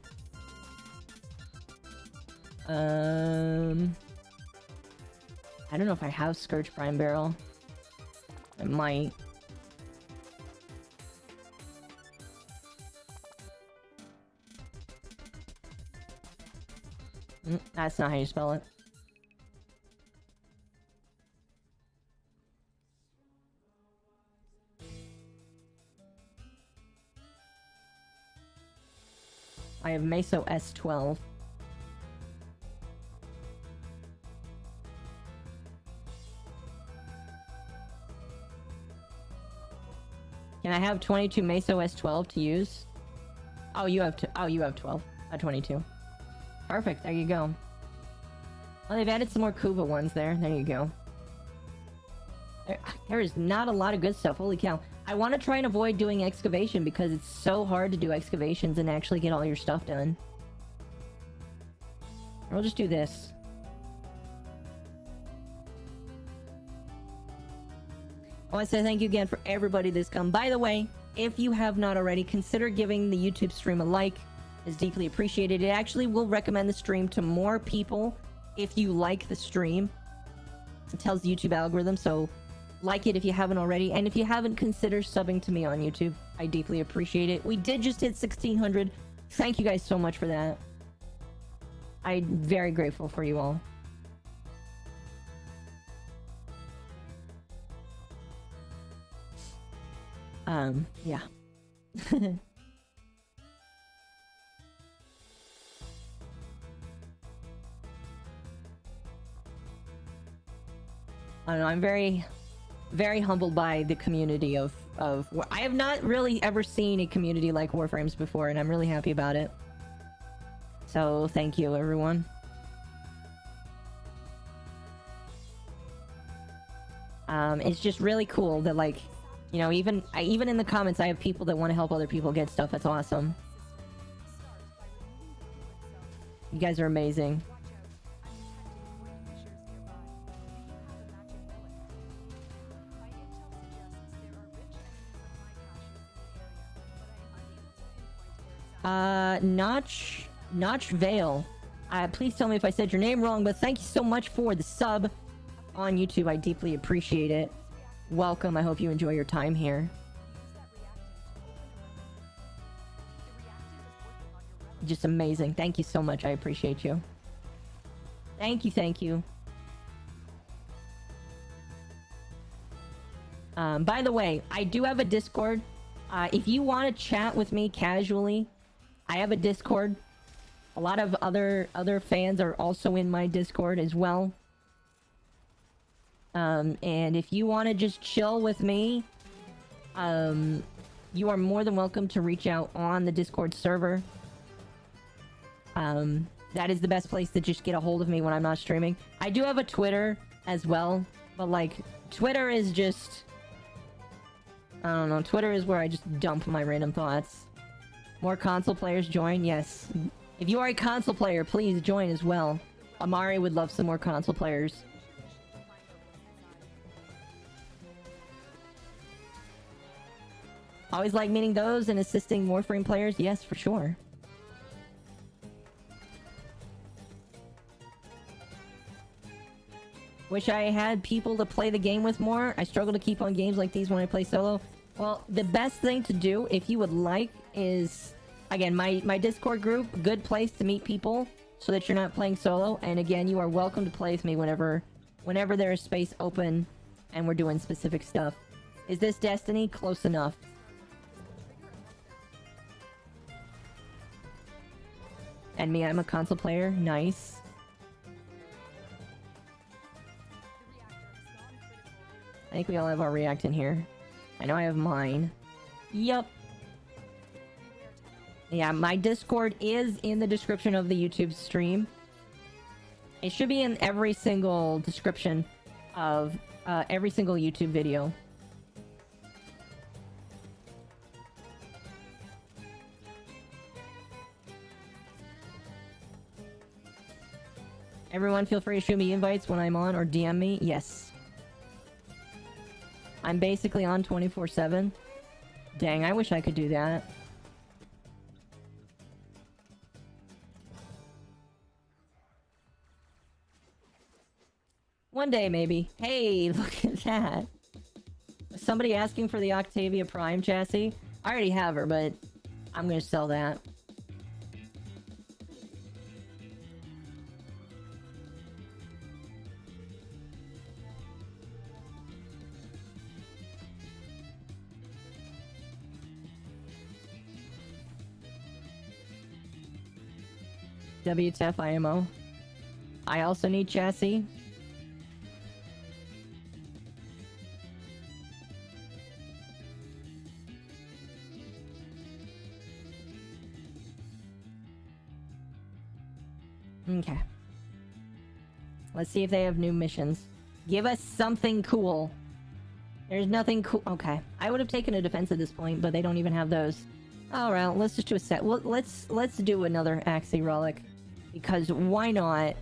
I don't know if I have Scourge Prime Barrel. I might. That's not how you spell it. I have Meso S12. Can I have 22 Meso S12 to use? Oh, you have 12. 22. Perfect. There you go. Well, they've added some more Kuva ones there. There you go. There is not a lot of good stuff. Holy cow. I want to try and avoid doing excavation because it's so hard to do excavations and actually get all your stuff done. We'll just do this. I want to say thank you again for everybody that's come. By the way, if you have not already, consider giving the YouTube stream a like. It's deeply appreciated. It actually will recommend the stream to more people if you like the stream. It tells the YouTube algorithm, so like it if you haven't already. And if you haven't, consider subbing to me on YouTube. I deeply appreciate it. We did just hit 1,600. Thank you guys so much for that. I'm very grateful for you all. Yeah. I don't know, I'm very humbled by the community of I have not really ever seen a community like Warframes before, and I'm really happy about it. So thank you, everyone. It's just really cool that, like, you know, even in the comments I have people that want to help other people get stuff. That's awesome. You guys are amazing. Notch Vale. Please tell me if I said your name wrong, but thank you so much for the sub on YouTube. I deeply appreciate it. Welcome. I hope you enjoy your time here. Just amazing. Thank you so much. I appreciate you. Thank you, thank you. By the way, I do have a Discord. If you want to chat with me casually, I have a Discord. A lot of other fans are also in my Discord as well. And if you want to just chill with me, you are more than welcome to reach out on the Discord server. That is the best place to just get a hold of me when I'm not streaming. I do have a Twitter as well, but like, Twitter is just... I don't know, Twitter is where I just dump my random thoughts. More console players join? Yes. If you are a console player, please join as well. Amari would love some more console players. Always like meeting those and assisting Warframe players? Yes, for sure. Wish I had people to play the game with more. I struggle to keep on games like these when I play solo. Well, the best thing to do, if you would like, is... Again, my Discord group, good place to meet people so that you're not playing solo. And again, you are welcome to play with me whenever there is space open and we're doing specific stuff. Is this Destiny? Close enough. And me, I'm a console player. Nice. I think we all have our react in here. I know I have mine. Yup. Yeah, my Discord is in the description of the YouTube stream. It should be in every single description of every single YouTube video. Everyone feel free to shoot me invites when I'm on or DM me. Yes. I'm basically on 24/7. Dang, I wish I could do that. One day, maybe. Hey, look at that. Somebody asking for the Octavia Prime chassis? I already have her, but I'm gonna sell that. WTF IMO. I also need chassis. Okay. Let's see if they have new missions. Give us something cool. There's nothing cool. Okay. I would have taken a defense at this point, but they don't even have those. Alright, let's just do a set. Well, let's do another Axie Relic. Because why not?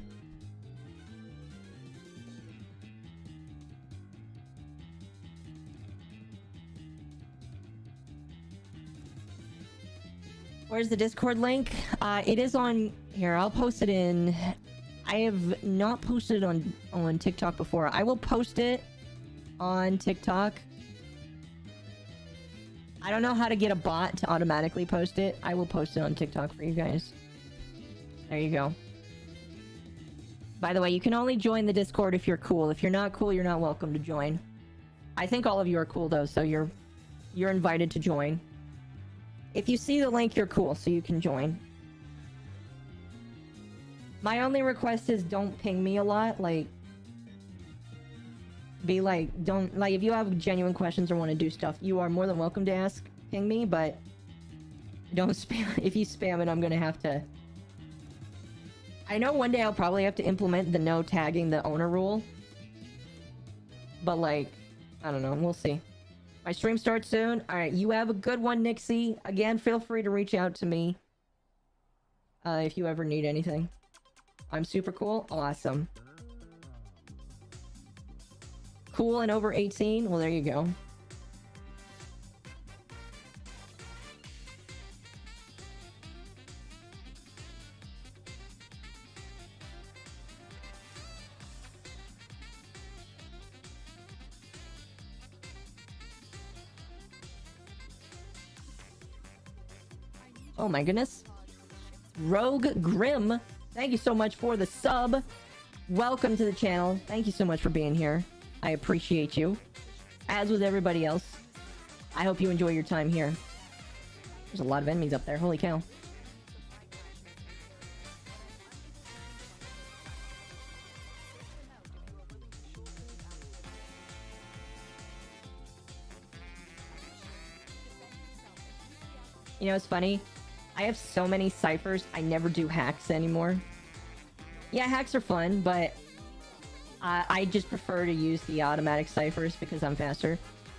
Where's the Discord link? It is on here. I'll post it in. I have not posted it on TikTok before. I will post it on TikTok. I don't know how to get a bot to automatically post it. I will post it on TikTok for you guys. There you go. By the way, you can only join the Discord if you're cool. If you're not cool, you're not welcome to join. I think all of you are cool though, so you're invited to join. If you see the link, you're cool, so you can join. My only request is don't ping me a lot, like... Be like, don't... Like, if you have genuine questions or want to do stuff, you are more than welcome to ping me, but... Don't spam... If you spam it, I'm gonna have to... I know one day I'll probably have to implement the no tagging the owner rule. But, like... I don't know, we'll see. My stream starts soon. Alright, you have a good one, Nixie. Again, feel free to reach out to me. If you ever need anything. I'm super cool. Awesome. Cool and over 18? Well, there you go. Oh my goodness. Rogue Grim, thank you so much for the sub. Welcome to the channel. Thank you so much for being here. I appreciate you. As with everybody else. I hope you enjoy your time here. There's a lot of enemies up there. Holy cow. You know, it's funny. I have so many ciphers, I never do hacks anymore. Yeah, hacks are fun, but I just prefer to use the automatic ciphers because I'm faster.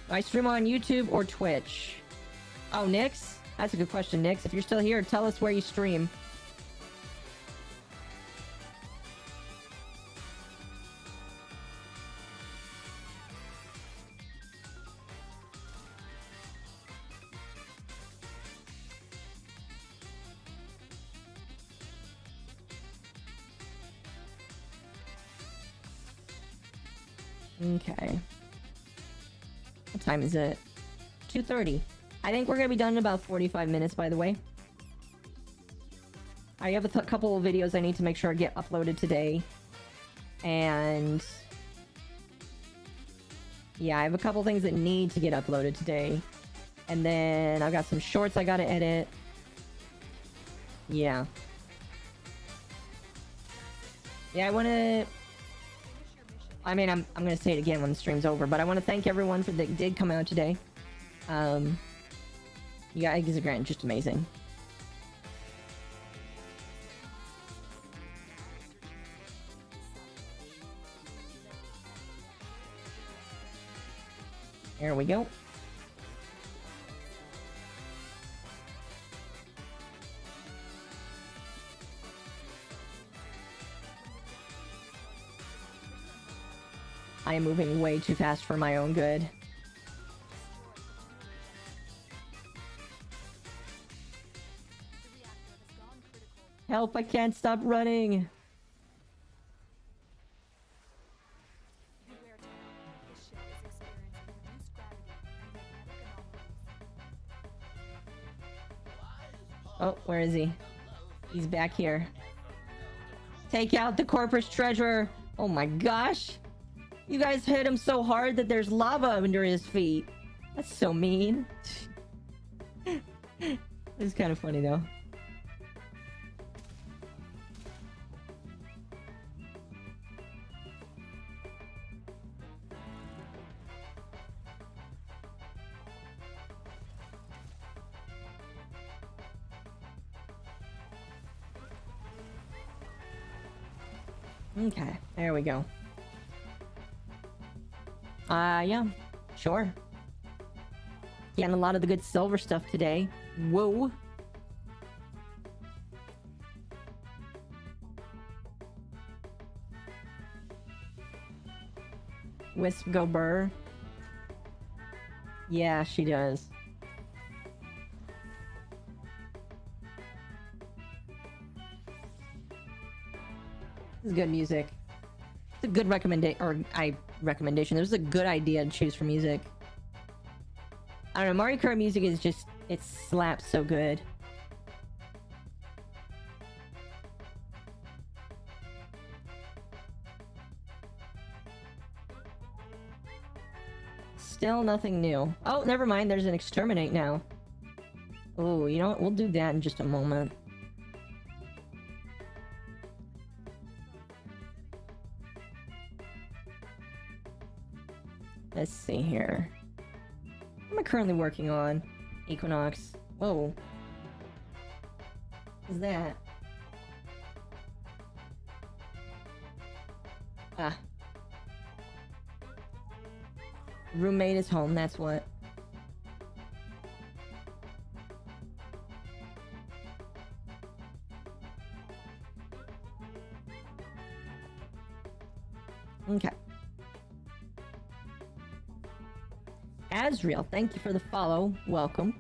Do I stream on YouTube or Twitch? Oh, Nix? That's a good question, Nix. If you're still here, tell us where you stream. Okay. What time is it? 2:30. I think we're gonna be done in about 45 minutes, by the way. I have a couple of videos I need to make sure I get uploaded today. And... yeah, I have a couple things that need to get uploaded today. And then I've got some shorts I gotta edit. Yeah. Yeah, I wanna... I mean, I'm gonna say it again when the stream's over, but I want to thank everyone for that did come out today. You guys are just amazing. There we go. I am moving way too fast for my own good. Help, I can't stop running! Oh, where is he? He's back here. Take out the corpus treasurer! Oh my gosh! You guys hit him so hard that there's lava under his feet. That's so mean. It's kind of funny though. Okay, there we go. Yeah, sure. Getting a lot of the good silver stuff today. Whoa. Wisp go burr. Yeah, she does. This is good music. It's a good recommendation, recommendation. This is a good idea to choose for music. I don't know, Mario Kart music is just, it slaps so good. Still nothing new. Oh, never mind, there's an exterminate now. Oh, you know what? We'll do that in just a moment. Let's see here. What am I currently working on? Equinox. Whoa. What's that? Ah. Roommate is home, that's what. Okay. Azriel, thank you for the follow. Welcome.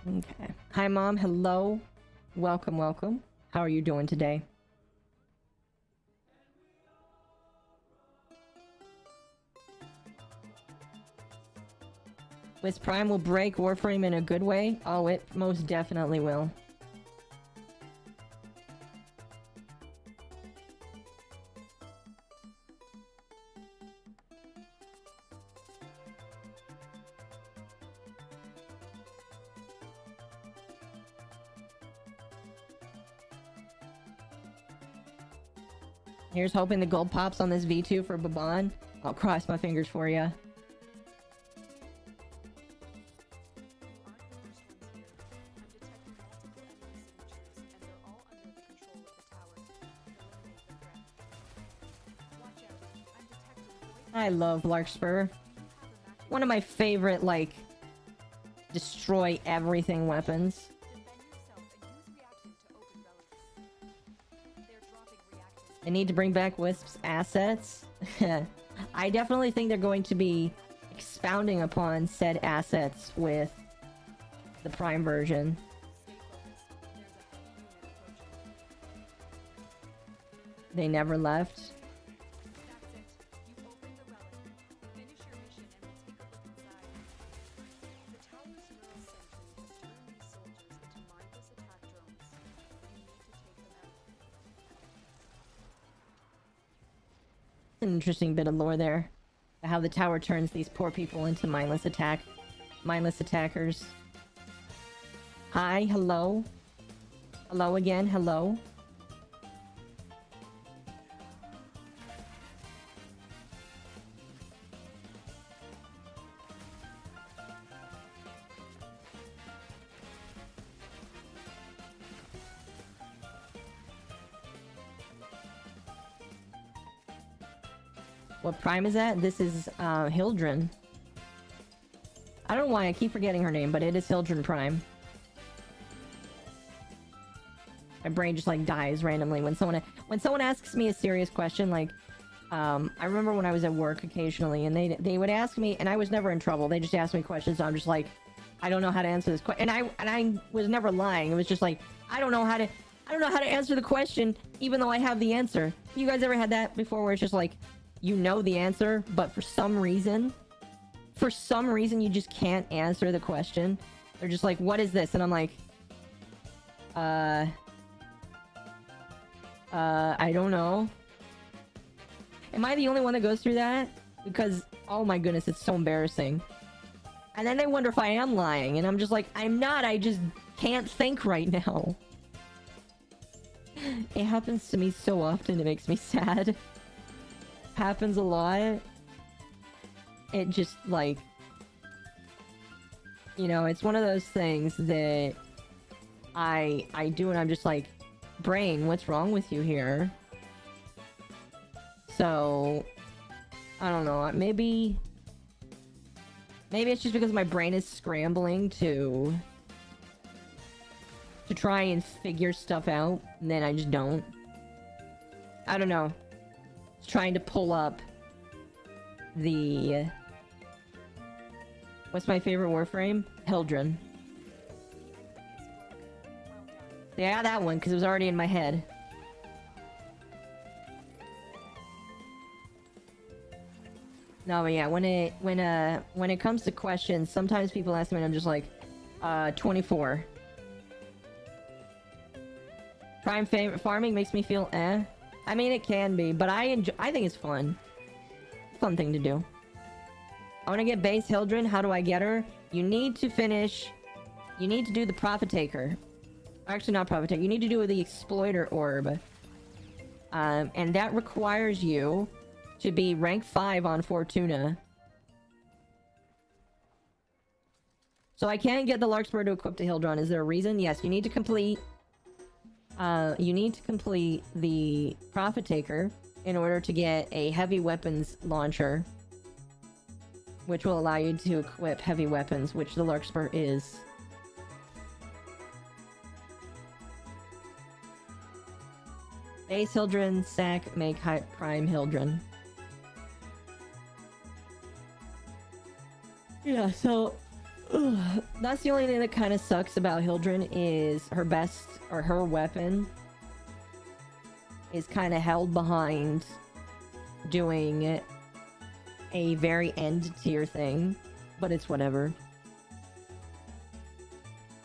Okay. Hi, Mom. Hello. Welcome, welcome. How are you doing today? Wisp Prime will break Warframe in a good way? Oh, it most definitely will. Here's hoping the gold pops on this V2 for Baban. I'll cross my fingers for you. I love Larkspur. One of my favorite, like, destroy everything weapons. I need to bring back Wisp's assets. I definitely think they're going to be expounding upon said assets with the Prime version. They never left. An interesting bit of lore there. How the tower turns these poor people into mindless attackers. Hi, hello. Hello again, hello. What Prime is that? This is Hildren. I don't know why I keep forgetting her name, but it is Hildren Prime. My brain just like dies randomly when someone asks me a serious question. Like, I remember when I was at work occasionally, and they would ask me, and I was never in trouble. They just asked me questions, so I'm just like, I don't know how to answer this question. And I was never lying. It was just like, I don't know how to answer the question, even though I have the answer. You guys ever had that before, where it's just like, you know the answer, but for some reason you just can't answer the question? They're just like, what is this? And I'm like, I don't know. Am I the only one that goes through that? Because, oh my goodness, it's so embarrassing. And then they wonder if I am lying, and I'm just like, I'm not, I just can't think right now. It happens to me so often, it makes me sad. Happens a lot. It just, like, you know, it's one of those things that I do, and I'm just like, brain, what's wrong with you here? So, I don't know, maybe it's just because my brain is scrambling to try and figure stuff out, and then I just don't. I don't know. Trying to pull up the... What's my favorite Warframe? Hildren. Yeah, that one, because it was already in my head. No, but yeah, when it comes to questions, sometimes people ask me and I'm just like, 24. Prime farming makes me feel eh. I mean, it can be, but I think it's fun. Fun thing to do. I want to get base Hildren. How do I get her? You need to do the Prophet Taker. Actually, not Prophet Taker. You need to do the Exploiter Orb. And that requires you to be rank 5 on Fortuna. So I can't get the Larkspur to equip to Hildren. Is there a reason? Yes, you need to complete... the Prophet Taker in order to get a heavy weapons launcher, which will allow you to equip heavy weapons, which the Larkspur is. Base Hildren, sack, make Prime Hildren. Yeah, so... that's the only thing that kind of sucks about Hildren is her best, or her weapon, is kind of held behind doing a very end tier thing, but it's whatever.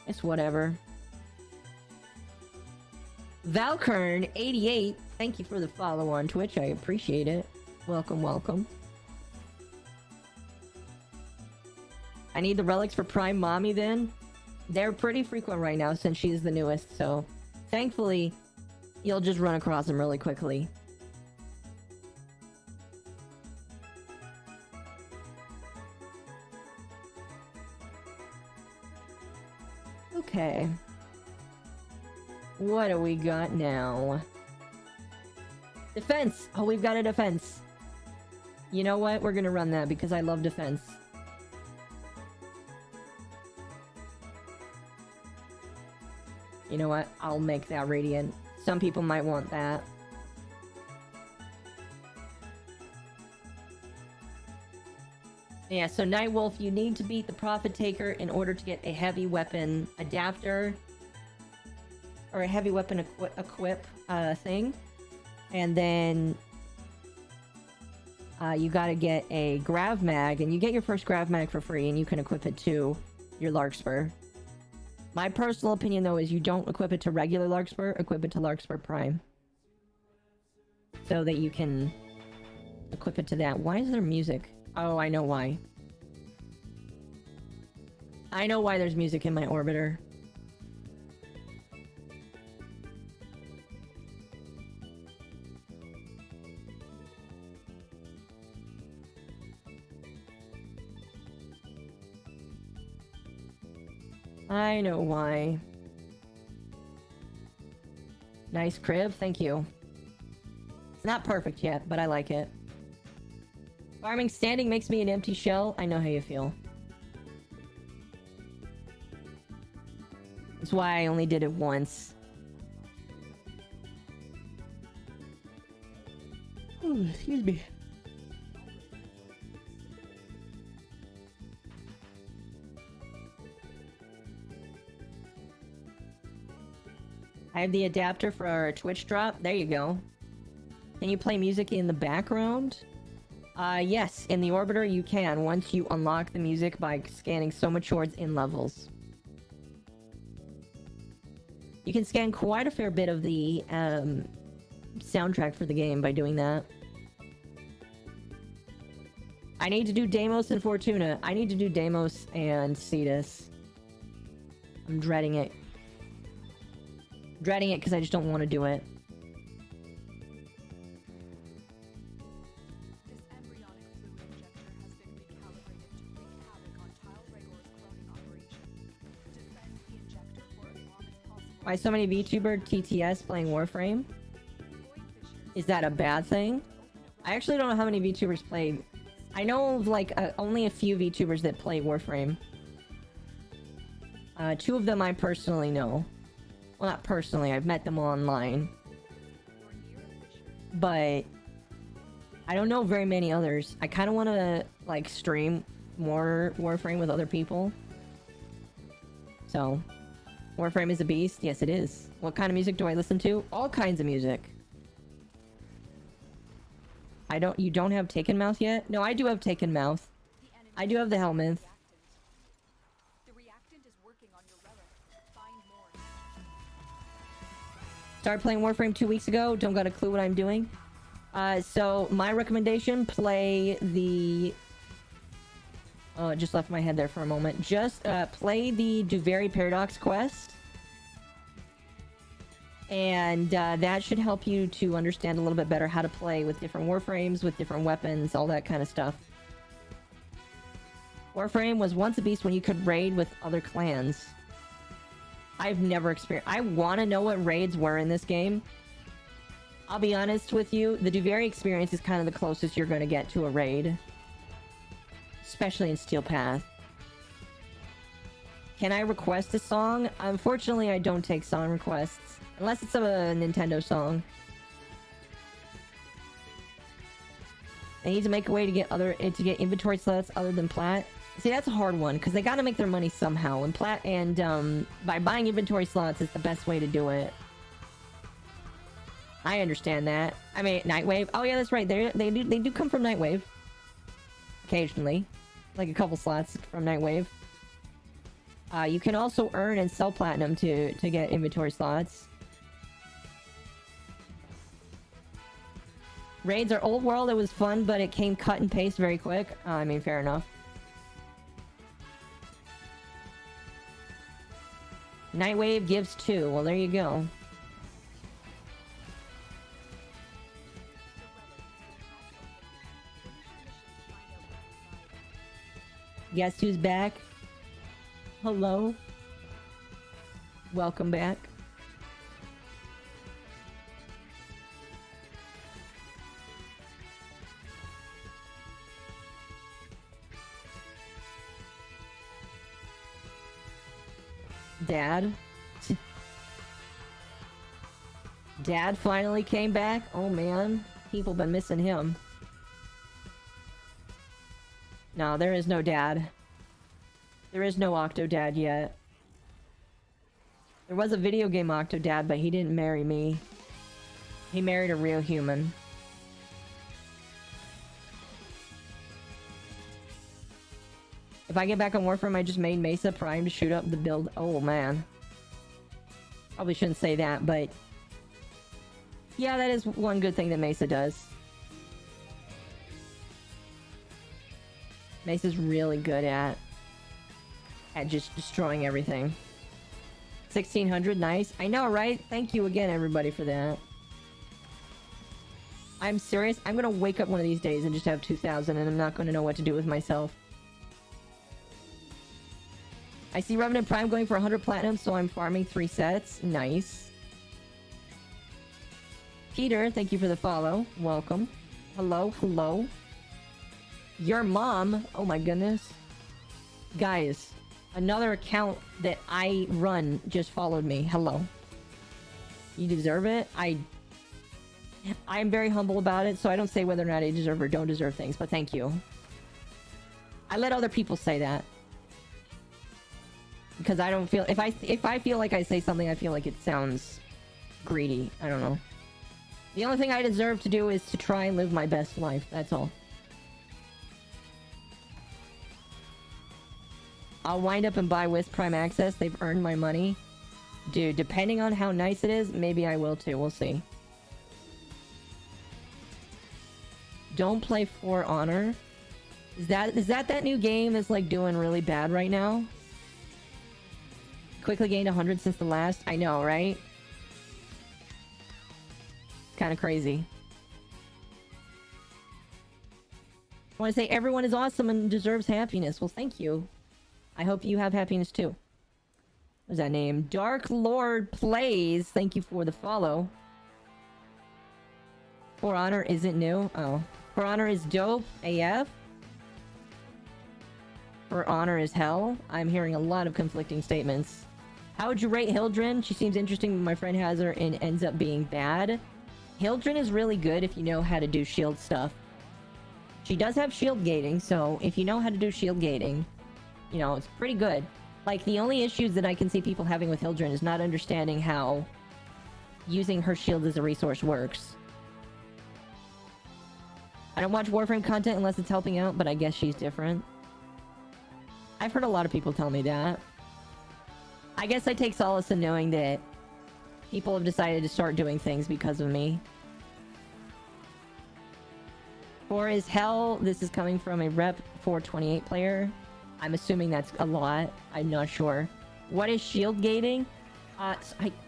It's whatever. Valkern88, thank you for the follow on Twitch. I appreciate it. Welcome, welcome. I need the relics for Prime Mommy then. They're pretty frequent right now since she's the newest, so thankfully you'll just run across them really quickly. Okay. What do we got now? Defense! Oh, we've got a defense. You know what? We're gonna run that because I love defense. You know what? I'll make that radiant. Some people might want that. Yeah, so Nightwolf, you need to beat the Prophet Taker in order to get a heavy weapon adapter. Or a heavy weapon equip thing. And then you gotta get a Grav Mag, and you get your first Grav Mag for free, and you can equip it to your Larkspur. My personal opinion, though, is you don't equip it to regular Larkspur, equip it to Larkspur Prime. So that you can equip it to that. Why is there music? Oh, I know why. I know why there's music in my orbiter. I know why. Nice crib, thank you. It's not perfect yet, but I like it. Farming standing makes me an empty shell. I know how you feel. That's why I only did it once. Ooh, excuse me. I have the adapter for our Twitch drop. There you go. Can you play music in the background? Yes, in the orbiter you can, once you unlock the music by scanning so much swords in levels. You can scan quite a fair bit of the soundtrack for the game by doing that. I need to do Deimos and Fortuna. I need to do Deimos and Cetus. I'm dreading it. Dreading it because I just don't want to do it. Why so many VTuber TTS playing Warframe? Is that a bad thing? I actually don't know how many VTubers play. I know of like only a few VTubers that play Warframe. Two of them I personally know. Well, not personally, I've met them online. But I don't know very many others. I kind of want to like stream more Warframe with other people. So, Warframe is a beast? Yes, it is. What kind of music do I listen to? All kinds of music. You don't have Taken Mouth yet? No, I do have Taken Mouth. I do have the Helminth. Started playing Warframe 2 weeks ago. Don't got a clue what I'm doing. So my recommendation, play the... Oh, it just left my head there for a moment. Just play the Duveri Paradox quest. And that should help you to understand a little bit better how to play with different Warframes, with different weapons, all that kind of stuff. Warframe was once a beast when you could raid with other clans. I've never experienced... I want to know what raids were in this game. I'll be honest with you, the Duveri experience is kind of the closest you're going to get to a raid. Especially in Steel Path. Can I request a song? Unfortunately, I don't take song requests. Unless it's a Nintendo song. I need to make a way to get inventory slots other than Plat. See, that's a hard one, because they gotta make their money somehow. And by buying inventory slots is the best way to do it. I understand that. I mean, Nightwave. Oh yeah, that's right. They do come from Nightwave. Occasionally. Like a couple slots from Nightwave. You can also earn and sell platinum to get inventory slots. Raids are old world. It was fun, but it came cut and paste very quick. I mean, fair enough. Nightwave gives 2. Well, there you go. Guess who's back? Hello. Welcome back. Dad? Dad finally came back? Oh man, people been missing him. No, there is no dad. There is no Octodad yet. There was a video game Octodad, but he didn't marry me. He married a real human. If I get back on Warframe, I just made Mesa Prime to shoot up the build. Oh, man. Probably shouldn't say that, but... yeah, that is one good thing that Mesa does. Mesa's really good at just destroying everything. 1600, nice. I know, right? Thank you again, everybody, for that. I'm serious. I'm gonna wake up one of these days and just have 2,000, and I'm not gonna know what to do with myself. I see Revenant Prime going for 100 platinum, so I'm farming 3 sets. Nice. Peter, thank you for the follow. Welcome. Hello, hello. Your mom? Oh my goodness. Guys, another account that I run just followed me. Hello. You deserve it. I'm very humble about it, so I don't say whether or not I deserve or don't deserve things, but thank you. I let other people say that. Because I don't feel... If I feel like I say something, I feel like it sounds greedy. I don't know. The only thing I deserve to do is to try and live my best life. That's all. I'll wind up and buy Wisp Prime Access. They've earned my money. Dude, depending on how nice it is, maybe I will too. We'll see. Don't play For Honor. Is that new game that's like doing really bad right now? Quickly gained 100 since the last. I know, right? Kind of crazy. I want to say everyone is awesome and deserves happiness. Well, thank you. I hope you have happiness too. What's that name? Dark Lord Plays. Thank you for the follow. For Honor isn't new. Oh. For Honor is dope. AF. For Honor is hell. I'm hearing a lot of conflicting statements. How would you rate Hildren? She seems interesting, but my friend has her and ends up being bad. Hildren is really good if you know how to do shield stuff. She does have shield gating, so if you know how to do shield gating, you know, it's pretty good. Like, the only issues that I can see people having with Hildren is not understanding how using her shield as a resource works. I don't watch Warframe content unless it's helping out, but I guess she's different. I've heard a lot of people tell me that. I guess I take solace in knowing that people have decided to start doing things because of me. 4 is hell. This is coming from a rep 428 player. I'm assuming that's a lot. I'm not sure. What is shield gating? I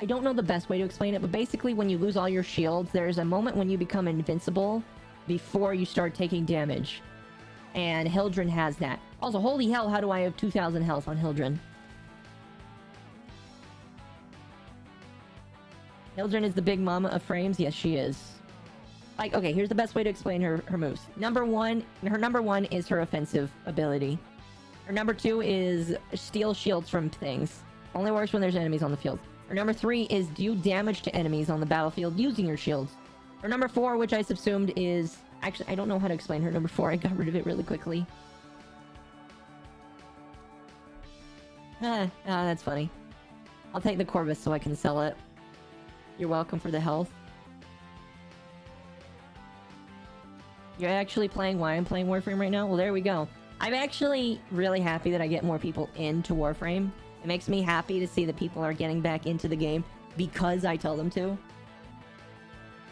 don't know the best way to explain it, but basically when you lose all your shields, there's a moment when you become invincible before you start taking damage. And Hildren has that. Also, holy hell, how do I have 2,000 health on Hildren? Hildren is the big mama of frames? Yes, she is. Like, okay, here's the best way to explain her moves. Her number one is her offensive ability. Her number 2 is steal shields from things. Only works when there's enemies on the field. Her number 3 is do damage to enemies on the battlefield using her shields. Her number 4, which I subsumed, is... Actually, I don't know how to explain her number 4. I got rid of it really quickly. That's funny. I'll take the Corvus so I can sell it. You're welcome for the health. You're actually playing why I'm playing Warframe right now? Well, there we go. I'm actually really happy that I get more people into Warframe. It makes me happy to see that people are getting back into the game because I tell them to.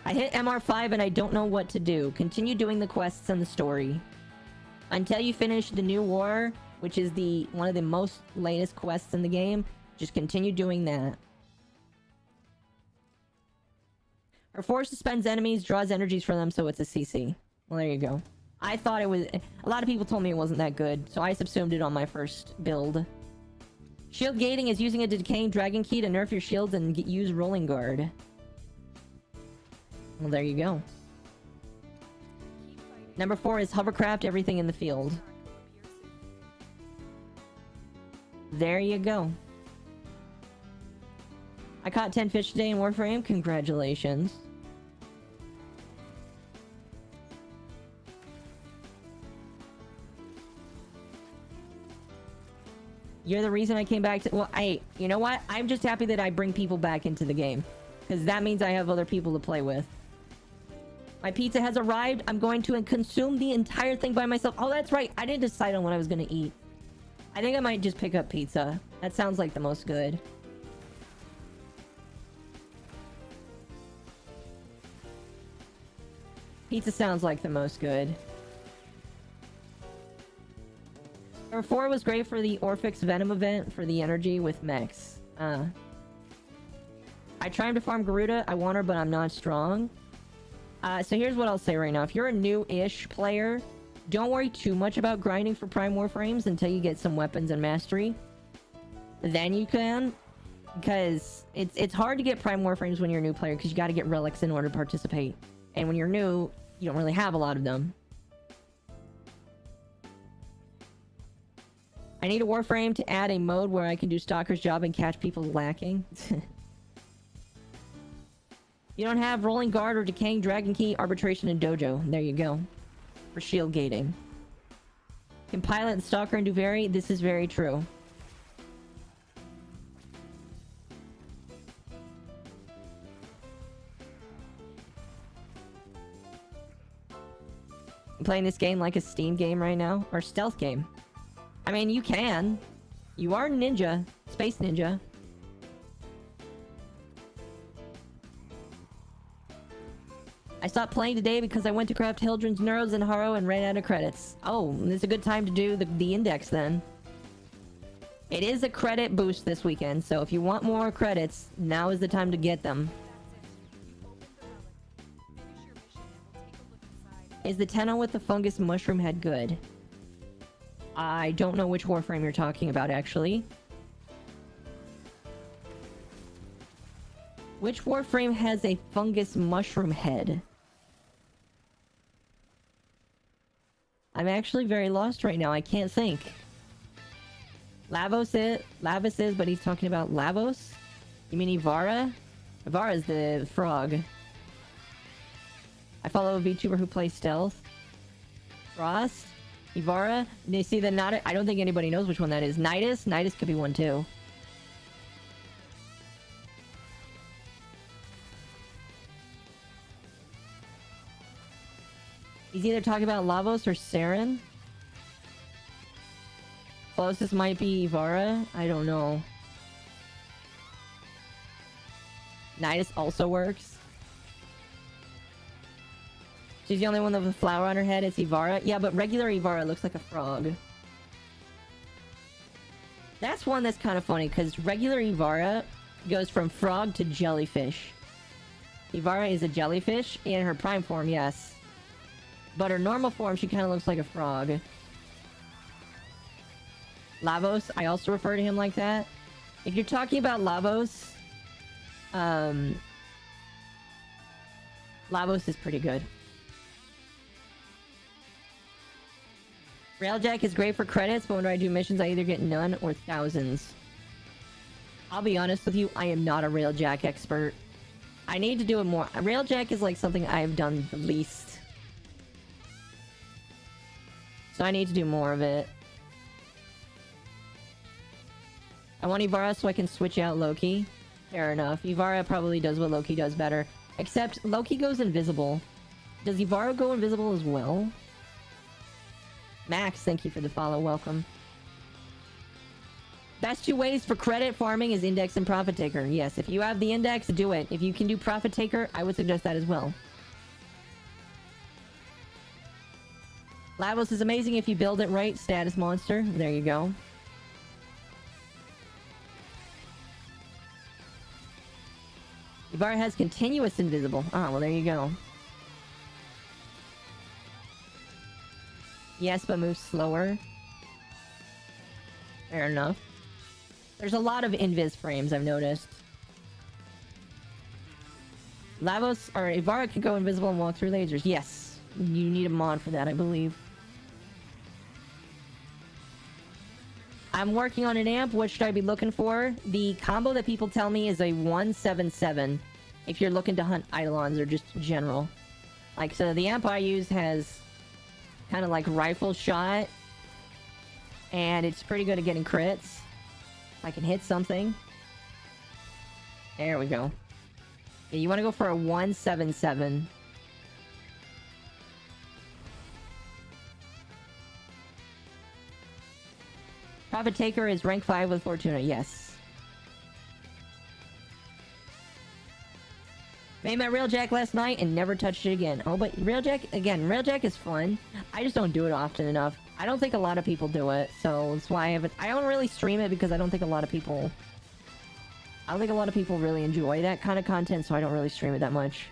I hit MR5 and I don't know what to do. Continue doing the quests and the story. Until you finish the new war, which is one of the most latest quests in the game, just continue doing that. Her force suspends enemies, draws energies from them, so it's a CC. Well, there you go. I thought it was... A lot of people told me it wasn't that good, so I subsumed it on my first build. Shield gating is using a decaying dragon key to nerf your shields and use rolling guard. Well, there you go. Number 4 is hovercraft everything in the field. There you go. I caught 10 fish today in Warframe. Congratulations. You're the reason I came back to... Well, you know what? I'm just happy that I bring people back into the game. Because that means I have other people to play with. My pizza has arrived. I'm going to consume the entire thing by myself. Oh, that's right. I didn't decide on what I was going to eat. I think I might just pick up pizza. That sounds like the most good. Pizza sounds like the most good. Number 4 was great for the Orphix Venom event for the energy with mechs. I tried to farm Garuda. I want her, but I'm not strong. So here's what I'll say right now. If you're a new-ish player, don't worry too much about grinding for Prime Warframes until you get some weapons and mastery. Then you can. Because it's hard to get Prime Warframes when you're a new player, because you gotta get relics in order to participate. And when you're new, you don't really have a lot of them. I need a Warframe to add a mode where I can do Stalker's job and catch people lacking. You don't have Rolling Guard or Decaying Dragon Key, Arbitration, and Dojo. There you go. For shield gating. Can pilot and Stalker and do very... This is very true. I'm playing this game like a Steam game right now. Or stealth game. I mean, you can. You are ninja. Space ninja. I stopped playing today because I went to craft Hildren's Neuros and Haro and ran out of credits. Oh, it's a good time to do the index then. It is a credit boost this weekend, so if you want more credits, now is the time to get them. Is the Tenno with the fungus mushroom head good? I don't know which Warframe you're talking about, actually. Which Warframe has a fungus mushroom head? I'm actually very lost right now. I can't think. Lavos is, but he's talking about Lavos? You mean Ivara? Ivara is the frog. I follow a VTuber who plays stealth. Frost? Ivara? You see the not? I don't think anybody knows which one that is. Nidus? Nidus could be one too. He's either talking about Lavos or Saren. Closest might be Ivara. I don't know. Nidus also works. She's the only one with a flower on her head. It's Ivara. Yeah, but regular Ivara looks like a frog. That's one that's kind of funny, because regular Ivara goes from frog to jellyfish. Ivara is a jellyfish in her prime form, yes. But her normal form, she kind of looks like a frog. Lavos, I also refer to him like that. If you're talking about Lavos, Lavos is pretty good. Railjack is great for credits, but when I do missions, I either get none or thousands. I'll be honest with you, I am not a Railjack expert. I need to do it more. Railjack is like something I have done the least. So I need to do more of it. I want Ivara so I can switch out Loki. Fair enough. Ivara probably does what Loki does better. Except, Loki goes invisible. Does Ivaro go invisible as well? Max, thank you for the follow. Welcome. Best two ways for credit farming is index and profit taker. Yes, if you have the index, do it. If you can do profit taker, I would suggest that as well. Lavos is amazing if you build it right. Status monster. There you go. Ivaro has continuous invisible. Oh, well, there you go. Yes, but moves slower. Fair enough. There's a lot of invis frames, I've noticed. Lavos, or Ivaro can go invisible and walk through lasers. Yes. You need a mod for that, I believe. I'm working on an amp. What should I be looking for? The combo that people tell me is a 177. If you're looking to hunt Eidolons or just general. Like, so the amp I use has kind of like rifle shot. And it's pretty good at getting crits. I can hit something. There we go. Yeah, you want to go for a 177. Profit Taker is rank 5 with Fortuna, yes. Made my Railjack last night and never touched it again. Oh, but Railjack, again, Railjack is fun. I just don't do it often enough. I don't think a lot of people do it, so that's why I don't really stream it because I don't think a lot of people really enjoy that kind of content, so I don't really stream it that much.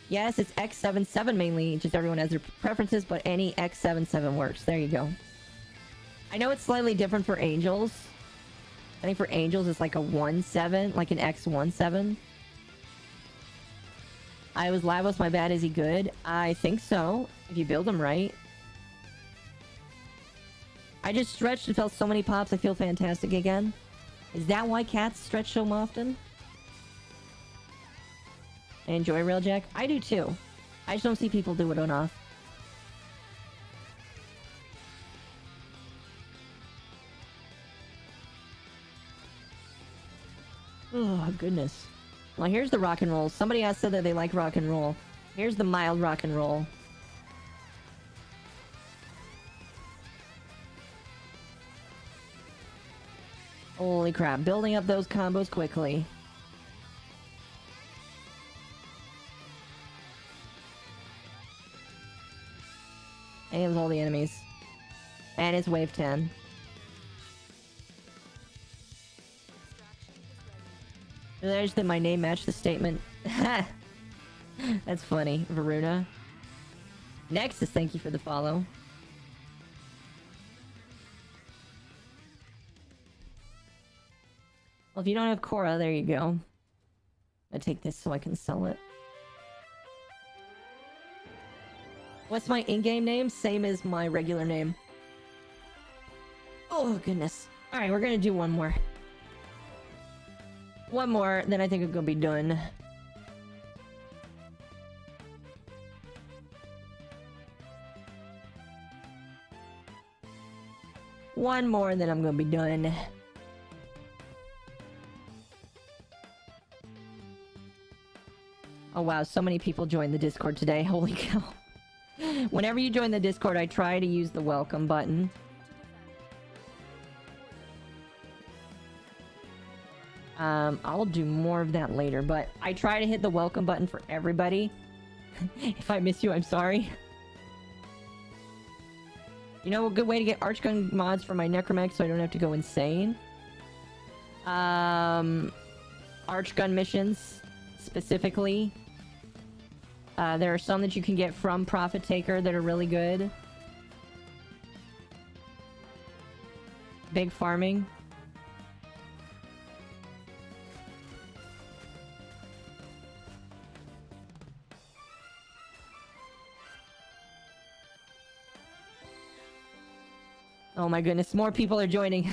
Yes, it's X77 mainly, just everyone has their preferences, but any X77 works. There you go. I know it's slightly different for Angels. I think for Angels it's like a 1-7, like an X17. I was Lavos, my bad, is he good? I think so, if you build him right. I just stretched and felt so many pops, I feel fantastic again. Is that why cats stretch so often? I enjoy Railjack. I do too. I just don't see people do it enough. Oh, goodness. Well, here's the rock and roll. Somebody else said that they like rock and roll. Here's the mild rock and roll. Holy crap. Building up those combos quickly. And it's all the enemies. And it's wave 10. There's that my name matched the statement. That's funny. Varuna. Nexus, thank you for the follow. Well, if you don't have Korra, there you go. I take this so I can sell it. What's my in-game name? Same as my regular name. Oh, goodness. Alright, we're gonna do one more. One more, then I think I'm gonna be done. One more, then I'm gonna be done. Oh wow, so many people joined the Discord today. Holy cow. Whenever you join the Discord, I try to use the welcome button. I'll do more of that later, but I try to hit the welcome button for everybody. If I miss you, I'm sorry. You know, a good way to get Archgun mods for my Necromech so I don't have to go insane? Archgun missions, specifically. There are some that you can get from Profit Taker that are really good. Big farming. Oh my goodness, more people are joining.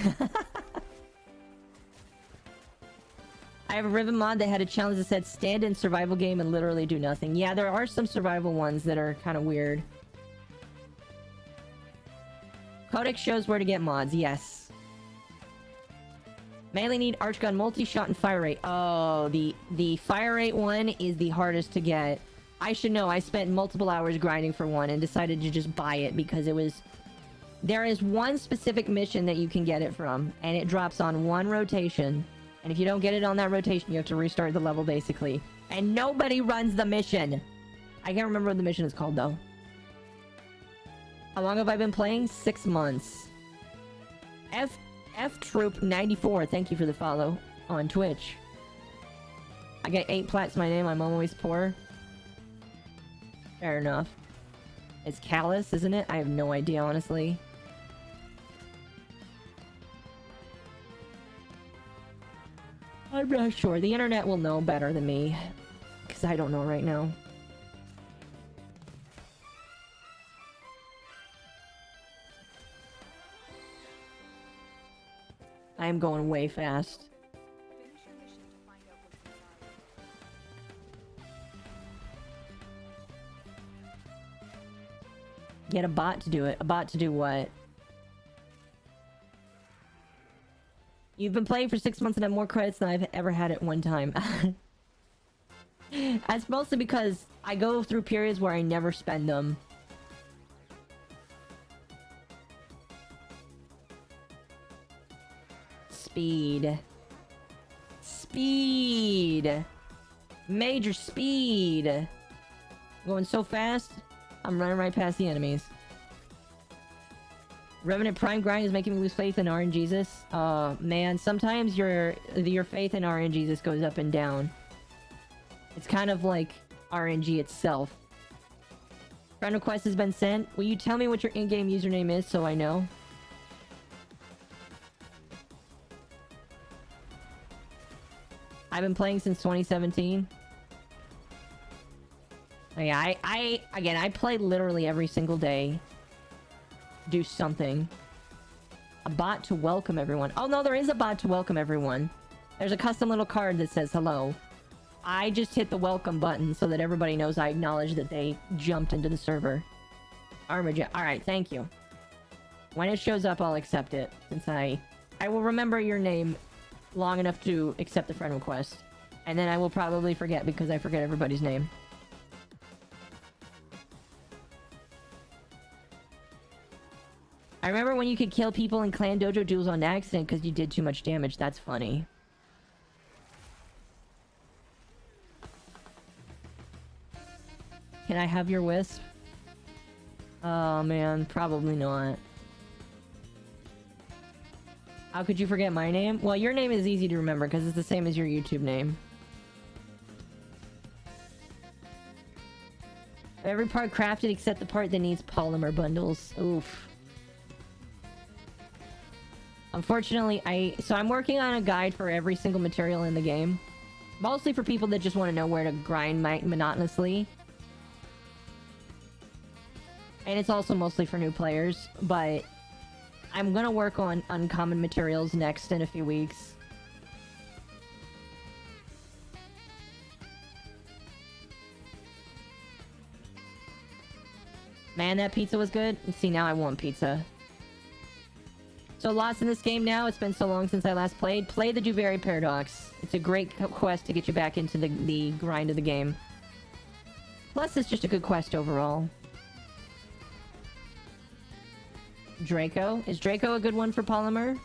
I have a Riven mod that had a challenge that said stand in survival game and literally do nothing. Yeah, there are some survival ones that are kind of weird. Codex shows where to get mods, yes. Mainly need Archgun multi-shot and fire rate. Oh, the fire rate one is the hardest to get. I should know. I spent multiple hours grinding for one and decided to just buy it because it was... There is one specific mission that you can get it from, and it drops on one rotation. And if you don't get it on that rotation, you have to restart the level, basically. And nobody runs the mission! I can't remember what the mission is called, though. How long have I been playing? 6 months. F Troop 94, thank you for the follow on Twitch. I get 8 plats my name, I'm always poor. Fair enough. It's Callus, isn't it? I have no idea, honestly. I'm not sure. The internet will know better than me. Because I don't know right now. I am going way fast. Finish your mission to find out what's inside. Get a bot to do it. A bot to do what? You've been playing for 6 months and have more credits than I've ever had at one time. That's mostly because I go through periods where I never spend them. Speed. Speed! Major speed! Going so fast, I'm running right past the enemies. Revenant Prime grind is making me lose faith in RNGesus. Man, sometimes your faith in RNGesus goes up and down. It's kind of like RNG itself. Friend request has been sent. Will you tell me what your in-game username is so I know? I've been playing since 2017. Yeah, I play literally every single day. Do something. A bot to welcome everyone. Oh no, there is a bot to welcome everyone. There's a custom little card that says hello. I just hit the welcome button so that everybody knows I acknowledge that they jumped into the server. Alright, thank you. When it shows up, I'll accept it. Since I will remember your name long enough to accept the friend request. And then I will probably forget because I forget everybody's name. I remember when you could kill people in clan dojo duels on accident because you did too much damage. That's funny. Can I have your wisp? Oh man, probably not. How could you forget my name? Well, your name is easy to remember because it's the same as your YouTube name. Every part crafted except the part that needs polymer bundles. Oof. Unfortunately, I'm working on a guide for every single material in the game. Mostly for people that just want to know where to grind monotonously. And it's also mostly for new players, but I'm gonna work on uncommon materials next in a few weeks. Man, that pizza was good. See, now I want pizza. So lost in this game now. It's been so long since I last played. Play the Duveri Paradox. It's a great quest to get you back into the grind of the game. Plus, it's just a good quest overall. Draco. Is Draco a good one for polymer?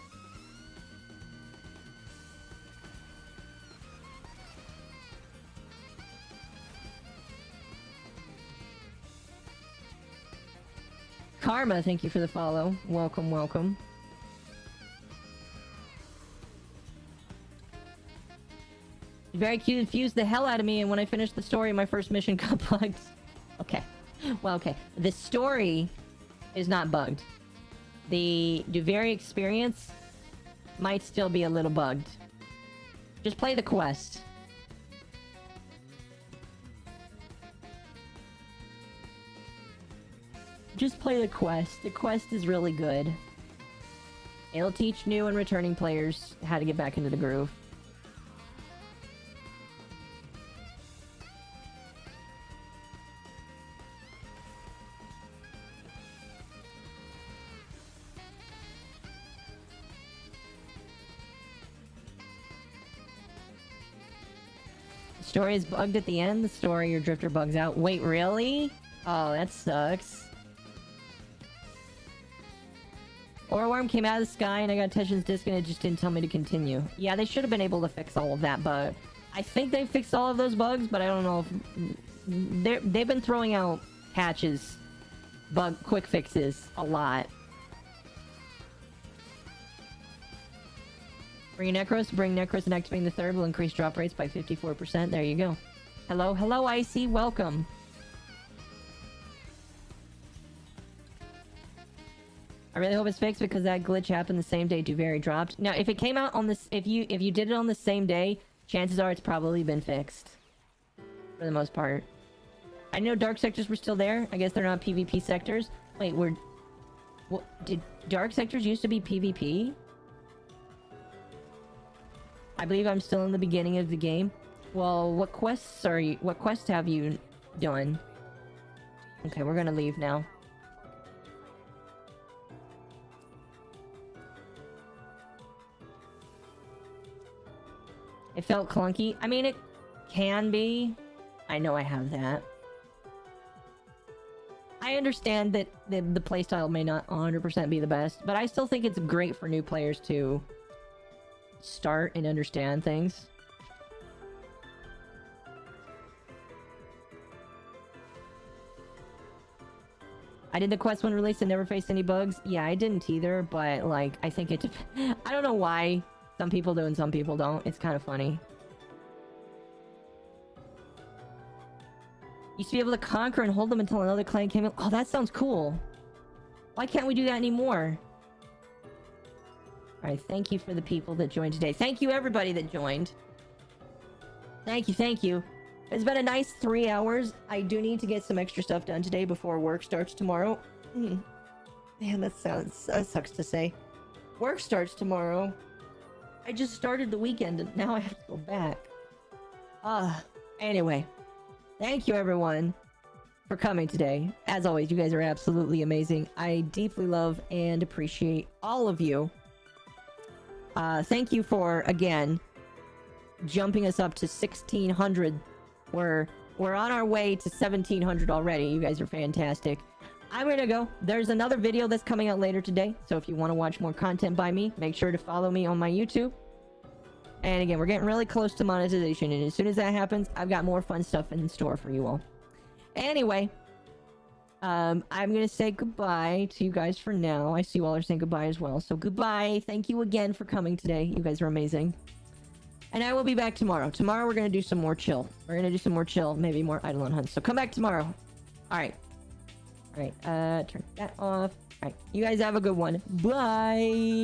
Karma, thank you for the follow. Welcome, welcome. Very confused the hell out of me, and when I finished the story, my first mission got bugged. Okay. Well, okay. The story is not bugged. The Duveri experience might still be a little bugged. Just play the quest. Just play the quest. The quest is really good. It'll teach new and returning players how to get back into the groove. Story is bugged at the end. The story, your drifter bugs out. Wait, really? Oh, that sucks. Oreworm came out of the sky and I got Teshin's disc and it just didn't tell me to continue. Yeah, they should have been able to fix all of that, but I think they fixed all of those bugs, but I don't know if... They've been throwing out patches, quick fixes, a lot. Bring Necros and activating the third will increase drop rates by 54%. There you go. Hello, Icy, welcome. I really hope it's fixed because that glitch happened the same day Duveri dropped. Now, if it came out on this, if you did it on the same day, chances are it's probably been fixed. For the most part. I know dark sectors were still there. I guess they're not PvP sectors. Wait, did dark sectors used to be PvP? I believe I'm still in the beginning of the game. Well, what quests have you done? Okay, we're gonna leave now. It felt clunky. I mean, it can be. I know I have that. I understand that the playstyle may not 100% be the best, but I still think it's great for new players to start and understand things. I did the quest when released and never faced any bugs. Yeah, I didn't either, but like, I think it I don't know why some people do and some people don't. It's kind of funny. Used to be able to conquer and hold them until another clan came in. Oh, that sounds cool. Why can't we do that anymore? Alright, thank you for the people that joined today. Thank you everybody that joined. Thank you. It's been a nice 3 hours. I do need to get some extra stuff done today before work starts tomorrow. Man, that sucks to say. Work starts tomorrow. I just started the weekend and now I have to go back. Anyway. Thank you everyone for coming today. As always, you guys are absolutely amazing. I deeply love and appreciate all of you. Thank you for, again, jumping us up to 1,600. We're on our way to 1,700 already. You guys are fantastic. I'm gonna go. There's another video that's coming out later today. So if you want to watch more content by me, make sure to follow me on my YouTube. And again, we're getting really close to monetization. And as soon as that happens, I've got more fun stuff in store for you all. Anyway, I'm going to say goodbye to you guys for now. I see you all are saying goodbye as well. So goodbye. Thank you again for coming today. You guys are amazing. And I will be back tomorrow. Tomorrow we're going to do some more chill. We're going to do some more chill. Maybe more Eidolon hunts. So come back tomorrow. Alright. Alright. Turn that off. Alright. You guys have a good one. Bye.